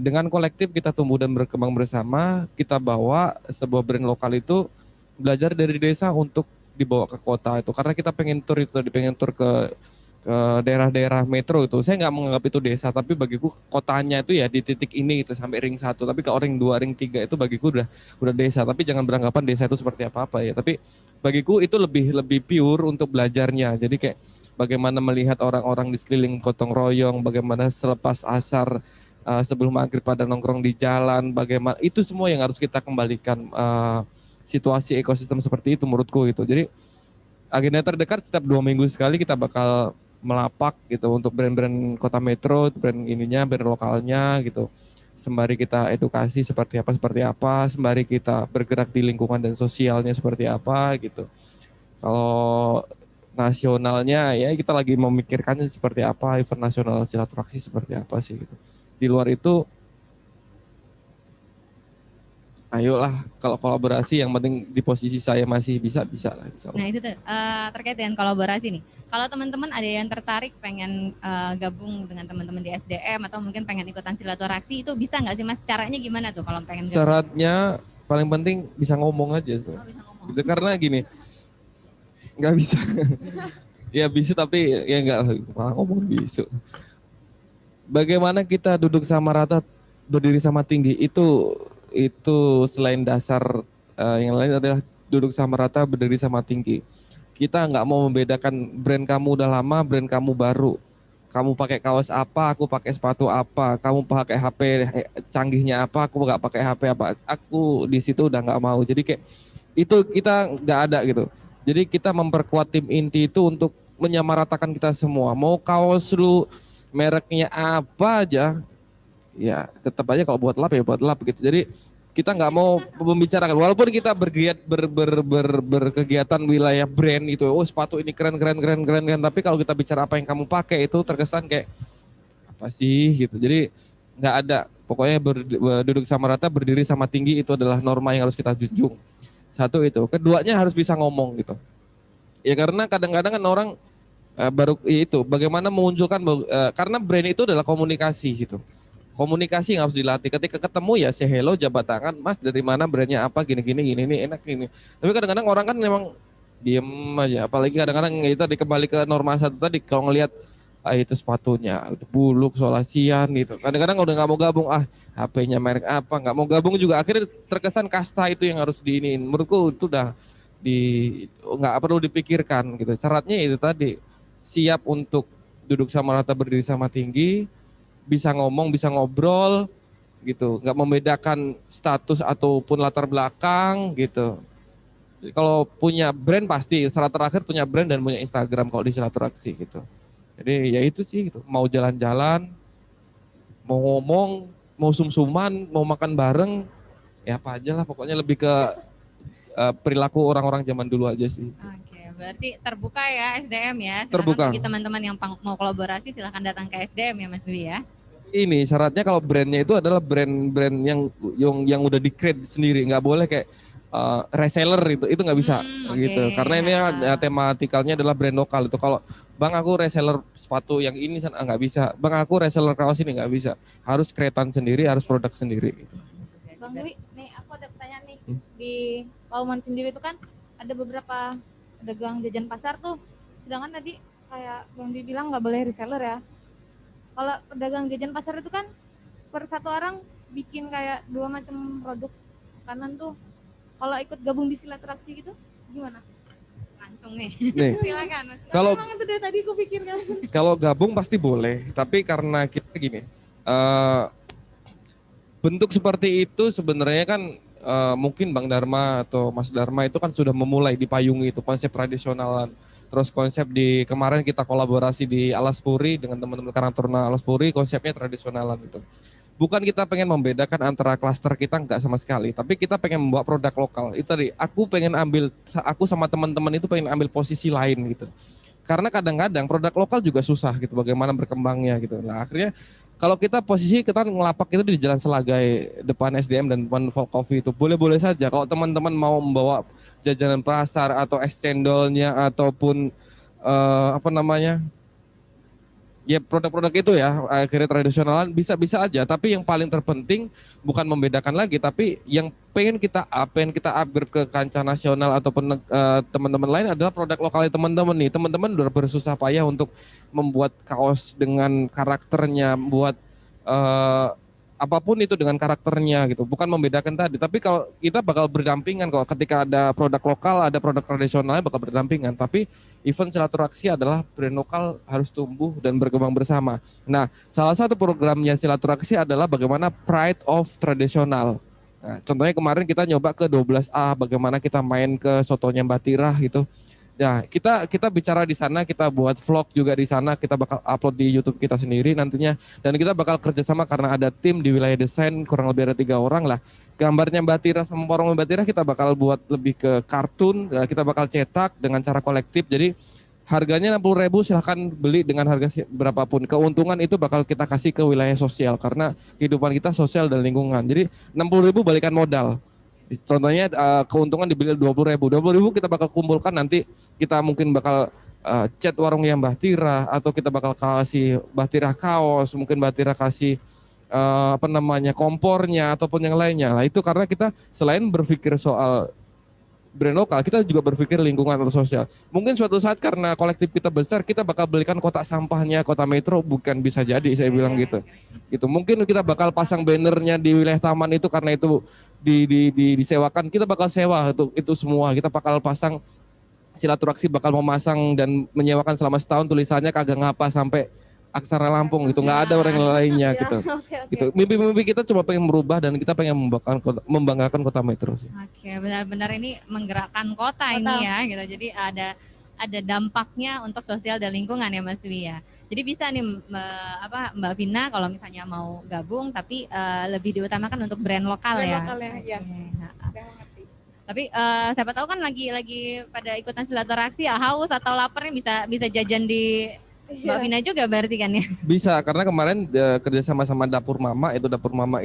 Speaker 2: dengan kolektif kita tumbuh dan berkembang bersama, kita bawa sebuah brand lokal itu belajar dari desa untuk dibawa ke kota itu, karena kita pengen tur ke daerah-daerah metro itu. Saya nggak menganggap itu desa, tapi bagiku kotanya itu ya di titik ini itu sampai ring 1. Tapi kalau ring 2, ring 3 itu bagiku udah desa. Tapi jangan beranggapan desa itu seperti apa-apa ya. Tapi bagiku itu lebih pure untuk belajarnya. Jadi kayak bagaimana melihat orang-orang di sekeliling gotong royong, bagaimana selepas asar sebelum maghrib pada nongkrong di jalan, bagaimana itu semua yang harus kita kembalikan, situasi ekosistem seperti itu menurutku gitu. Jadi agenda terdekat setiap 2 minggu sekali kita bakal melapak gitu untuk brand-brand kota metro, brand ininya, brand lokalnya gitu. Sembari kita edukasi seperti apa, sembari kita bergerak di lingkungan dan sosialnya seperti apa gitu. Kalau nasionalnya ya kita lagi memikirkannya seperti apa, event nasional silaturahmi seperti apa sih gitu. Di luar itu ayolah, kalau kolaborasi yang penting di posisi saya masih bisa lah.
Speaker 1: Nah itu terkait dengan kolaborasi nih. Kalau teman-teman ada yang tertarik pengen gabung dengan teman-teman di SDM atau mungkin pengen ikutan silaturahmi, itu bisa nggak sih Mas? Caranya gimana tuh kalau pengen gabung?
Speaker 2: Syaratnya paling penting bisa ngomong aja.
Speaker 1: Oh, bisa ngomong.
Speaker 2: Gitu, karena gini, nggak bisa. Ya bisa tapi ya nggak malah ngomong bisu. Bagaimana kita duduk sama rata, berdiri sama tinggi, itu selain dasar, yang lain adalah duduk sama rata, berdiri sama tinggi. Kita nggak mau membedakan brand kamu udah lama, brand kamu baru. Kamu pakai kaos apa, aku pakai sepatu apa. Kamu pakai HP canggihnya apa, aku nggak pakai HP apa. Aku di situ udah nggak mau. Jadi kayak itu kita nggak ada gitu. Jadi kita memperkuat tim inti itu untuk menyamaratakan kita semua. Mau kaos lu mereknya apa aja, ya tetap aja kalau buat lap ya buat lap gitu. Jadi kita nggak mau membicarakan, walaupun kita berkegiatan wilayah brand itu, oh sepatu ini keren, tapi kalau kita bicara apa yang kamu pakai itu terkesan kayak apa sih gitu. Jadi nggak ada, pokoknya duduk sama rata, berdiri sama tinggi, itu adalah norma yang harus kita junjung. Satu itu, keduanya harus bisa ngomong gitu. Ya karena kadang-kadang kan orang baru itu bagaimana memunculkan, karena brand itu adalah komunikasi gitu. Komunikasi yang harus dilatih. Ketika ketemu ya say hello, jabat tangan, Mas dari mana, brandnya apa, gini ini enak ini. Tapi kadang-kadang orang kan memang diem aja. Apalagi kadang-kadang kita kembali ke norma satu tadi, kalau ngelihat itu sepatunya buluk solasian gitu. Kadang-kadang udah nggak mau gabung, HP-nya merek apa, nggak mau gabung juga. Akhirnya terkesan kasta itu yang harus diiniin. Menurutku itu udah nggak perlu dipikirkan gitu. Syaratnya itu tadi, siap untuk duduk sama rata, berdiri sama tinggi, bisa ngomong, bisa ngobrol, gitu, nggak membedakan status ataupun latar belakang gitu. Jadi kalau punya brand pasti syarat terakhir punya brand dan punya Instagram kalau di silaturahmi gitu. Jadi ya itu sih gitu. Mau jalan-jalan, mau ngomong, mau sum-suman, mau makan bareng, ya apa aja lah pokoknya lebih ke perilaku orang-orang zaman dulu aja sih.
Speaker 1: Oke, berarti terbuka ya SDM ya. Silakan
Speaker 2: Terbuka.
Speaker 1: bagi teman-teman yang mau kolaborasi silahkan datang ke SDM ya Mas Dwi ya.
Speaker 2: Ini syaratnya kalau brandnya itu adalah brand-brand yang udah di-create sendiri, nggak boleh kayak reseller itu nggak bisa
Speaker 1: Oke.
Speaker 2: gitu. Karena ini tematikalnya adalah brand lokal itu. Kalau Bang aku reseller sepatu yang ini nggak bisa. Bang aku reseller kaos ini nggak bisa. Harus kreatan sendiri, harus produk sendiri. Gitu.
Speaker 3: Bang Dwi, nih aku ada pertanyaan nih. Di Pauman sendiri itu kan ada beberapa pedagang jajan pasar tuh. Sedangkan tadi kayak Bang Dwi bilang nggak boleh reseller ya. Kalau pedagang jajan pasar itu kan per satu orang bikin kayak 2 macam produk makanan tuh. Kalau ikut gabung di silaturahmi gitu gimana?
Speaker 1: Langsung nih.
Speaker 2: Nih,
Speaker 1: Silakan Mas.
Speaker 2: kalau
Speaker 3: Emang itu dari tadi aku pikirkan.
Speaker 2: kalau gabung pasti boleh, tapi karena kita gini, bentuk seperti itu sebenarnya kan mungkin Bang Dharma atau Mas Dharma itu kan sudah memulai dipayungi itu konsep tradisionalan. Terus konsep di kemarin kita kolaborasi di Alas Puri dengan teman-teman Karang Taruna Alas Puri, konsepnya tradisionalan gitu. Bukan kita pengen membedakan antara klaster kita enggak sama sekali, tapi kita pengen membawa produk lokal. Itu tadi, aku sama teman-teman itu pengen ambil posisi lain gitu. Karena kadang-kadang produk lokal juga susah gitu, bagaimana berkembangnya gitu. Nah akhirnya kalau kita ngelapak itu di Jalan Selagai depan SDM dan depan Folk Coffee itu boleh-boleh saja. Kalau teman-teman mau membawa jajanan pasar atau es cendolnya ataupun ya produk-produk itu ya akhirnya tradisionalan bisa-bisa aja. Tapi yang paling terpenting bukan membedakan lagi, tapi yang pengen kita upgrade ke kancah nasional ataupun teman-teman lain adalah produk lokalnya teman-teman nih. Teman-teman udah bersusah payah untuk membuat kaos dengan karakternya, membuat apapun itu dengan karakternya gitu, bukan membedakan tadi. Tapi kalau kita bakal berdampingan kok, ketika ada produk lokal, ada produk tradisionalnya bakal berdampingan. Tapi event silaturahmi adalah brand lokal harus tumbuh dan berkembang bersama. Nah, salah satu programnya silaturahmi adalah bagaimana Pride of Tradisional. Nah, contohnya kemarin kita nyoba ke 12A, bagaimana kita main ke sotonya Mbak Tirah gitu. Ya, kita bicara di sana, kita buat vlog juga di sana, kita bakal upload di YouTube kita sendiri nantinya, dan kita bakal kerjasama karena ada tim di wilayah desain kurang lebih ada 3 orang lah. Gambarnya Mbak Tira sama porong Mbak Tira kita bakal buat lebih ke kartun, kita bakal cetak dengan cara kolektif. Jadi harganya 60.000, silahkan beli dengan harga berapapun. Keuntungan itu bakal kita kasih ke wilayah sosial karena kehidupan kita sosial dan lingkungan. Jadi 60.000 balikan modal. Contohnya keuntungan dibeli 20.000 kita bakal kumpulkan, nanti kita mungkin bakal cat warungnya Mbah Tira, atau kita bakal kasih Mbah Tira kaos, mungkin Mbah Tira kasih kompornya ataupun yang lainnya. Nah itu karena kita selain berpikir soal brand lokal, kita juga berpikir lingkungan atau sosial. Mungkin suatu saat karena kolektif kita besar, kita bakal belikan kotak sampahnya Kota Metro, bukan bisa jadi saya bilang gitu. Gitu. Mungkin kita bakal pasang bannernya di wilayah taman itu karena itu disewakan, kita bakal sewa itu semua. Kita bakal pasang, silaturahmi bakal memasang dan menyewakan selama setahun tulisannya kagak ngapa sampai aksara Lampung gitu, nggak ada orang lainnya gitu. Gitu. Mimpi-mimpi kita cuma pengen merubah dan kita pengen membanggakan Kota Metro sih.
Speaker 1: Oke, benar-benar ini menggerakkan kota ini ya gitu. Jadi ada dampaknya untuk sosial dan lingkungan ya Mas Dwi ya. Jadi bisa nih Mbak Vina kalau misalnya mau gabung tapi lebih diutamakan untuk brand lokal ya.
Speaker 3: Ya.
Speaker 1: Tapi siapa tahu kan lagi pada ikutan silaturahmi ya, haus atau lapar nih bisa jajan di Mbak Vina juga berarti kan ya?
Speaker 2: Bisa, karena kemarin kerja sama Dapur Mama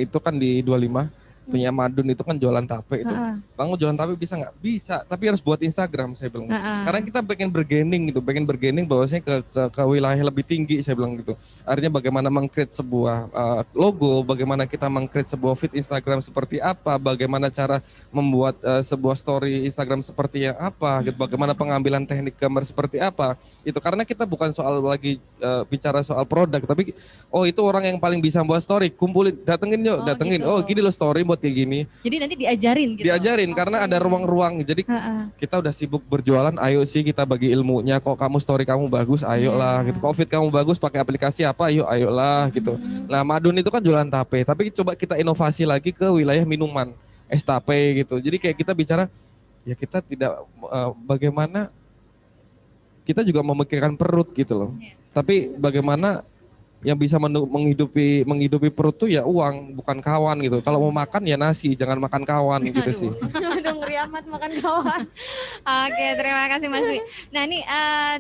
Speaker 2: itu kan di 25, punya Madun itu kan jualan tape itu. Bang mau jualan tape bisa nggak? Bisa, tapi harus buat Instagram saya bilang. Karena kita pengen bergening bahwasanya ke wilayah lebih tinggi saya bilang gitu. Artinya bagaimana meng-create sebuah logo, bagaimana kita meng-create sebuah feed Instagram seperti apa, bagaimana cara membuat sebuah story Instagram seperti yang apa, gitu. Bagaimana pengambilan teknik gambar seperti apa. Itu karena kita bukan soal lagi bicara soal produk, tapi itu orang yang paling bisa buat story, kumpulin, datengin.
Speaker 1: Gitu.
Speaker 2: Oh gini loh story buat buat kayak gini.
Speaker 1: Jadi nanti diajarin gitu.
Speaker 2: Diajarin karena ada ruang-ruang. Jadi kita udah sibuk berjualan, ayo sih kita bagi ilmunya. Kok kamu story kamu bagus, ayolah gitu. Covid kamu bagus pakai aplikasi apa, ayolah gitu. Nah, Madun itu kan jualan tape, tapi coba kita inovasi lagi ke wilayah minuman, es tape gitu. Jadi kayak kita bicara ya kita tidak bagaimana kita juga memikirkan perut gitu loh. Tapi bagaimana yang bisa menghidupi perut tuh ya uang, bukan kawan gitu. Kalau mau makan ya nasi, jangan makan kawan gitu sih.
Speaker 3: Aduh, ngeri amat makan kawan.
Speaker 1: Oke, terima kasih Mas Dwi. Nah ini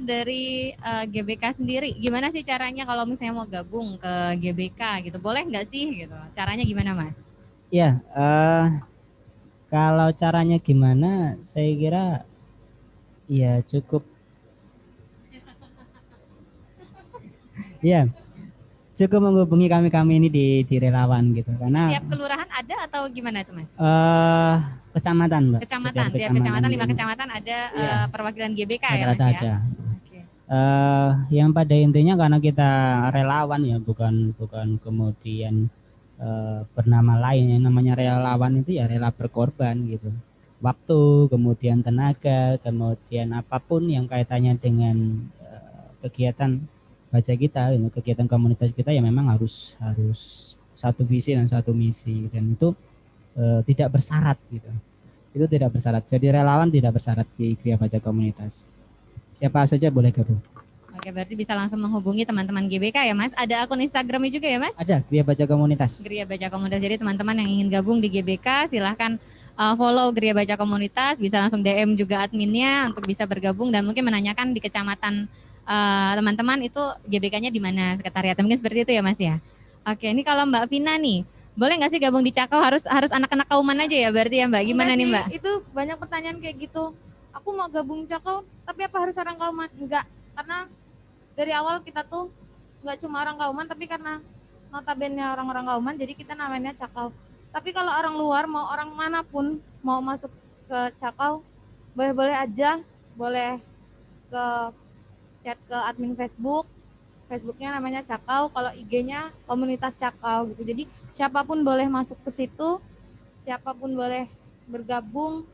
Speaker 1: dari GBK sendiri, gimana sih caranya kalau misalnya mau gabung ke GBK gitu? Boleh nggak sih gitu? Caranya gimana Mas?
Speaker 4: Ya, kalau caranya gimana, saya kira ya cukup. Ya, cukup menghubungi kami ini di relawan gitu, karena
Speaker 1: Tiap kelurahan ada atau gimana tuh Mas?
Speaker 4: kecamatan, Mbak.
Speaker 1: Kecamatan, tiap kecamatan 5 kecamatan ada perwakilan GBK ya Mas
Speaker 4: Rata-rata
Speaker 1: ya?
Speaker 4: ada.
Speaker 1: Oke.
Speaker 4: Yang pada intinya karena kita relawan ya, bukan kemudian bernama lain. Yang namanya relawan itu ya rela berkorban gitu, waktu, kemudian tenaga, kemudian apapun yang kaitannya dengan kegiatan baca kita, kegiatan komunitas kita ya memang harus satu visi dan satu misi, dan itu tidak bersyarat gitu. Itu tidak bersyarat. Jadi relawan tidak bersyarat di Gria Baca Komunitas. Siapa saja boleh gabung.
Speaker 1: Oke, berarti bisa langsung menghubungi teman-teman GBK ya Mas. Ada akun Instagramnya juga ya Mas?
Speaker 4: Ada Gria Baca Komunitas.
Speaker 1: Gria Baca Komunitas. Jadi teman-teman yang ingin gabung di GBK silahkan follow Gria Baca Komunitas. Bisa langsung DM juga adminnya untuk bisa bergabung dan mungkin menanyakan di kecamatan teman-teman itu GBK-nya di mana, sekretariat. Mungkin seperti itu ya Mas ya. Oke, ini kalau Mbak Vina nih, boleh nggak sih gabung di Cakau? Harus anak-anak Kauman aja ya berarti ya Mbak? Gimana nih Mbak?
Speaker 3: Itu banyak pertanyaan kayak gitu. Aku mau gabung Cakau, tapi apa harus orang Kauman? Enggak, karena dari awal kita tuh nggak cuma orang Kauman, tapi karena notabene orang-orang Kauman, jadi kita namanya Cakau. Tapi kalau orang luar, mau orang manapun mau masuk ke Cakau, boleh-boleh aja, boleh ke chat ke admin Facebooknya namanya Cakau, kalau IG-nya komunitas Cakau gitu. Jadi siapapun boleh masuk ke situ, siapapun boleh bergabung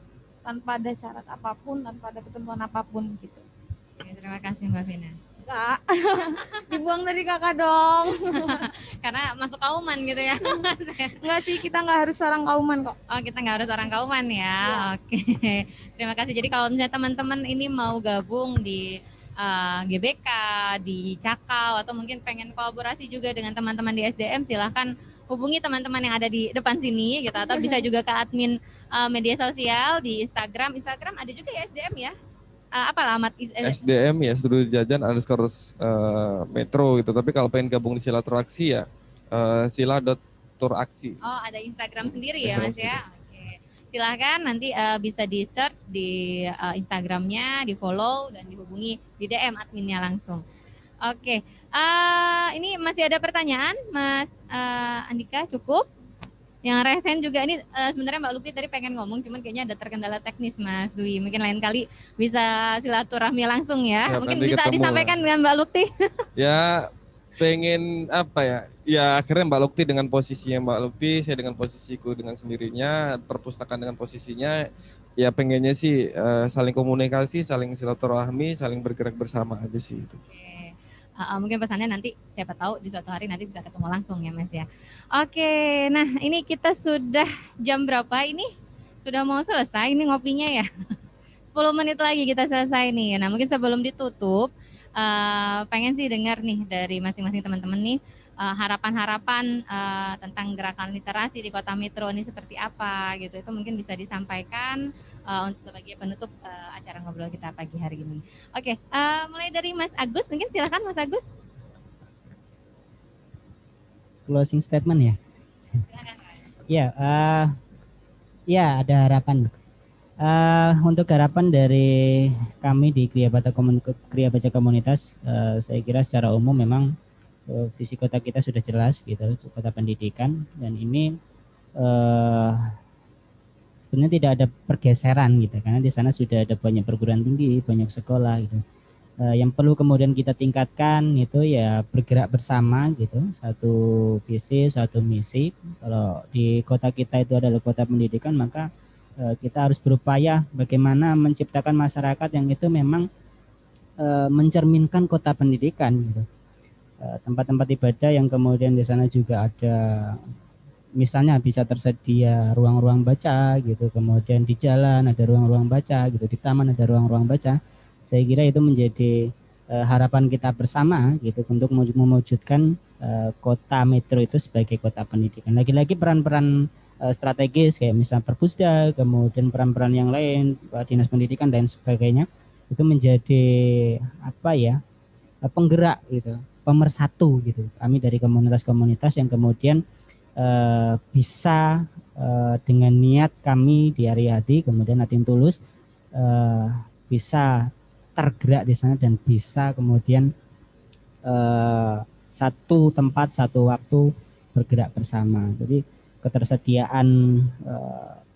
Speaker 3: tanpa ada syarat apapun, tanpa ada ketentuan apapun gitu.
Speaker 1: Oke, terima kasih Mbak Vina.
Speaker 3: Enggak, dibuang dari kakak dong.
Speaker 1: Karena masuk Kauman gitu ya.
Speaker 3: Enggak sih, kita nggak harus orang Kauman kok.
Speaker 1: Oh, kita nggak harus orang Kauman ya. Oke. Terima kasih. Jadi kalau misalnya teman-teman ini mau gabung di GBK, di Cakau, atau mungkin pengen kolaborasi juga dengan teman-teman di SDM, silahkan hubungi teman-teman yang ada di depan sini gitu, atau bisa juga ke admin media sosial di Instagram ada juga ya SDM ya. Apa alamat
Speaker 2: SDM ya _metro gitu. Tapi kalau pengen gabung di Silaturaksi ya sila.turaksi.
Speaker 1: Oh, ada Instagram sendiri ya Mas ya. Silahkan nanti bisa di search di Instagramnya, di follow dan dihubungi di DM adminnya langsung. Oke, ini masih ada pertanyaan Mas Andika, cukup? Yang resen juga ini sebenarnya Mbak Lukti tadi pengen ngomong, cuman kayaknya ada terkendala teknis Mas Dwi. Mungkin lain kali bisa silaturahmi langsung ya. Mungkin bisa disampaikan dengan Mbak Lukti.
Speaker 2: Ya pengen apa ya? Ya akhirnya Mbak Lukti dengan posisinya Mbak Lukti, saya dengan posisiku dengan sendirinya, perpustakaan dengan posisinya. Ya pengennya sih saling komunikasi, saling silaturahmi, saling bergerak bersama aja sih itu.
Speaker 1: Mungkin pesannya nanti siapa tahu di suatu hari nanti bisa ketemu langsung ya Mas ya. Oke, nah ini kita sudah jam berapa ini? Sudah mau selesai ini ngopinya ya. 10 menit lagi kita selesai nih. Nah mungkin sebelum ditutup, pengen sih dengar nih dari masing-masing teman-teman nih harapan-harapan tentang gerakan literasi di Kota Metro ini seperti apa gitu. Itu mungkin bisa disampaikan untuk sebagai penutup acara ngobrol kita pagi hari ini. Oke, mulai dari Mas Agus, mungkin silakan Mas Agus.
Speaker 4: Closing statement ya.
Speaker 1: Silakan.
Speaker 4: Ya, ya ada harapan. Untuk harapan dari kami di Gria Baca Komunitas, saya kira secara umum memang visi kota kita sudah jelas gitu, kota pendidikan, dan ini sebenarnya tidak ada pergeseran gitu, karena di sana sudah ada banyak perguruan tinggi, banyak sekolah gitu. Yang perlu kemudian kita tingkatkan itu ya bergerak bersama gitu, satu visi, satu misi. Kalau di kota kita itu adalah kota pendidikan, maka kita harus berupaya bagaimana menciptakan masyarakat yang itu memang mencerminkan kota pendidikan gitu. Tempat-tempat ibadah yang kemudian di sana juga ada, misalnya bisa tersedia ruang-ruang baca gitu, kemudian di jalan ada ruang-ruang baca gitu, di taman ada ruang-ruang baca. Saya kira itu menjadi harapan kita bersama gitu untuk mewujudkan kota metro itu sebagai kota pendidikan. Lagi-lagi peran-peran strategis kayak misalnya Perpusda, kemudian peran-peran yang lain, dinas pendidikan dan sebagainya, itu menjadi apa ya, penggerak gitu, pemersatu gitu. Kami dari komunitas-komunitas yang kemudian bisa dengan niat kami di Ariyati, kemudian Natin Tulus bisa tergerak di sana dan bisa kemudian satu tempat satu waktu bergerak bersama. Jadi ketersediaan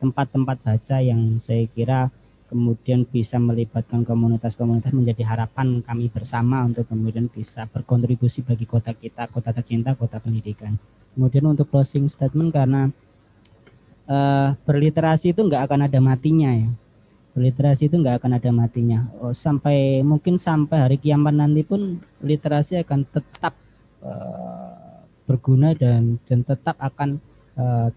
Speaker 4: tempat-tempat baca yang saya kira kemudian bisa melibatkan komunitas-komunitas menjadi harapan kami bersama untuk kemudian bisa berkontribusi bagi kota kita, kota tercinta, kota pendidikan. Kemudian untuk closing statement, karena berliterasi itu nggak akan ada matinya ya. Berliterasi itu nggak akan ada matinya. Mungkin sampai hari kiamat nanti pun literasi akan tetap berguna dan tetap akan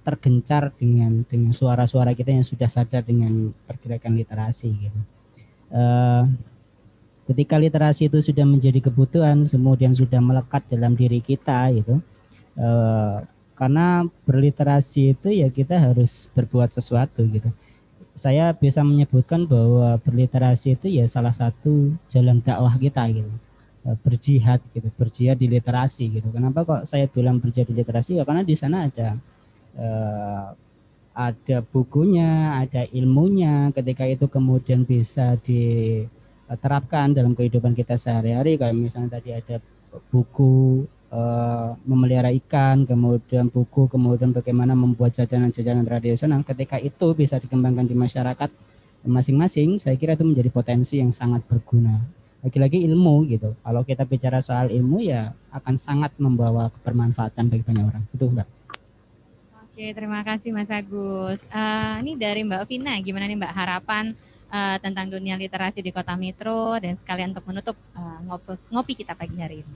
Speaker 4: tergencar dengan suara-suara kita yang sudah sadar dengan pergerakan literasi gitu. Ketika literasi itu sudah menjadi kebutuhan, kemudian sudah melekat dalam diri kita gitu. Karena berliterasi itu ya kita harus berbuat sesuatu gitu. Saya bisa menyebutkan bahwa berliterasi itu ya salah satu jalan dakwah kita gitu. Berjihad gitu, berjihad di literasi gitu. Kenapa kok saya bilang berjihad di literasi? Ya karena di sana ada bukunya, ada ilmunya. Ketika itu kemudian bisa diterapkan dalam kehidupan kita sehari-hari, kayak misalnya tadi ada buku memelihara ikan, kemudian bagaimana membuat jajanan-jajanan tradisional. Ketika itu bisa dikembangkan di masyarakat masing-masing, saya kira itu menjadi potensi yang sangat berguna. Lagi-lagi ilmu gitu. Kalau kita bicara soal ilmu ya akan sangat membawa kebermanfaatan bagi banyak orang. Itu Mbak.
Speaker 1: Oke, terima kasih Mas Agus. Ini dari Mbak Vina, gimana nih Mbak harapan tentang dunia literasi di Kota Metro dan sekalian untuk menutup ngopi kita pagi hari ini.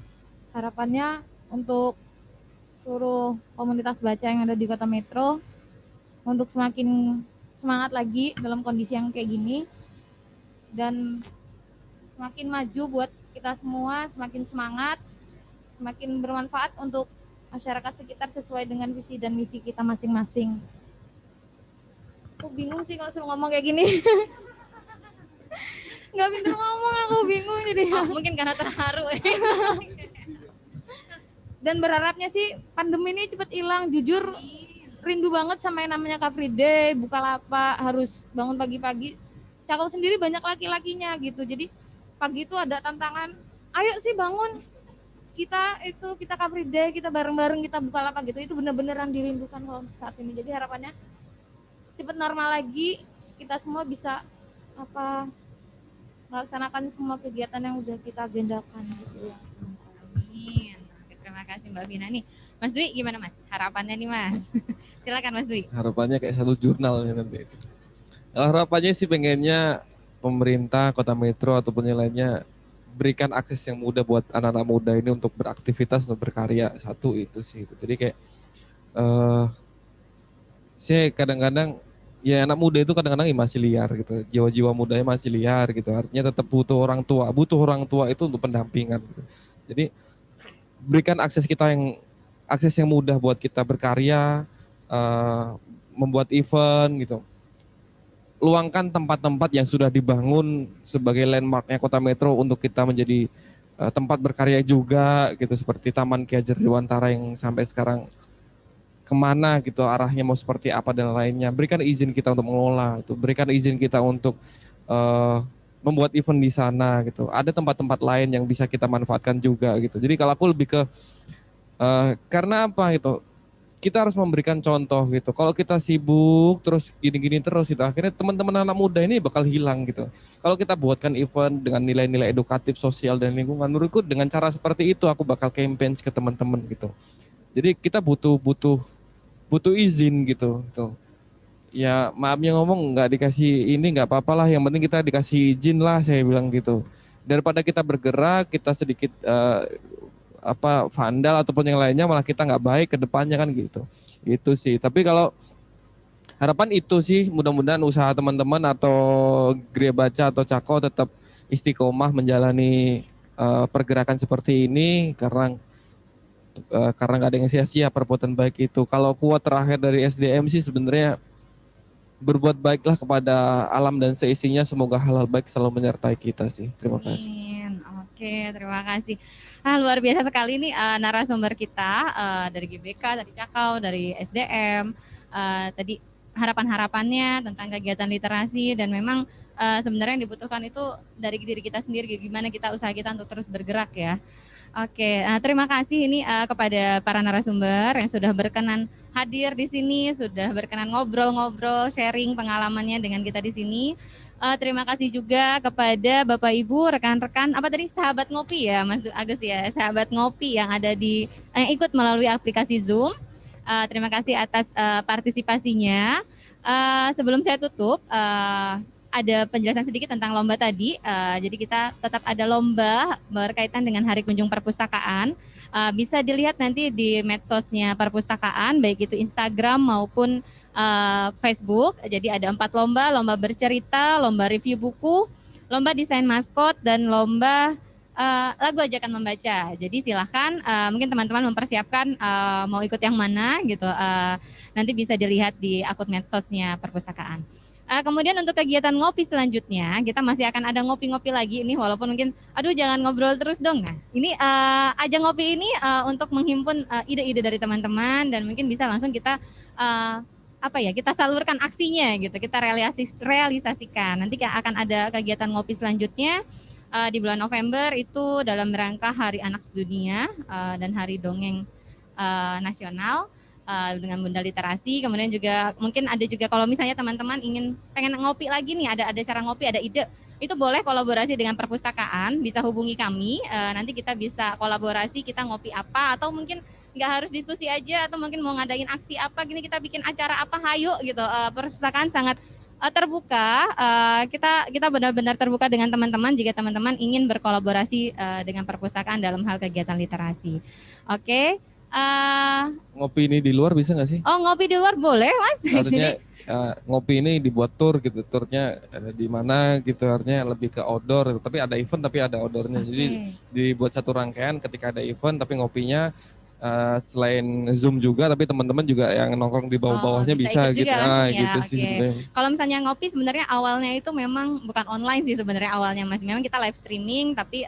Speaker 3: Harapannya untuk seluruh komunitas baca yang ada di Kota Metro untuk semakin semangat lagi dalam kondisi yang kayak gini dan semakin maju buat kita semua, semakin semangat, semakin bermanfaat untuk masyarakat sekitar sesuai dengan visi dan misi kita masing-masing. Aku bingung sih kalau suruh ngomong kayak gini. Nggak pintar ngomong, aku bingung jadi.
Speaker 1: Mungkin karena terharu.
Speaker 3: Dan berharapnya sih pandemi ini cepat hilang. Jujur rindu banget sama yang namanya Car Free Day, Bukalapak, harus bangun pagi-pagi. Cakau sendiri banyak laki-lakinya gitu. Jadi pagi itu ada tantangan, ayo sih bangun. Kita Car Free Day, kita bareng-bareng kita Bukalapak gitu. Itu benar-benar yang dirindukan kalau saat ini. Jadi harapannya cepat normal lagi, kita semua bisa melaksanakan semua kegiatan yang udah kita agendakan gitu ya.
Speaker 1: Amin. Terima kasih Mbak Vina nih. Mas Dwi gimana Mas? Harapannya nih Mas. Silakan Mas Dwi.
Speaker 2: Harapannya kayak satu jurnal ya nanti. Harapannya sih pengennya pemerintah Kota Metro ataupun yang lainnya berikan akses yang mudah buat anak-anak muda ini untuk beraktivitas, untuk berkarya. Satu itu sih. Jadi kayak saya kadang-kadang ya anak muda itu kadang-kadang masih liar gitu. Jiwa-jiwa mudanya masih liar gitu. Artinya tetap butuh orang tua itu untuk pendampingan gitu. Jadi berikan akses yang mudah buat kita berkarya, membuat event gitu. Luangkan tempat-tempat yang sudah dibangun sebagai landmarknya Kota Metro untuk kita menjadi tempat berkarya juga gitu, seperti Taman Ki Hajar Dewantara yang sampai sekarang kemana gitu arahnya mau seperti apa dan lainnya. Berikan izin kita untuk mengelola itu, berikan izin kita untuk membuat event di sana gitu. Ada tempat-tempat lain yang bisa kita manfaatkan juga gitu. Jadi kalau aku lebih ke karena apa gitu? kita harus memberikan contoh gitu. Kalau kita sibuk terus gini-gini terus itu akhirnya teman-teman anak muda ini bakal hilang gitu. Kalau kita buatkan event dengan nilai-nilai edukatif, sosial dan lingkungan, menurutku dengan cara seperti itu aku bakal campaign ke teman-teman gitu. Jadi kita butuh butuh butuh izin gitu. Gitu. Ya maafnya ngomong nggak dikasih ini nggak apa-apa lah. Yang penting kita dikasih izin lah saya bilang gitu. Daripada kita bergerak kita sedikit vandal ataupun yang lainnya malah kita nggak baik ke depannya kan gitu. Itu sih. Tapi kalau harapan itu sih mudah-mudahan usaha teman-teman atau Gereja Baca atau Cako tetap istiqomah menjalani pergerakan seperti ini karena nggak ada yang sia-sia perbuatan baik itu. Kalau kuat terakhir dari SDM sih sebenarnya berbuat baiklah kepada alam dan seisinya, semoga hal-hal baik selalu menyertai kita sih. Terima kasih.
Speaker 1: Amin. Oke, terima kasih. Luar biasa sekali nih narasumber kita dari GBK, dari Cakau, dari SDM. Tadi harapan-harapannya tentang kegiatan literasi dan memang sebenarnya yang dibutuhkan itu dari diri kita sendiri, gimana kita usaha kita untuk terus bergerak ya. Oke, terima kasih ini kepada para narasumber yang sudah berkenan hadir di sini, sudah berkenan ngobrol-ngobrol, sharing pengalamannya dengan kita di sini. Terima kasih juga kepada Bapak Ibu, rekan-rekan, sahabat ngopi ya Mas Agus ya, sahabat ngopi yang ada yang ikut melalui aplikasi Zoom. Terima kasih atas partisipasinya. Sebelum saya tutup, ada penjelasan sedikit tentang lomba tadi. Jadi kita tetap ada lomba berkaitan dengan Hari Kunjung Perpustakaan. Bisa dilihat nanti di medsosnya perpustakaan, baik itu Instagram maupun Facebook. Jadi ada 4 lomba, lomba bercerita, lomba review buku, lomba desain maskot, dan lomba lagu ajakan membaca. Jadi silahkan mungkin teman-teman mempersiapkan mau ikut yang mana gitu. Nanti bisa dilihat di akun medsosnya perpustakaan. Kemudian untuk kegiatan ngopi selanjutnya, kita masih akan ada ngopi-ngopi lagi ini, walaupun mungkin, jangan ngobrol terus dong. Nah, ini ajang ngopi ini untuk menghimpun ide-ide dari teman-teman dan mungkin bisa langsung kita kita salurkan aksinya gitu, kita realisasikan. Nanti akan ada kegiatan ngopi selanjutnya di bulan November itu dalam rangka Hari Anak Sedunia dan Hari Dongeng Nasional. Dengan Bunda Literasi, kemudian juga mungkin ada juga kalau misalnya teman-teman pengen ngopi lagi nih, ada cara ngopi, ada ide, itu boleh kolaborasi dengan perpustakaan, bisa hubungi kami, nanti kita bisa kolaborasi, kita ngopi apa, atau mungkin nggak harus diskusi aja, atau mungkin mau ngadain aksi apa, gini kita bikin acara apa, hayu gitu. Perpustakaan sangat terbuka, kita benar-benar terbuka dengan teman-teman jika teman-teman ingin berkolaborasi dengan perpustakaan dalam hal kegiatan literasi. Oke.
Speaker 2: Ngopi ini di luar bisa nggak sih?
Speaker 1: Oh, ngopi di luar boleh Mas.
Speaker 2: Artinya ngopi ini dibuat tour gitu, turnya di mana gitu, artinya lebih ke outdoor. Tapi ada event tapi ada outdoornya. Jadi dibuat satu rangkaian ketika ada event tapi ngopinya selain Zoom juga, tapi teman-teman juga yang nongkrong di bawah-bawahnya bisa gitu. Gitu sih sebenarnya.
Speaker 1: Kalau misalnya ngopi sebenarnya awalnya itu memang bukan online sih sebenarnya awalnya Mas. Memang kita live streaming, tapi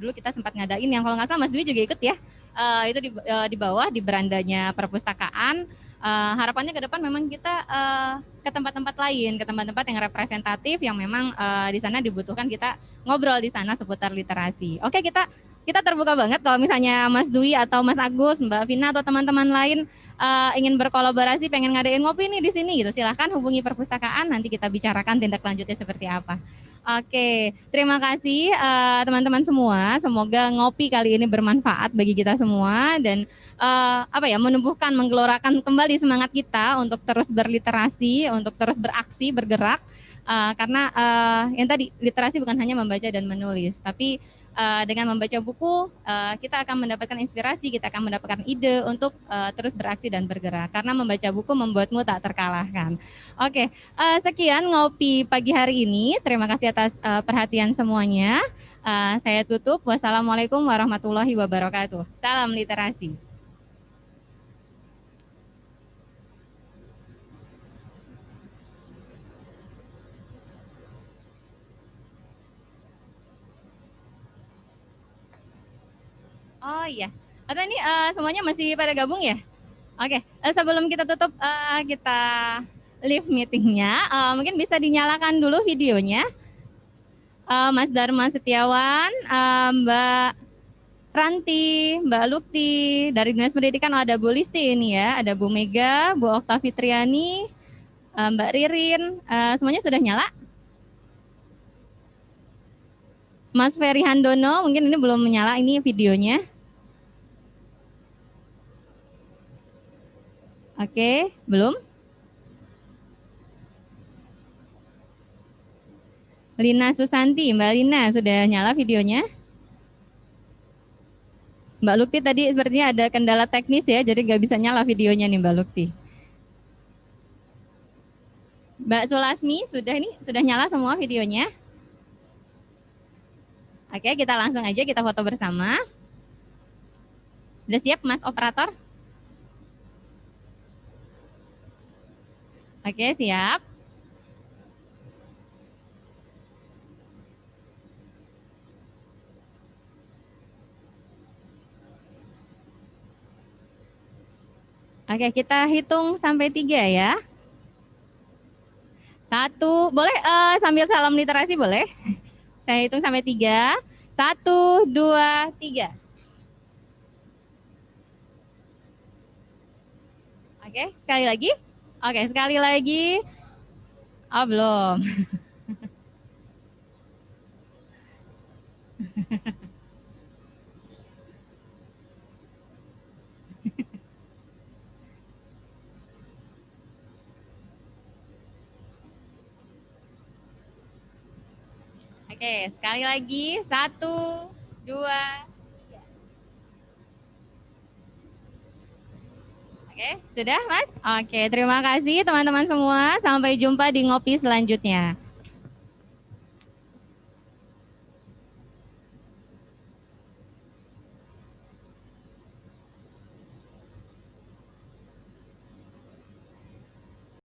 Speaker 1: dulu kita sempat ngadain yang kalau nggak salah Mas Dwi juga ikut ya. Itu di bawah di berandanya perpustakaan. Harapannya ke depan memang kita ke tempat-tempat lain, ke tempat-tempat yang representatif yang memang di sana dibutuhkan kita ngobrol di sana seputar literasi. Oke, kita terbuka banget kalau misalnya Mas Dwi atau Mas Agus, Mbak Vina atau teman-teman lain ingin berkolaborasi, pengen ngadain ngopi nih di sini gitu, silahkan hubungi perpustakaan, nanti kita bicarakan tindak lanjutnya seperti apa. Oke, terima kasih teman-teman semua. Semoga ngopi kali ini bermanfaat bagi kita semua dan menumbuhkan, menggelorakan kembali semangat kita untuk terus berliterasi, untuk terus beraksi, bergerak. Karena yang tadi literasi bukan hanya membaca dan menulis, tapi dengan membaca buku kita akan mendapatkan inspirasi, kita akan mendapatkan ide untuk terus beraksi dan bergerak. Karena membaca buku membuatmu tak terkalahkan. Oke, sekian ngopi pagi hari ini. Terima kasih atas perhatian semuanya. Saya tutup. Wassalamualaikum warahmatullahi wabarakatuh. Salam literasi. Oh iya, atau ini semuanya masih pada gabung ya? Oke, sebelum kita tutup, kita live meetingnya, mungkin bisa dinyalakan dulu videonya. Mas Dharma Setiawan, Mbak Ranti, Mbak Lukti, dari Dinas Pendidikan ada Bu Listi ini ya, ada Bu Mega, Bu Oktavitriani, Mbak Ririn, semuanya sudah nyala? Mas Ferry Handono, mungkin ini belum menyala ini videonya. Oke, belum? Lina Susanti, Mbak Lina sudah nyala videonya? Mbak Lukti tadi sepertinya ada kendala teknis ya, jadi nggak bisa nyala videonya nih Mbak Lukti. Mbak Sulasmi sudah nyala semua videonya? Oke, kita langsung aja kita foto bersama. Sudah siap Mas Operator? Oke, siap. Oke, kita hitung sampai 3 ya. 1, boleh sambil salam literasi boleh? Saya hitung sampai 3. 1, 2, 3. Oke, sekali lagi. Oke, sekali lagi. Oh, belum. Oke, sekali lagi. 1, 2, 3. Oke, sudah Mas? Oke, terima kasih teman-teman semua. Sampai jumpa di ngopi selanjutnya.